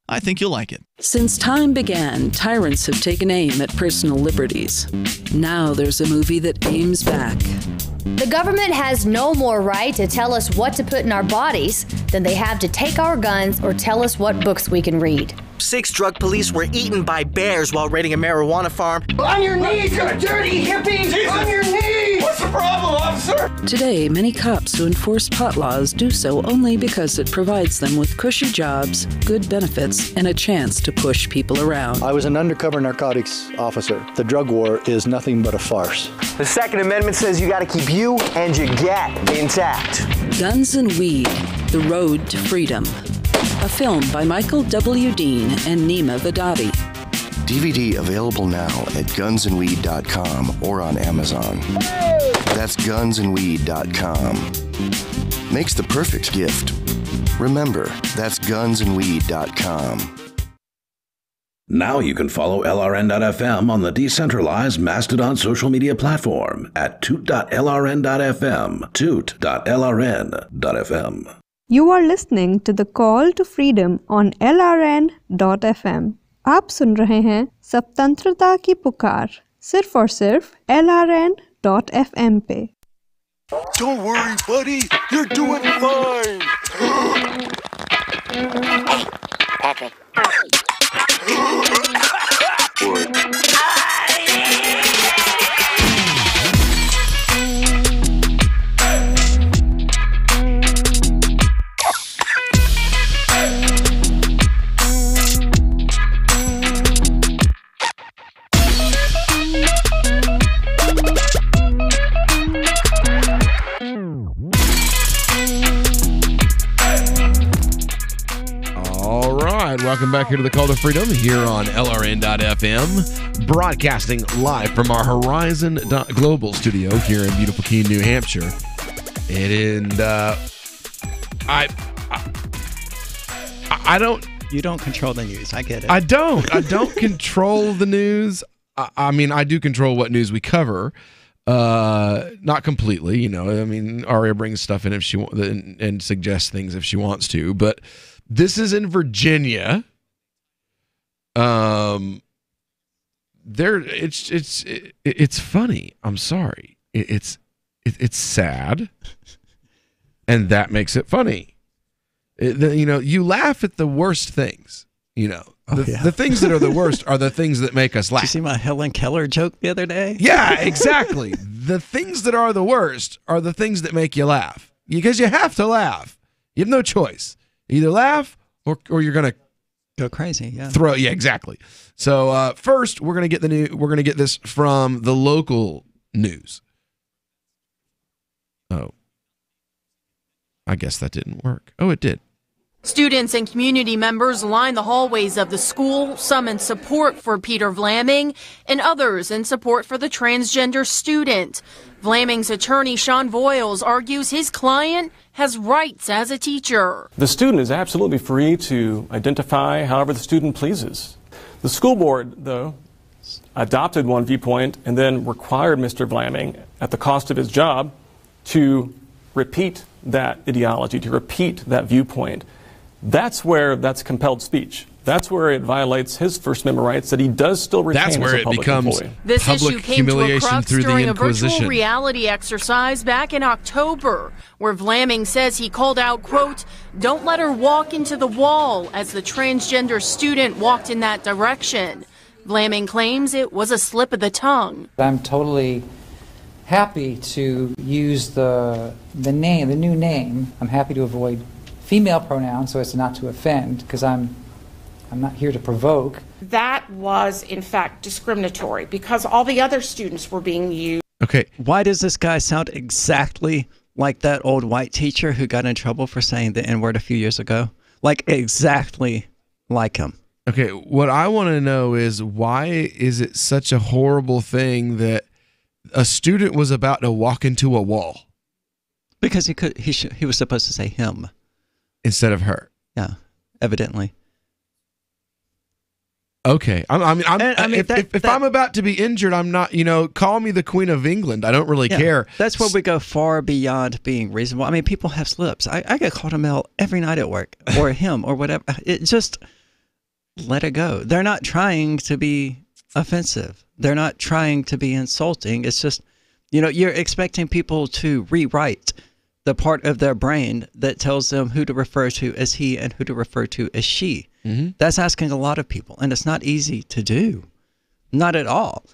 I think you'll like it. Since time began, tyrants have taken aim at personal liberties. Now there's a movie that aims back. The government has no more right to tell us what to put in our bodies than they have to take our guns or tell us what books we can read. 6 drug police were eaten by bears while raiding a marijuana farm. On your knees, you dirty hippies! Jesus. On your knees! What's the problem, officer? Today, many cops who enforce pot laws do so only because it provides them with cushy jobs, good benefits, and a chance to push people around. I was an undercover narcotics officer. The drug war is nothing but a farce. The Second Amendment says you gotta keep you and your gat intact. Guns and Weed, The Road to Freedom. A film by Michael W. Dean and Nima Vadadi. DVD available now at gunsandweed.com or on Amazon. That's gunsandweed.com. Makes the perfect gift. Remember, that's gunsandweed.com. Now you can follow LRN.FM on the decentralized Mastodon social media platform at toot.lrn.fm, toot.lrn.fm. You are listening to the Call to Freedom on LRN.FM. आप सुन रहे हैं स्वतंत्रता की पुकार सिर्फ और सिर्फ LRN.FM पे. Don't worry, buddy. You're doing fine. Hey, Patrick. Welcome back here to the Call to Freedom here on LRN.FM, broadcasting live from our Horizon Global studio here in beautiful Keene, New Hampshire. And I don't. You don't control the news. I get it. I don't control the news. I mean, I do control what news we cover. Not completely, you know. I mean, Aria brings stuff in if she wants and suggests things if she wants to, but. This is in Virginia. It's funny. I'm sorry. It's sad, and that makes it funny. You laugh at the worst things. The things that are the worst are the things that make us laugh. Did you see my Helen Keller joke the other day? Yeah, exactly. The things that are the worst are the things that make you laugh, because you have to laugh. You have no choice. Either laugh or you're gonna go crazy. Yeah. Yeah, exactly. So first, we're gonna get this from the local news. Oh, I guess that didn't work. Oh, it did. Students and community members line the hallways of the school, some in support for Peter Vlaming and others in support for the transgender student. Vlaming's attorney, Sean Voiles, argues his client has rights as a teacher. The student is absolutely free to identify however the student pleases. The school board, though, adopted one viewpoint and then required Mr. Vlaming, at the cost of his job, to repeat that ideology, to repeat that viewpoint. That's where that's compelled speech. That's where it violates his First Amendment rights that he does still retain That's where as a it public becomes employee. This public issue came to a humiliation crux through the during a virtual Inquisition. reality exercise back in October, where Vlaming says he called out, quote, "Don't let her walk into the wall," as the transgender student walked in that direction. Vlaming claims it was a slip of the tongue. I'm totally happy to use the new name. I'm happy to avoid female pronouns so as not to offend, because I'm not here to provoke. That was, in fact, discriminatory because all the other students were being used. Okay. Why does this guy sound exactly like that old white teacher who got in trouble for saying the N-word a few years ago? Like, exactly like him. Okay, what I want to know is, why is it such a horrible thing that a student was about to walk into a wall? Because he was supposed to say him instead of her. Yeah, evidently. Okay, if I'm about to be injured, I'm not. Call me the Queen of England. I don't really care. That's where we go far beyond being reasonable. I mean, people have slips. I get called a male every night at work, or him, or whatever. It just let it go. They're not trying to be offensive. They're not trying to be insulting. It's just, you're expecting people to rewrite the part of their brain that tells them who to refer to as he and who to refer to as she. Mm-hmm. That's asking a lot of people, and it's not easy to do. Not at all.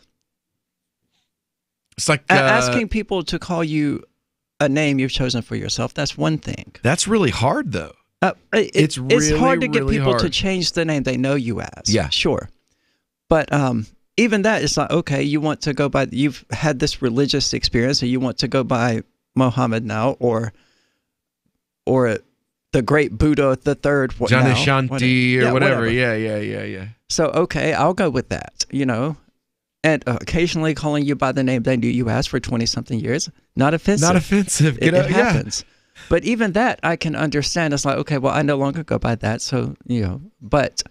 It's like asking people to call you a name you've chosen for yourself. That's one thing. That's really hard, though. It's hard to get really people hard. to change the name they know you as. Yeah, sure. But even that, it's like, okay, you want to go by. You've had this religious experience, and you want to go by Mohammed now, or the great Buddha the Third, Janishanti or whatever. Yeah. So okay, I'll go with that. And occasionally calling you by the name they knew you as for 20-something years, not offensive. Not offensive. It happens. But even that I can understand. It's like, okay, well, I no longer go by that, so But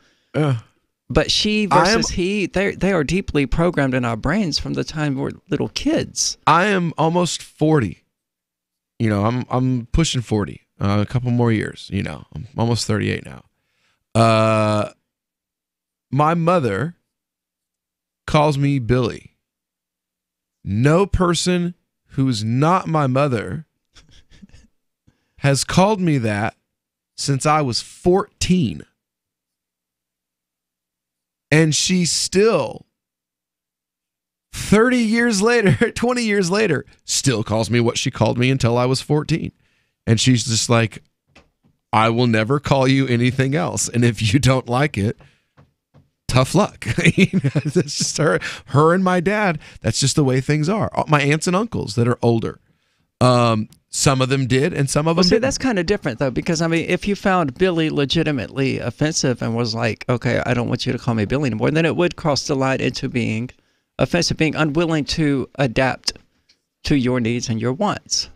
she versus he, they are deeply programmed in our brains from the time we're little kids. I am almost 40. I'm pushing 40. A couple more years. I'm almost 38 now. My mother calls me Billy. No person who's not my mother has called me that since I was 14. And she still, 30 years later, 20 years later, still calls me what she called me until I was 14. And she's just like, I will never call you anything else. And if you don't like it, tough luck. That's just her and my dad. That's just the way things are. My aunts and uncles that are older. Some of them did, and some of them didn't. That's kind of different, though, because, if you found Billy legitimately offensive and was like, okay, I don't want you to call me Billy anymore, then it would cross the line into being offensive, being unwilling to adapt to your needs and your wants.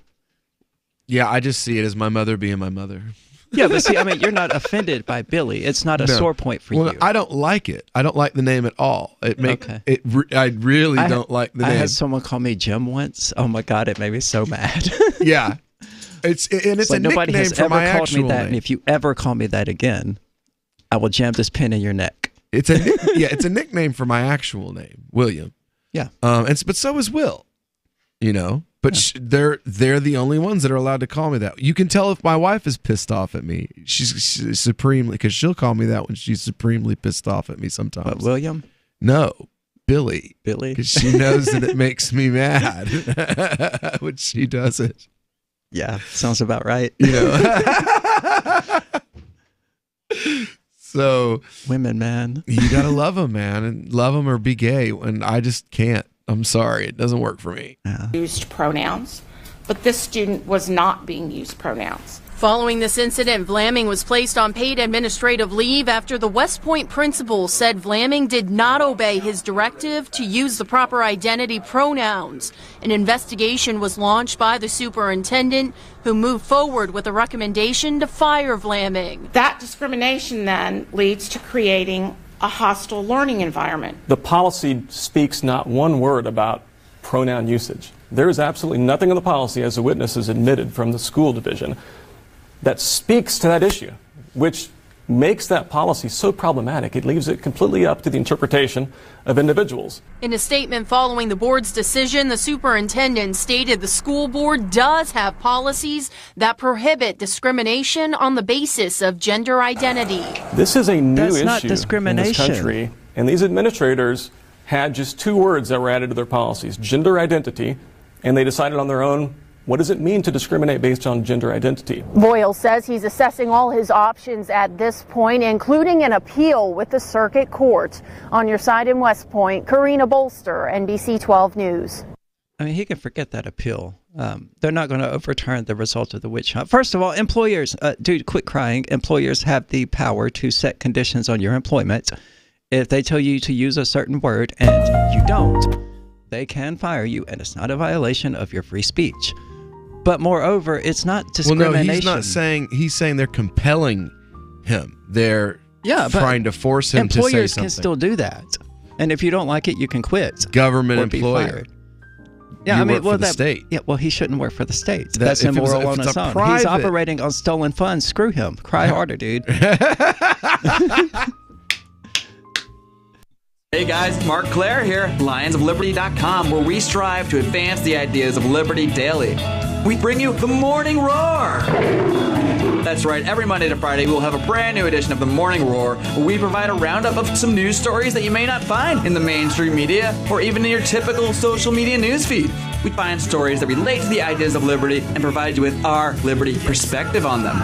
Yeah, I just see it as my mother being my mother. Yeah, but see, you're not offended by Billy. It's not a sore point for you. I don't like it. I don't like the name at all. I really don't like the name. I had someone call me Jim once. Oh my God, it made me so mad. Yeah, it's like a nobody nickname has for ever my called actual me that, name. and if you ever call me that again, I will jam this pin in your neck. It's a nickname for my actual name, William. Yeah, but so is Will. But they're the only ones that are allowed to call me that. You can tell if my wife is pissed off at me. She's supremely, because she'll call me that when she's supremely pissed off at me sometimes. What, William? No, Billy. Billy? Because she knows that it makes me mad when she does it. Yeah, sounds about right. So women, man, you gotta love them, man, and love them or be gay. And I just can't. I'm sorry, it doesn't work for me. Used pronouns, but this student was not being used pronouns. Following this incident, Vlaming was placed on paid administrative leave after the West Point principal said Vlaming did not obey his directive to use the proper identity pronouns. An investigation was launched by the superintendent, who moved forward with a recommendation to fire Vlaming. That discrimination then leads to creating a hostile learning environment. The policy speaks not one word about pronoun usage. There is absolutely nothing in the policy, as the witness has admitted from the school division, that speaks to that issue, which makes that policy so problematic. It leaves it completely up to the interpretation of individuals. In a statement following the board's decision, the superintendent stated the school board does have policies that prohibit discrimination on the basis of gender identity. This is a new That's issue not discrimination. in this country, and these administrators had just 2 words that were added to their policies: gender identity, and they decided on their own, what does it mean to discriminate based on gender identity? Voyles says he's assessing all his options at this point, including an appeal with the circuit court. On your side in West Point, Karina Bolster, NBC 12 News. I mean, he can forget that appeal. They're not going to overturn the result of the witch hunt. First of all, employers, dude, quit crying. Employers have the power to set conditions on your employment. If they tell you to use a certain word and you don't, they can fire you, and it's not a violation of your free speech. But moreover, it's not discrimination. Well, no, he's not saying, he's saying they're compelling him. They're trying to force him to say something. Employers can still do that. And if you don't like it, you can quit. Government or be employer. fired. Yeah, You work for the state. Yeah, well, he shouldn't work for the state. That- That's if it was- immoral if on it's its a own. private- He's operating on stolen funds. Screw him. Cry harder, dude. Hey guys, Mark Claire here, lionsofliberty.com, where we strive to advance the ideas of liberty daily. We bring you the Morning Roar. That's right, every Monday to Friday we'll have a brand new edition of the Morning Roar, where we provide a roundup of some news stories that you may not find in the mainstream media or even in your typical social media newsfeed. We find stories that relate to the ideas of liberty and provide you with our liberty perspective on them.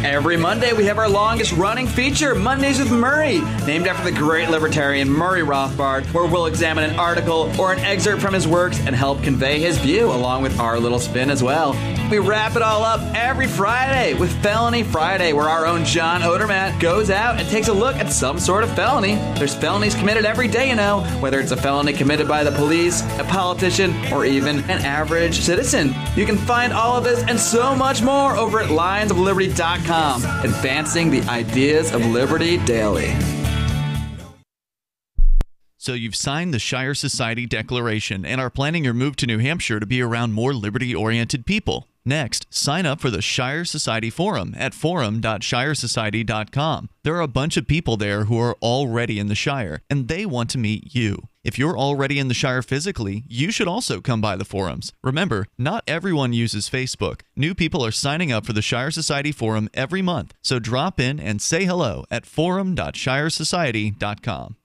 Every Monday, we have our longest running feature, Mondays with Murray, named after the great libertarian Murray Rothbard, where we'll examine an article or an excerpt from his works and help convey his view, along with our little spin as well. We wrap it all up every Friday with Felony Friday, where our own John Odermatt goes out and takes a look at some sort of felony. There's felonies committed every day, you know, whether it's a felony committed by the police, a politician, or even an average citizen. You can find all of this and so much more over at lionsofliberty.com. Advancing the ideas of liberty daily. So you've signed the Shire Society Declaration and are planning your move to New Hampshire to be around more liberty-oriented people. Next, sign up for the Shire Society Forum at forum.shiresociety.com. There are a bunch of people there who are already in the Shire, and they want to meet you. If you're already in the Shire physically, you should also come by the forums. Remember, not everyone uses Facebook. New people are signing up for the Shire Society Forum every month, so drop in and say hello at forum.shiresociety.com.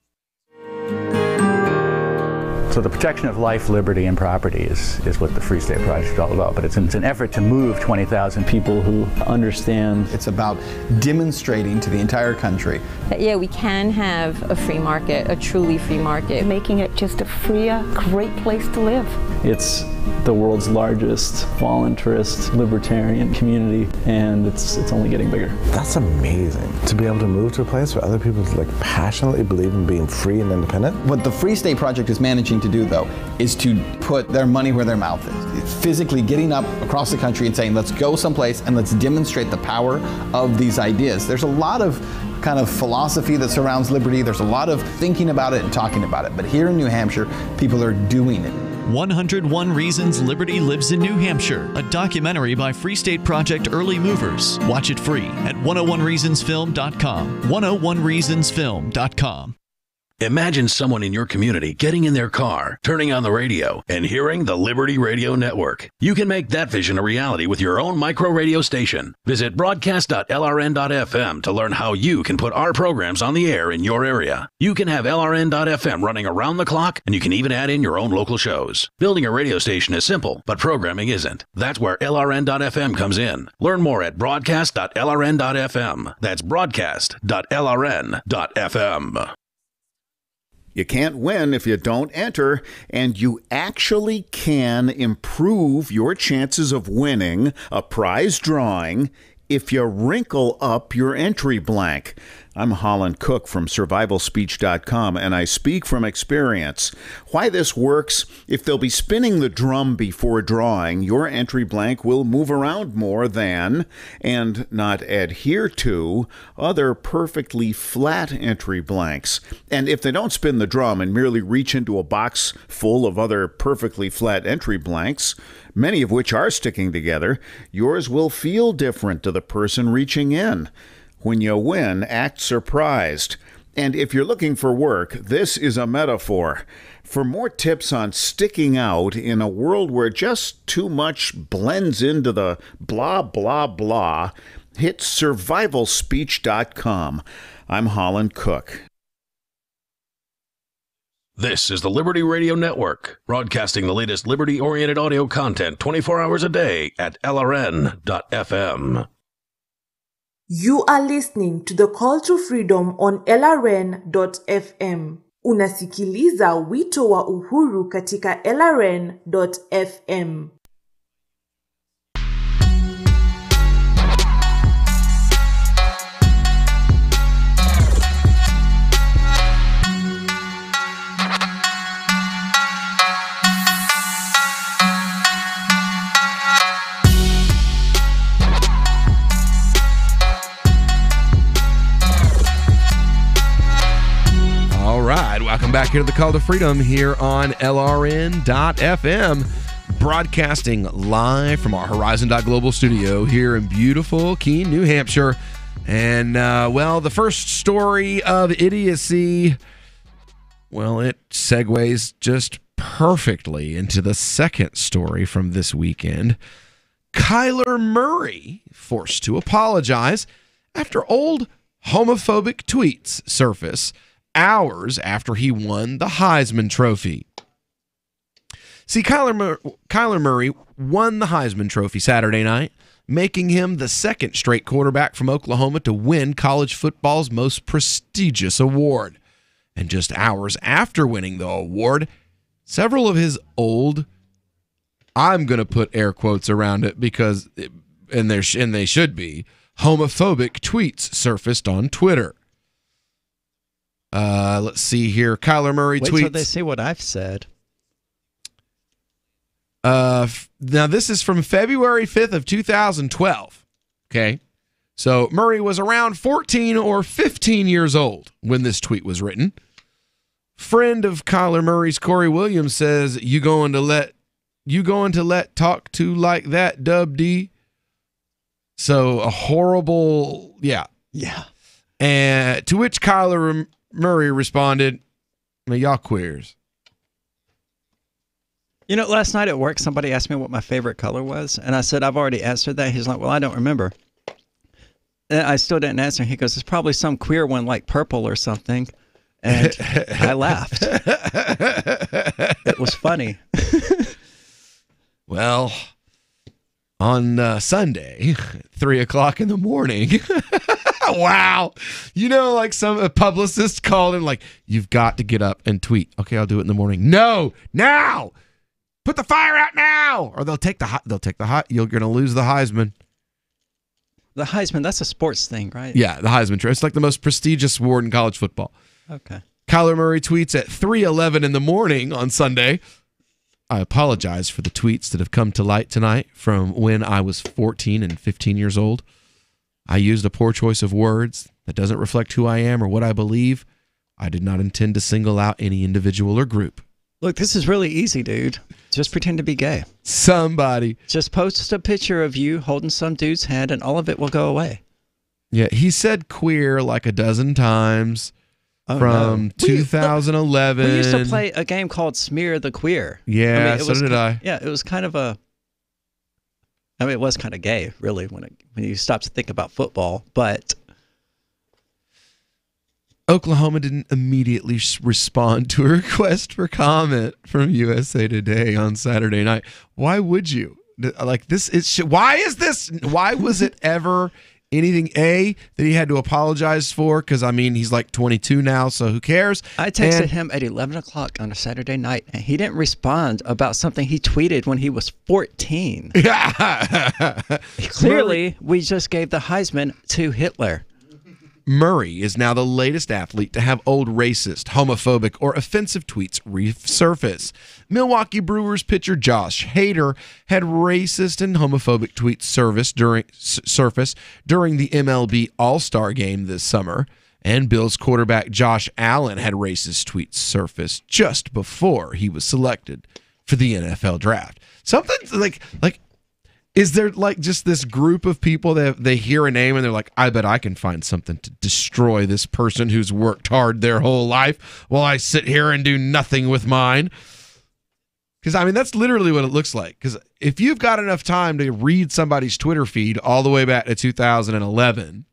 So the protection of life, liberty, and property is what the Free State Project is all about. But it's an effort to move 20,000 people who understand. It's about demonstrating to the entire country that, yeah, we can have a free market, a truly free market. Making it just a freer, great place to live. It's the world's largest voluntarist libertarian community, and it's only getting bigger. That's amazing, to be able to move to a place where other people passionately believe in being free and independent. What the Free State Project is managing to do, though, is to put their money where their mouth is. It's physically getting up across the country and saying, let's go someplace and let's demonstrate the power of these ideas. There's a lot of kind of philosophy that surrounds liberty. There's a lot of thinking about it and talking about it. But here in New Hampshire, people are doing it. 101 Reasons Liberty Lives in New Hampshire, a documentary by Free State Project Early Movers. Watch it free at 101reasonsfilm.com. 101reasonsfilm.com. Imagine someone in your community getting in their car, turning on the radio, and hearing the Liberty Radio Network. You can make that vision a reality with your own micro radio station. Visit broadcast.lrn.fm to learn how you can put our programs on the air in your area. You can have LRN.FM running around the clock, and you can even add in your own local shows. Building a radio station is simple, but programming isn't. That's where LRN.FM comes in. Learn more at broadcast.lrn.fm. That's broadcast.lrn.fm. You can't win if you don't enter, and you actually can improve your chances of winning a prize drawing if you wrinkle up your entry blank. I'm Holland Cook from survivalspeech.com, and I speak from experience. Why this works: if they'll be spinning the drum before drawing, your entry blank will move around more than, and not adhere to, other perfectly flat entry blanks. And if they don't spin the drum and merely reach into a box full of other perfectly flat entry blanks, many of which are sticking together, yours will feel different to the person reaching in. When you win, act surprised. And if you're looking for work, this is a metaphor. For more tips on sticking out in a world where just too much blends into the blah, blah, blah, hit survivalspeech.com. I'm Holland Cook. This is the Liberty Radio Network, broadcasting the latest liberty-oriented audio content 24 hours a day at LRN.FM. You are listening to the Call to Freedom on LRN.FM. Unasikiliza wito wa uhuru katika LRN.FM. Welcome back here to the Call to Freedom here on LRN.FM, broadcasting live from our Horizon.global studio here in beautiful Keene, New Hampshire. And, well, the first story of idiocy, well, it segues just perfectly into the second story from this weekend. Kyler Murray forced to apologize after old homophobic tweets surface hours after he won the Heisman Trophy. See, Kyler Murray won the Heisman Trophy Saturday night, making him the second straight quarterback from Oklahoma to win college football's most prestigious award. And just hours after winning the award, several of his old, I'm going to put air quotes around it because, and they should be, homophobic tweets surfaced on Twitter. Let's see here. Kyler Murray tweets. Wait till they see what I've said. Now, this is from February 5th of 2012. Okay. So Murray was around 14 or 15 years old when this tweet was written. Friend of Kyler Murray's, Corey Williams, says, you going to let talk to like that, Dub D? So a horrible, yeah. Yeah. And to which Kyler Murray responded, y'all queers. You know, last night at work, somebody asked me what my favorite color was, and I said, I've already answered that. He's like, well, I don't remember. And I still didn't answer. He goes, it's probably some queer one like purple or something. And I laughed. It was funny. Well, on Sunday, 3 o'clock in the morning, wow. You know, like some publicist called him like, you've got to get up and tweet. Okay, I'll do it in the morning. No, now. Put the fire out now. Or they'll take the you're going to lose the Heisman. The Heisman, that's a sports thing, right? Yeah, the Heisman Trophy. It's like the most prestigious award in college football. Okay. Kyler Murray tweets at 3:11 in the morning on Sunday. I apologize for the tweets that have come to light tonight from when I was 14 and 15 years old. I used a poor choice of words that doesn't reflect who I am or what I believe. I did not intend to single out any individual or group. Look, this is really easy, dude. Just pretend to be gay. Somebody. Just post a picture of you holding some dude's hand and all of it will go away. Yeah, he said queer like a dozen times from 2011. We used to play a game called Smear the Queer. Yeah, so did I. Yeah, it was kind of a... I mean, it was kind of gay, really, when you stop to think about football, but... Oklahoma didn't immediately respond to a request for comment from USA Today on Saturday night. Why would you? Like, this is... Why is this... Why was it ever anything, A, that he had to apologize for? Because, I mean, he's like 22 now, so who cares? I texted him at 11 o'clock on a Saturday night, and he didn't respond about something he tweeted when he was 14. Clearly, we just gave the Heisman to Hitler. Murray is now the latest athlete to have old racist, homophobic, or offensive tweets resurface. Milwaukee Brewers pitcher Josh Hader had racist and homophobic tweets surface during the MLB All-Star Game this summer, and Bills quarterback Josh Allen had racist tweets surface just before he was selected for the NFL Draft. Something like Is there like just this group of people that they hear a name and they're like, I bet I can find something to destroy this person who's worked hard their whole life while I sit here and do nothing with mine? Because, I mean, that's literally what it looks like. Because if you've got enough time to read somebody's Twitter feed all the way back to 2011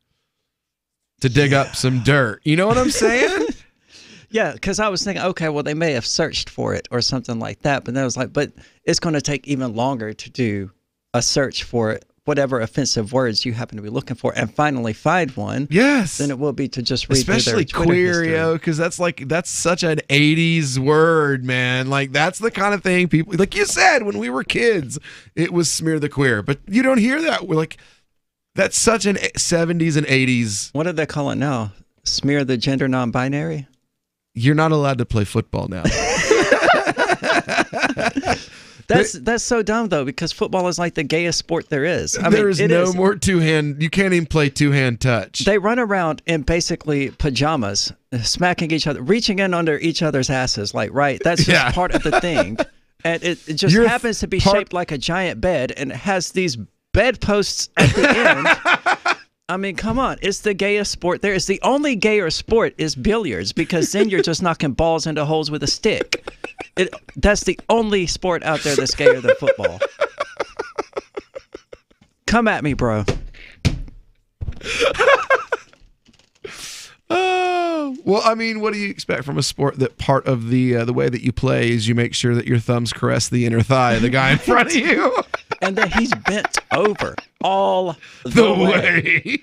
to dig up some dirt, you know what I'm saying? Yeah, because I was thinking, okay, well, they may have searched for it or something like that. But then I was like, but it's going to take even longer to do a search for it, whatever offensive words you happen to be looking for, and finally find one. Yes. Then it will be to just read especially through their Twitter queer, history. yo, because that's such an 80s word, man. Like, that's the kind of thing people, like you said, when we were kids, it was smear the queer. But you don't hear that. We're like, that's such an 70s and 80s. What do they call it now? Smear the gender non-binary? You're not allowed to play football now. That's so dumb, though, because football is like the gayest sport there is. There is no more two-hand. You can't even play two-hand touch. They run around in basically pajamas, smacking each other, reaching in under each other's asses. Like, right? That's just part of the thing. And it just happens to be shaped like a giant bed, and it has these bedposts at the end. I mean, come on. It's the gayest sport there is. The only gayer sport is billiards, because then you're just knocking balls into holes with a stick. That's the only sport out there that's gayer than football. Come at me, bro. Oh, well, I mean, what do you expect from a sport that part of the way that you play is you make sure that your thumbs caress the inner thigh of the guy in front of you? And that he's bent over all the way.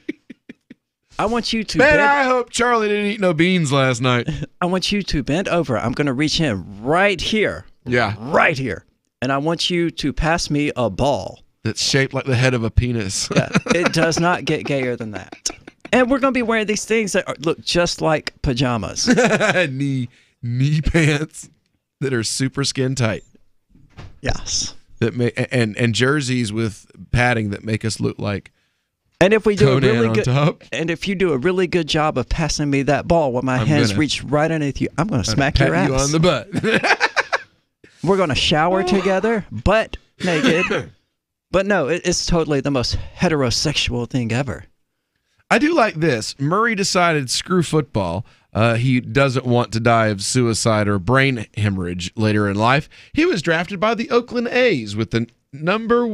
I want you to Man, I hope Charlie didn't eat no beans last night. I want you to bend over. I'm going to reach in right here. Yeah. Right here. And I want you to pass me a ball. That's shaped like the head of a penis. Yeah, it does not get gayer than that. And we're going to be wearing these things that look just like pajamas. knee pants that are super skin tight. Yes. That and jerseys with padding that make us look like and if we do Conan a really on good top. And if you do a really good job of passing me that ball when my hands reach right underneath you, I'm going to smack your ass. You on the butt. We're going to shower together, butt naked. But no, it's totally the most heterosexual thing ever. I do like this. Murray decided, screw football. He doesn't want to die of suicide or brain hemorrhage later in life. He was drafted by the Oakland A's with the number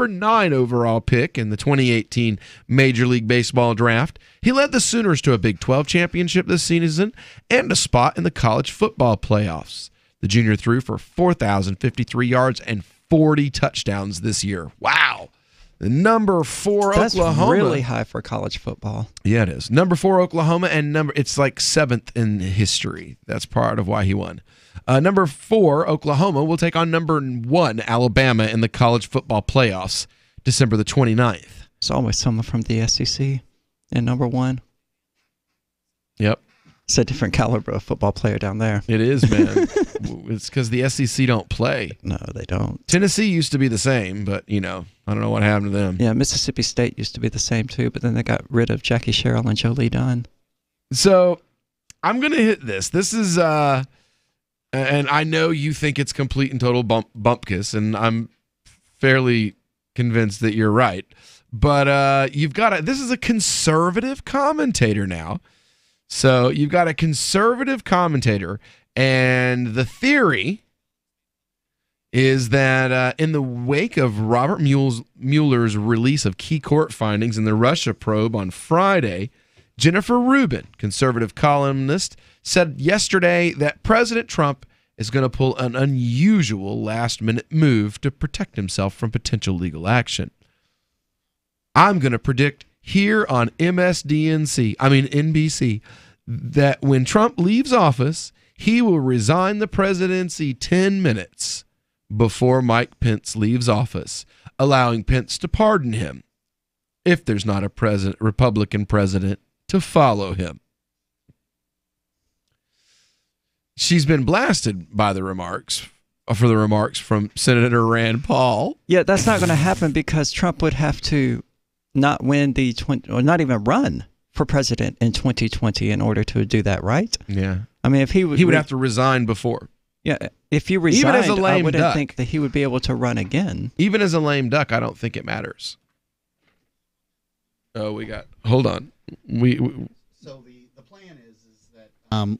9 overall pick in the 2018 Major League Baseball draft. He led the Sooners to a Big 12 championship this season and a spot in the college football playoffs. The junior threw for 4,053 yards and 40 touchdowns this year. Wow. The number 4 Oklahoma. That's really high for college football. Yeah, it is. Number 4 Oklahoma and it's like 7th in history. That's part of why he won. Number 4 Oklahoma will take on number 1 Alabama in the college football playoffs December the 29th. It's always someone from the SEC in number 1. Yep. It's a different caliber of football player down there. It is, man. It's because the SEC don't play. No, they don't. Tennessee used to be the same, but, I don't know what happened to them. Yeah, Mississippi State used to be the same, too, but then they got rid of Jackie Sherrill and Jolie Dunn. So, I'm going to hit this. This is, and I know you think it's complete and total bumpkiss, and I'm fairly convinced that you're right. But you've got this is a conservative commentator now. So you've got a conservative commentator, and the theory is that in the wake of Robert Mueller's release of key court findings in the Russia probe on Friday, Jennifer Rubin, conservative columnist, said yesterday that President Trump is going to pull an unusual last-minute move to protect himself from potential legal action. I'm going to predict here on NBC, that when Trump leaves office, he will resign the presidency 10 minutes before Mike Pence leaves office, allowing Pence to pardon him if there's not a Republican president to follow him. She's been blasted by the remarks from Senator Rand Paul. Yeah, that's not going to happen because Trump would have to not win or not even run for president in 2020 in order to do that, right? Yeah. I mean, if he would have to resign before. Yeah, if he resigned, Even as a lame I wouldn't duck. think that he would be able to run again. Even as a lame duck, I don't think it matters. Oh, hold on. So the plan is that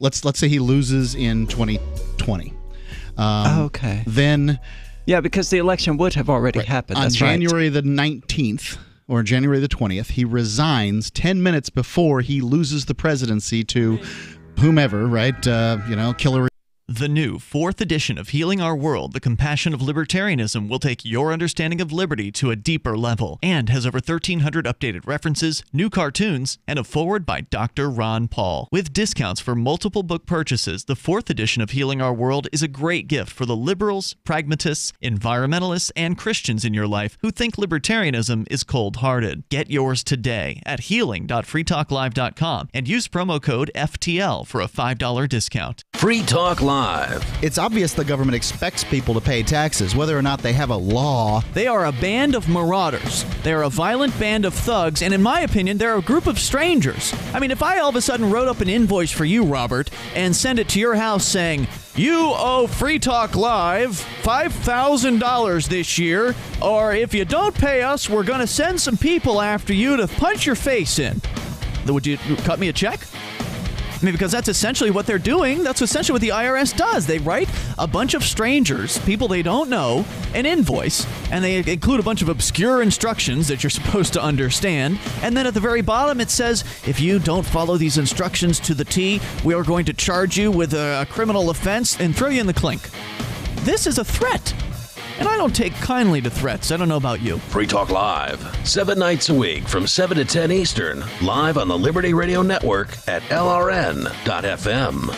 let's say he loses in 2020. Okay. Then, yeah, because the election would have already happened. On That's January the 19th or January the 20th, he resigns 10 minutes before he loses the presidency to whomever, right? Hillary. The new 4th edition of Healing Our World, The Compassion of Libertarianism, will take your understanding of liberty to a deeper level and has over 1,300 updated references, new cartoons, and a foreword by Dr. Ron Paul. With discounts for multiple book purchases, the 4th edition of Healing Our World is a great gift for the liberals, pragmatists, environmentalists, and Christians in your life who think libertarianism is cold-hearted. Get yours today at healing.freetalklive.com and use promo code FTL for a $5 discount. Free Talk Live. It's obvious the government expects people to pay taxes, whether or not they have a law. They are a band of marauders. They are a violent band of thugs, and in my opinion, they're a group of strangers. I mean, if I all of a sudden wrote up an invoice for you, Robert, and send it to your house saying, you owe Free Talk Live $5,000 this year, or if you don't pay us, we're going to send some people after you to punch your face in. Would you cut me a check? I mean, because that's essentially what they're doing. That's essentially what the IRS does. They write a bunch of strangers, people they don't know, an invoice, and they include a bunch of obscure instructions that you're supposed to understand. And then at the very bottom, it says, if you don't follow these instructions to the T, we are going to charge you with a criminal offense and throw you in the clink. This is a threat. And I don't take kindly to threats. I don't know about you. Free Talk Live, 7 nights a week from 7 to 10 Eastern, live on the Liberty Radio Network at LRN.FM.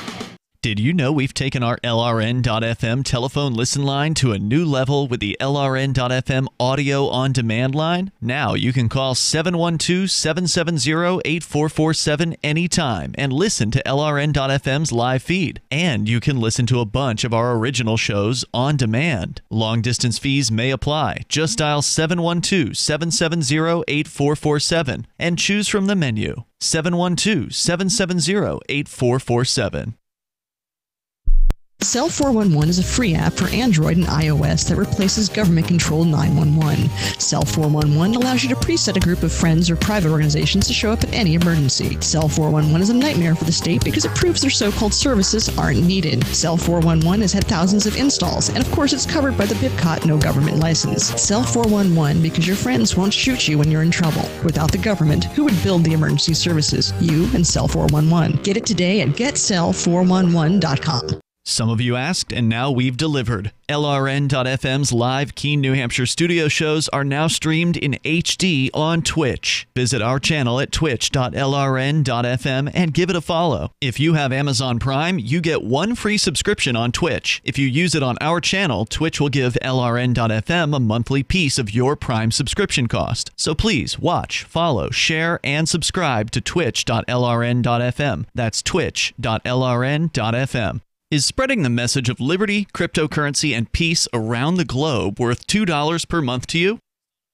Did you know we've taken our LRN.FM telephone listen line to a new level with the LRN.FM audio on demand line? Now you can call 712-770-8447 anytime and listen to LRN.FM's live feed. And you can listen to a bunch of our original shows on demand. Long distance fees may apply. Just dial 712-770-8447 and choose from the menu. 712-770-8447. Cell 411 is a free app for Android and iOS that replaces government-controlled 911. Cell 411 allows you to preset a group of friends or private organizations to show up at any emergency. Cell 411 is a nightmare for the state because it proves their so-called services aren't needed. Cell 411 has had thousands of installs, and of course it's covered by the BIPCOT no government license. Cell 411 because your friends won't shoot you when you're in trouble. Without the government, who would build the emergency services? You and Cell 411. Get it today at getcell411.com. Some of you asked, and now we've delivered. LRN.FM's live Keene, New Hampshire studio shows are now streamed in HD on Twitch. Visit our channel at twitch.lrn.fm and give it a follow. If you have Amazon Prime, you get 1 free subscription on Twitch. If you use it on our channel, Twitch will give LRN.FM a monthly piece of your Prime subscription cost. So please watch, follow, share, and subscribe to twitch.lrn.fm. That's twitch.lrn.fm. Is spreading the message of liberty, cryptocurrency, and peace around the globe worth $2 per month to you?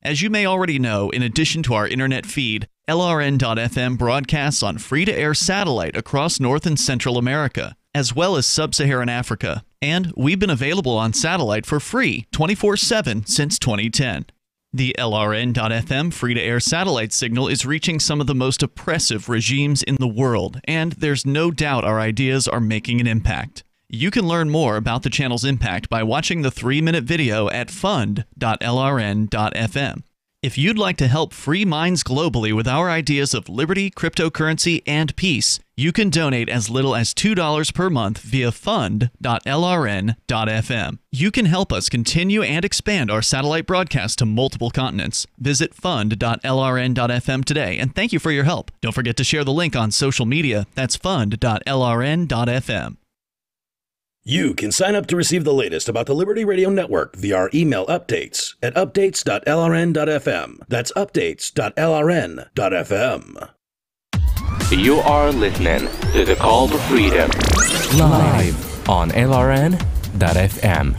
As you may already know, in addition to our internet feed, LRN.FM broadcasts on free-to-air satellite across North and Central America, as well as Sub-Saharan Africa. And we've been available on satellite for free 24/7 since 2010. The LRN.FM free-to-air satellite signal is reaching some of the most oppressive regimes in the world, and there's no doubt our ideas are making an impact. You can learn more about the channel's impact by watching the 3-minute video at fund.lrn.fm. If you'd like to help free minds globally with our ideas of liberty, cryptocurrency, and peace, you can donate as little as $2 per month via fund.lrn.fm. You can help us continue and expand our satellite broadcast to multiple continents. Visit fund.lrn.fm today, and thank you for your help. Don't forget to share the link on social media. That's fund.lrn.fm. You can sign up to receive the latest about the Liberty Radio Network via our email updates at updates.lrn.fm. That's updates.lrn.fm. You are listening to the Call to Freedom live on LRN.fm.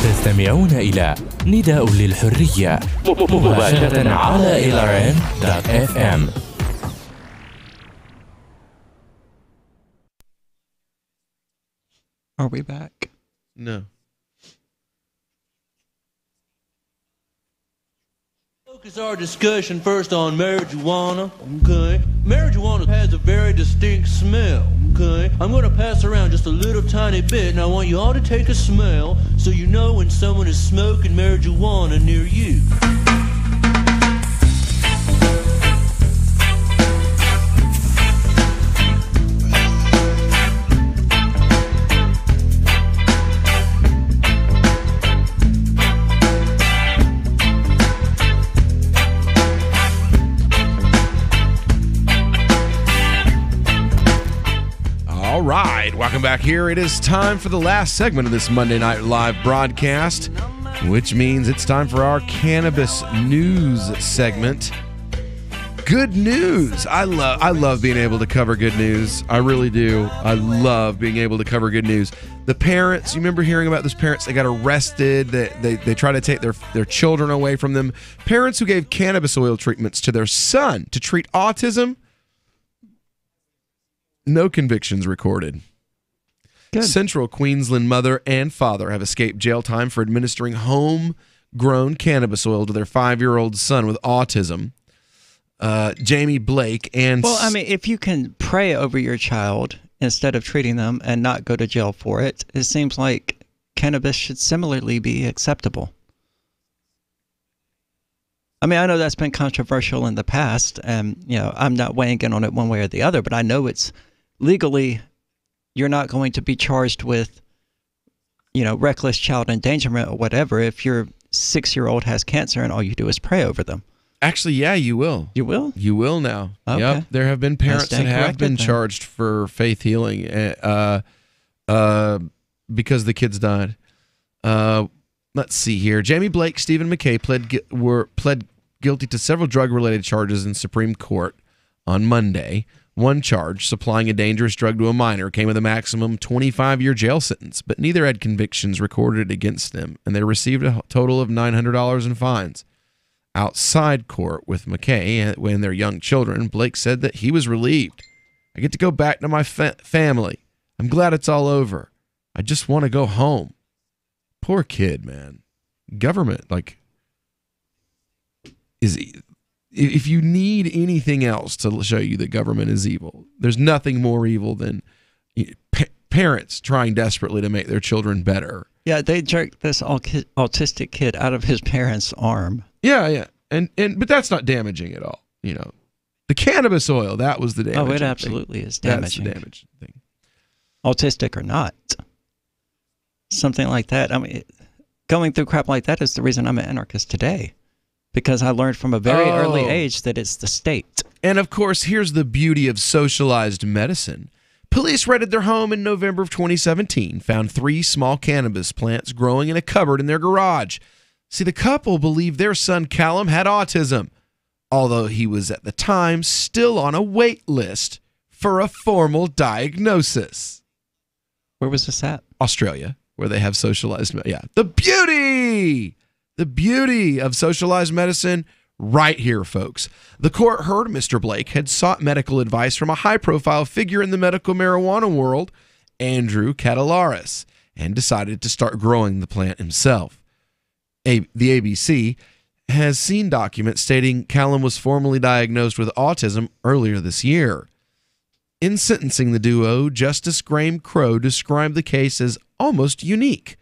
تستمعون إلى نداء للحرية مباشرة على LRN.fm. Are we back? No. Focus our discussion first on marijuana, okay? Marijuana has a very distinct smell, okay? I'm going to pass around just a little tiny bit, and I want you all to take a smell so you know when someone is smoking marijuana near you. All right, welcome back here. It is time for the last segment of this Monday Night Live broadcast, which means it's time for our cannabis news segment. Good news. I love being able to cover good news. I really do. I love being able to cover good news. The parents, you remember hearing about those parents that got arrested, they try to take their children away from them. Parents who gave cannabis oil treatments to their son to treat autism. No convictions recorded. Good. Central Queensland mother and father have escaped jail time for administering homegrown cannabis oil to their 5-year-old son with autism. Jamie Blake and... Well, I mean, if you can pray over your child instead of treating them and not go to jail for it, it seems like cannabis should similarly be acceptable. I mean, I know that's been controversial in the past, and, you know, I'm not weighing in on it one way or the other, but I know it's legally, you're not going to be charged with, you know, reckless child endangerment or whatever if your 6-year-old has cancer and all you do is pray over them. Actually, yeah, you will. You will? You will now. Okay. Yep. There have been parents that have been charged for faith healing because the kids died. Let's see here. Jamie Blake, Stephen McKay pled guilty to several drug-related charges in Supreme Court on Monday. One charge, supplying a dangerous drug to a minor, came with a maximum 25-year jail sentence, but neither had convictions recorded against them, and they received a total of $900 in fines. Outside court with McKay and their young children, Blake said that he was relieved. I get to go back to my family. I'm glad it's all over. I just want to go home. Poor kid, man. Government, like, if you need anything else to show you that government is evil, there's nothing more evil than parents trying desperately to make their children better. Yeah, they jerked this autistic kid out of his parents' arm. Yeah, but that's not damaging at all. You know, the cannabis oil, that was the damage. Oh, it absolutely is damaging. That's the damage thing. Autistic or not, something like that. I mean, going through crap like that is the reason I'm an anarchist today, because I learned from a very early age that it's the state. And of course, here's the beauty of socialized medicine. Police raided their home in November of 2017, found 3 small cannabis plants growing in a cupboard in their garage. See, the couple believed their son Callum had autism, although he was at the time still on a wait list for a formal diagnosis. Where was this at? Australia, where they have socialized medicine. Yeah, the beauty of socialized medicine right here, folks. The court heard Mr. Blake had sought medical advice from a high-profile figure in the medical marijuana world, Andrew Catalaris, and decided to start growing the plant himself. The ABC has seen documents stating Callum was formally diagnosed with autism earlier this year. In sentencing the duo, Justice Graham Crow described the case as almost unique.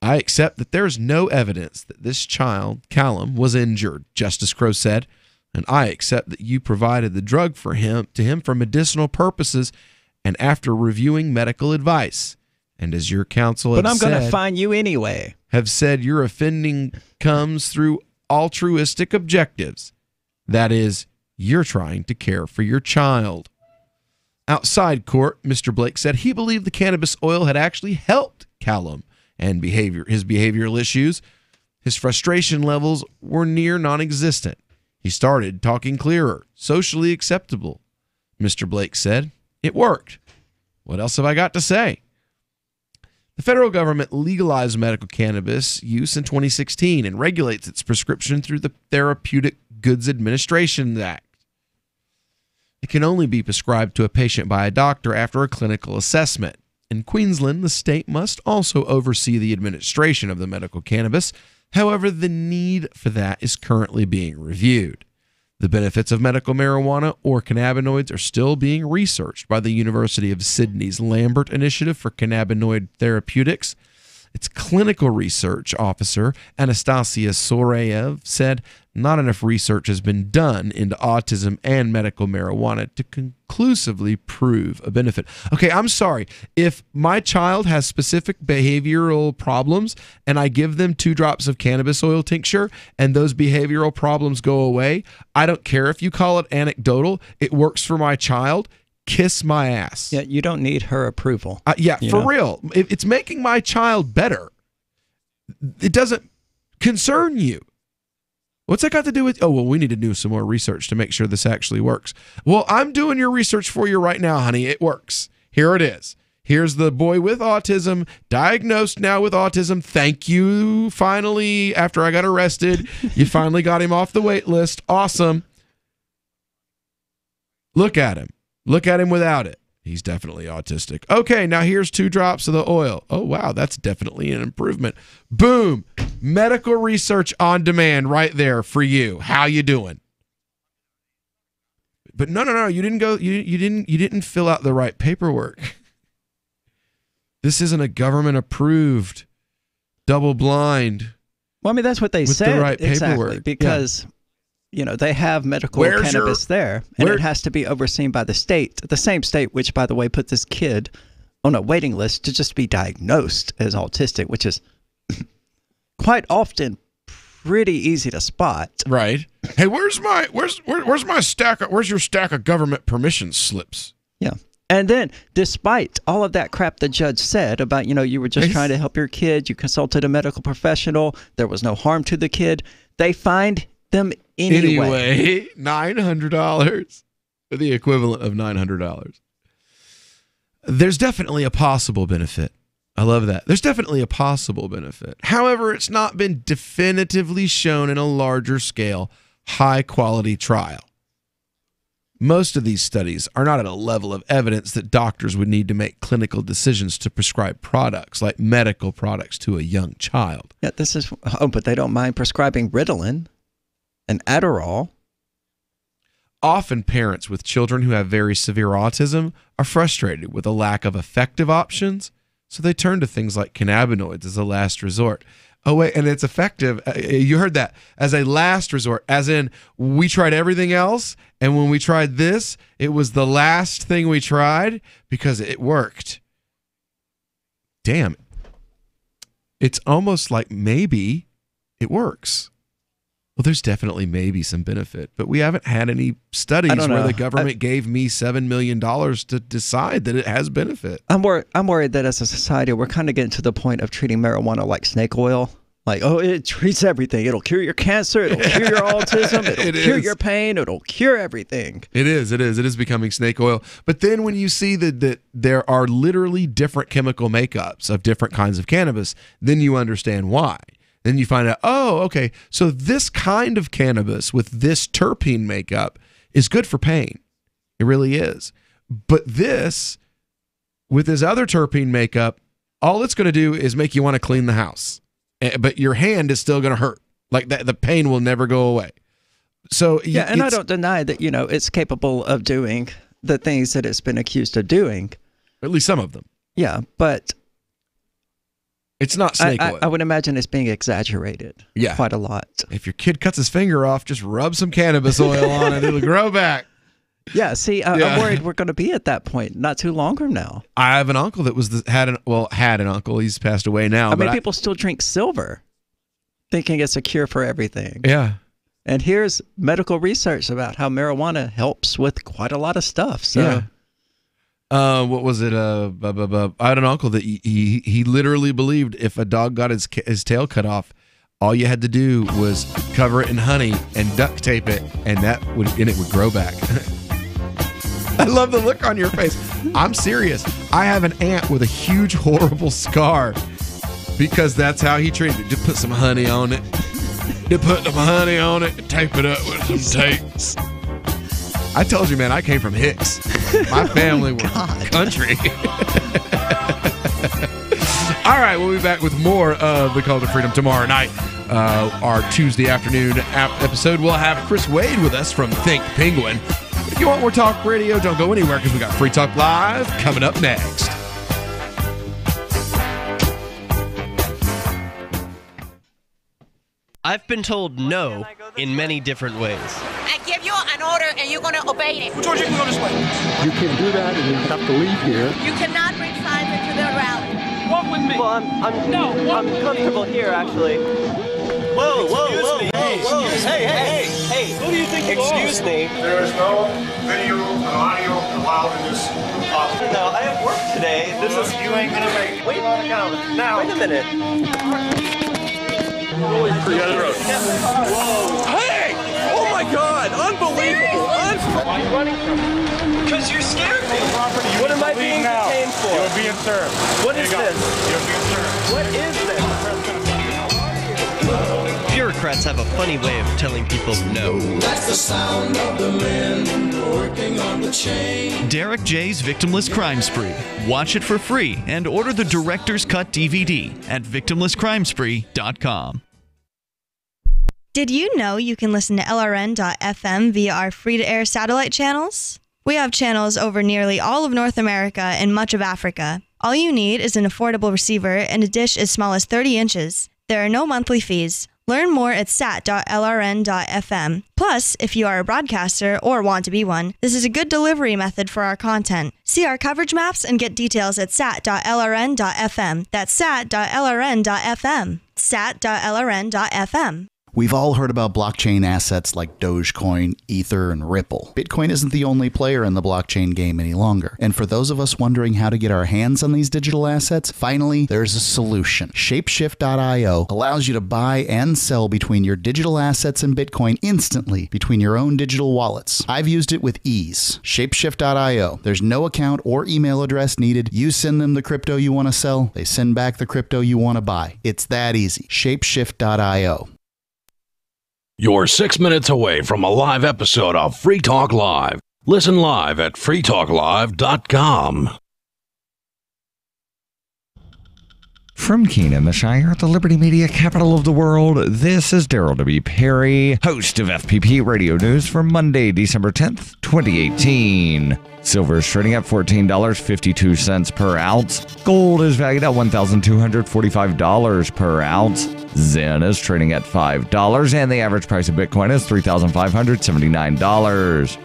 I accept that there is no evidence that this child, Callum, was injured, Justice Crow said, and I accept that you provided the drug to him for medicinal purposes and after reviewing medical advice. And as your counsel has said... But I'm going to fine you anyway. ...have said your offending comes through altruistic objectives. That is, you're trying to care for your child. Outside court, Mr. Blake said he believed the cannabis oil had actually helped Callum and his behavioral issues. His frustration levels were near non-existent. He started talking clearer, socially acceptable. Mr. Blake said, "It worked. What else have I got to say?" The federal government legalized medical cannabis use in 2016 and regulates its prescription through the Therapeutic Goods Administration Act. It can only be prescribed to a patient by a doctor after a clinical assessment. In Queensland, the state must also oversee the administration of the medical cannabis. However, the need for that is currently being reviewed. The benefits of medical marijuana or cannabinoids are still being researched by the University of Sydney's Lambert Initiative for Cannabinoid Therapeutics. Its clinical research officer, Anastasia Soreyev, said not enough research has been done into autism and medical marijuana to conclusively prove a benefit. Okay, I'm sorry. If my child has specific behavioral problems and I give them 2 drops of cannabis oil tincture and those behavioral problems go away, I don't care if you call it anecdotal. It works for my child. Kiss my ass. Yeah, you don't need her approval. For real. It's making my child better. It doesn't concern you. What's that got to do with, we need to do some more research to make sure this actually works. Well, I'm doing your research for you right now, honey. It works. Here it is. Here's the boy with autism, diagnosed now with autism. Thank you. Finally, after I got arrested, you finally got him off the wait list. Awesome. Look at him. Look at him without it. He's definitely autistic. Okay, now here's 2 drops of the oil. Oh, wow, that's definitely an improvement. Boom. Medical research on demand right there for you. How you doing? But no, you didn't go, you didn't fill out the right paperwork. This isn't a government approved, double blind. Well, I mean, that's what they with said. The right exactly, paperwork. because they have medical cannabis there, and it has to be overseen by the state, the same state which, by the way, put this kid on a waiting list to just be diagnosed as autistic, which is quite often pretty easy to spot. Right. Hey, where's my stack? Where's your stack of government permission slips? Yeah. And then, despite all of that crap the judge said about, you were just trying to help your kid, you consulted a medical professional, there was no harm to the kid, they fined them anyway. $900, or the equivalent of $900. There's definitely a possible benefit. I love that. There's definitely a possible benefit. However, it's not been definitively shown in a larger scale, high-quality trial. Most of these studies are not at a level of evidence that doctors would need to make clinical decisions to prescribe products like medical products to a young child. Yeah, but they don't mind prescribing Ritalin and Adderall. Often parents with children who have very severe autism are frustrated with a lack of effective options, so they turn to things like cannabinoids as a last resort. Oh, wait, and it's effective. You heard that. As a last resort, as in we tried everything else, and when we tried this, it was the last thing we tried because it worked. Damn. It's almost like maybe it works. Well, there's definitely maybe some benefit, but we haven't had any studies where the government gave me $7 million to decide that it has benefit. I'm worried that as a society, we're kind of getting to the point of treating marijuana like snake oil. Like, it treats everything. It'll cure your cancer. It'll cure your autism. It'll cure your pain. It'll cure everything. It is. It is becoming snake oil. But then when you see that there are literally different chemical makeups of different kinds of cannabis, then you understand why. Then you find out, oh, okay, so this kind of cannabis with this terpene makeup is good for pain. It really is. But this, with this other terpene makeup, all it's going to do is make you want to clean the house. But your hand is still going to hurt. Like that, the pain will never go away. So yeah, and I don't deny that, it's capable of doing the things that it's been accused of doing. At least some of them. Yeah, but it's not snake oil. I would imagine it's being exaggerated quite a lot. If your kid cuts his finger off, just rub some cannabis oil on it. It'll grow back. Yeah, see, I'm worried we're going to be at that point not too long from now. I have an uncle that had an uncle. He's passed away now. I mean, people still drink silver thinking it's a cure for everything. Yeah. And here's medical research about how marijuana helps with quite a lot of stuff. So. Yeah. What was it? I had an uncle that he literally believed if a dog got his tail cut off, all you had to do was cover it in honey and duct tape it, and it would grow back. I love the look on your face. I'm serious. I have an aunt with a huge, horrible scar because that's how he treated it. Just put some honey on it. Just put some honey on it and tape it up with some tapes. I told you, man, I came from Hicks. My family was country. All right, we'll be back with more of the Call to Freedom tomorrow night. Our Tuesday afternoon episode, we'll have Chris Wade with us from Think Penguin. If you want more talk radio, don't go anywhere because we got Free Talk Live coming up next. I've been told no in many different ways. I give you an order and you're going to obey it. George, you can go this way. You can do that and you have to leave here. You cannot bring signs into the rally. Walk with me. Well, I'm comfortable here, actually. Whoa, whoa. Hey. Who do you think you are? Excuse me. There is no video and audio allowed in this office. No, I have work today. You ain't going to make it. Wait now. Wait a minute. Whoa. Hey! Oh my God! Unbelievable! Why are you running from me? Because you're scared me. You What am I being detained for? You're being served. What is this? You're being served. What is this? Bureaucrats have a funny way of telling people no. That's the sound of the men working on the chain. Derek J's Victimless Crime Spree. Watch it for free and order the Director's Cut DVD at victimlesscrimespree.com. Did you know you can listen to LRN.FM via our free-to-air satellite channels? We have channels over nearly all of North America and much of Africa. All you need is an affordable receiver and a dish as small as 30 inches. There are no monthly fees. Learn more at sat.lrn.fm. Plus, if you are a broadcaster or want to be one, this is a good delivery method for our content. See our coverage maps and get details at sat.lrn.fm. That's sat.lrn.fm. sat.lrn.fm. We've all heard about blockchain assets like Dogecoin, Ether, and Ripple. Bitcoin isn't the only player in the blockchain game any longer. And for those of us wondering how to get our hands on these digital assets, finally, there's a solution. Shapeshift.io allows you to buy and sell between your digital assets and Bitcoin instantly between your own digital wallets. I've used it with ease. Shapeshift.io. There's no account or email address needed. You send them the crypto you want to sell. They send back the crypto you want to buy. It's that easy. Shapeshift.io. You're 6 minutes away from a live episode of Free Talk Live. Listen live at freetalklive.com. From Keene, the Shire, the Liberty Media capital of the world, this is Daryl W. Perry, host of FPP Radio News for Monday, December 10th, 2018. Silver is trading at $14.52 per ounce. Gold is valued at $1,245 per ounce. Zen is trading at $5, and the average price of Bitcoin is $3,579.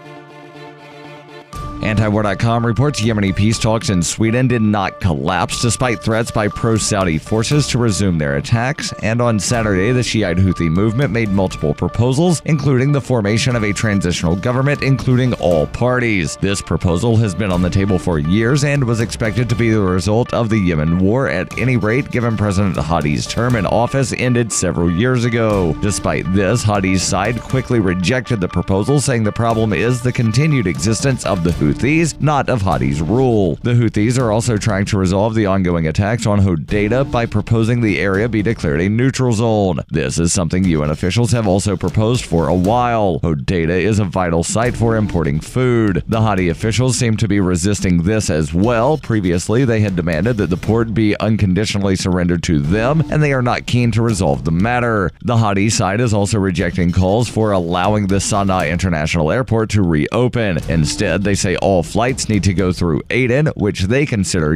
Antiwar.com reports Yemeni peace talks in Sweden did not collapse despite threats by pro-Saudi forces to resume their attacks, and on Saturday the Shiite Houthi movement made multiple proposals, including the formation of a transitional government including all parties. This proposal has been on the table for years and was expected to be the result of the Yemen war, at any rate given President Hadi's term in office ended several years ago. Despite this, Hadi's side quickly rejected the proposal, saying the problem is the continued existence of the Houthis, not of Hadi's rule. The Houthis are also trying to resolve the ongoing attacks on Hodeidah by proposing the area be declared a neutral zone. This is something UN officials have also proposed for a while. Hodeidah is a vital site for importing food. The Hadi officials seem to be resisting this as well. Previously, they had demanded that the port be unconditionally surrendered to them, and they are not keen to resolve the matter. The Hadi side is also rejecting calls for allowing the Sana'a International Airport to reopen. Instead, they say all flights need to go through Aden, which they consider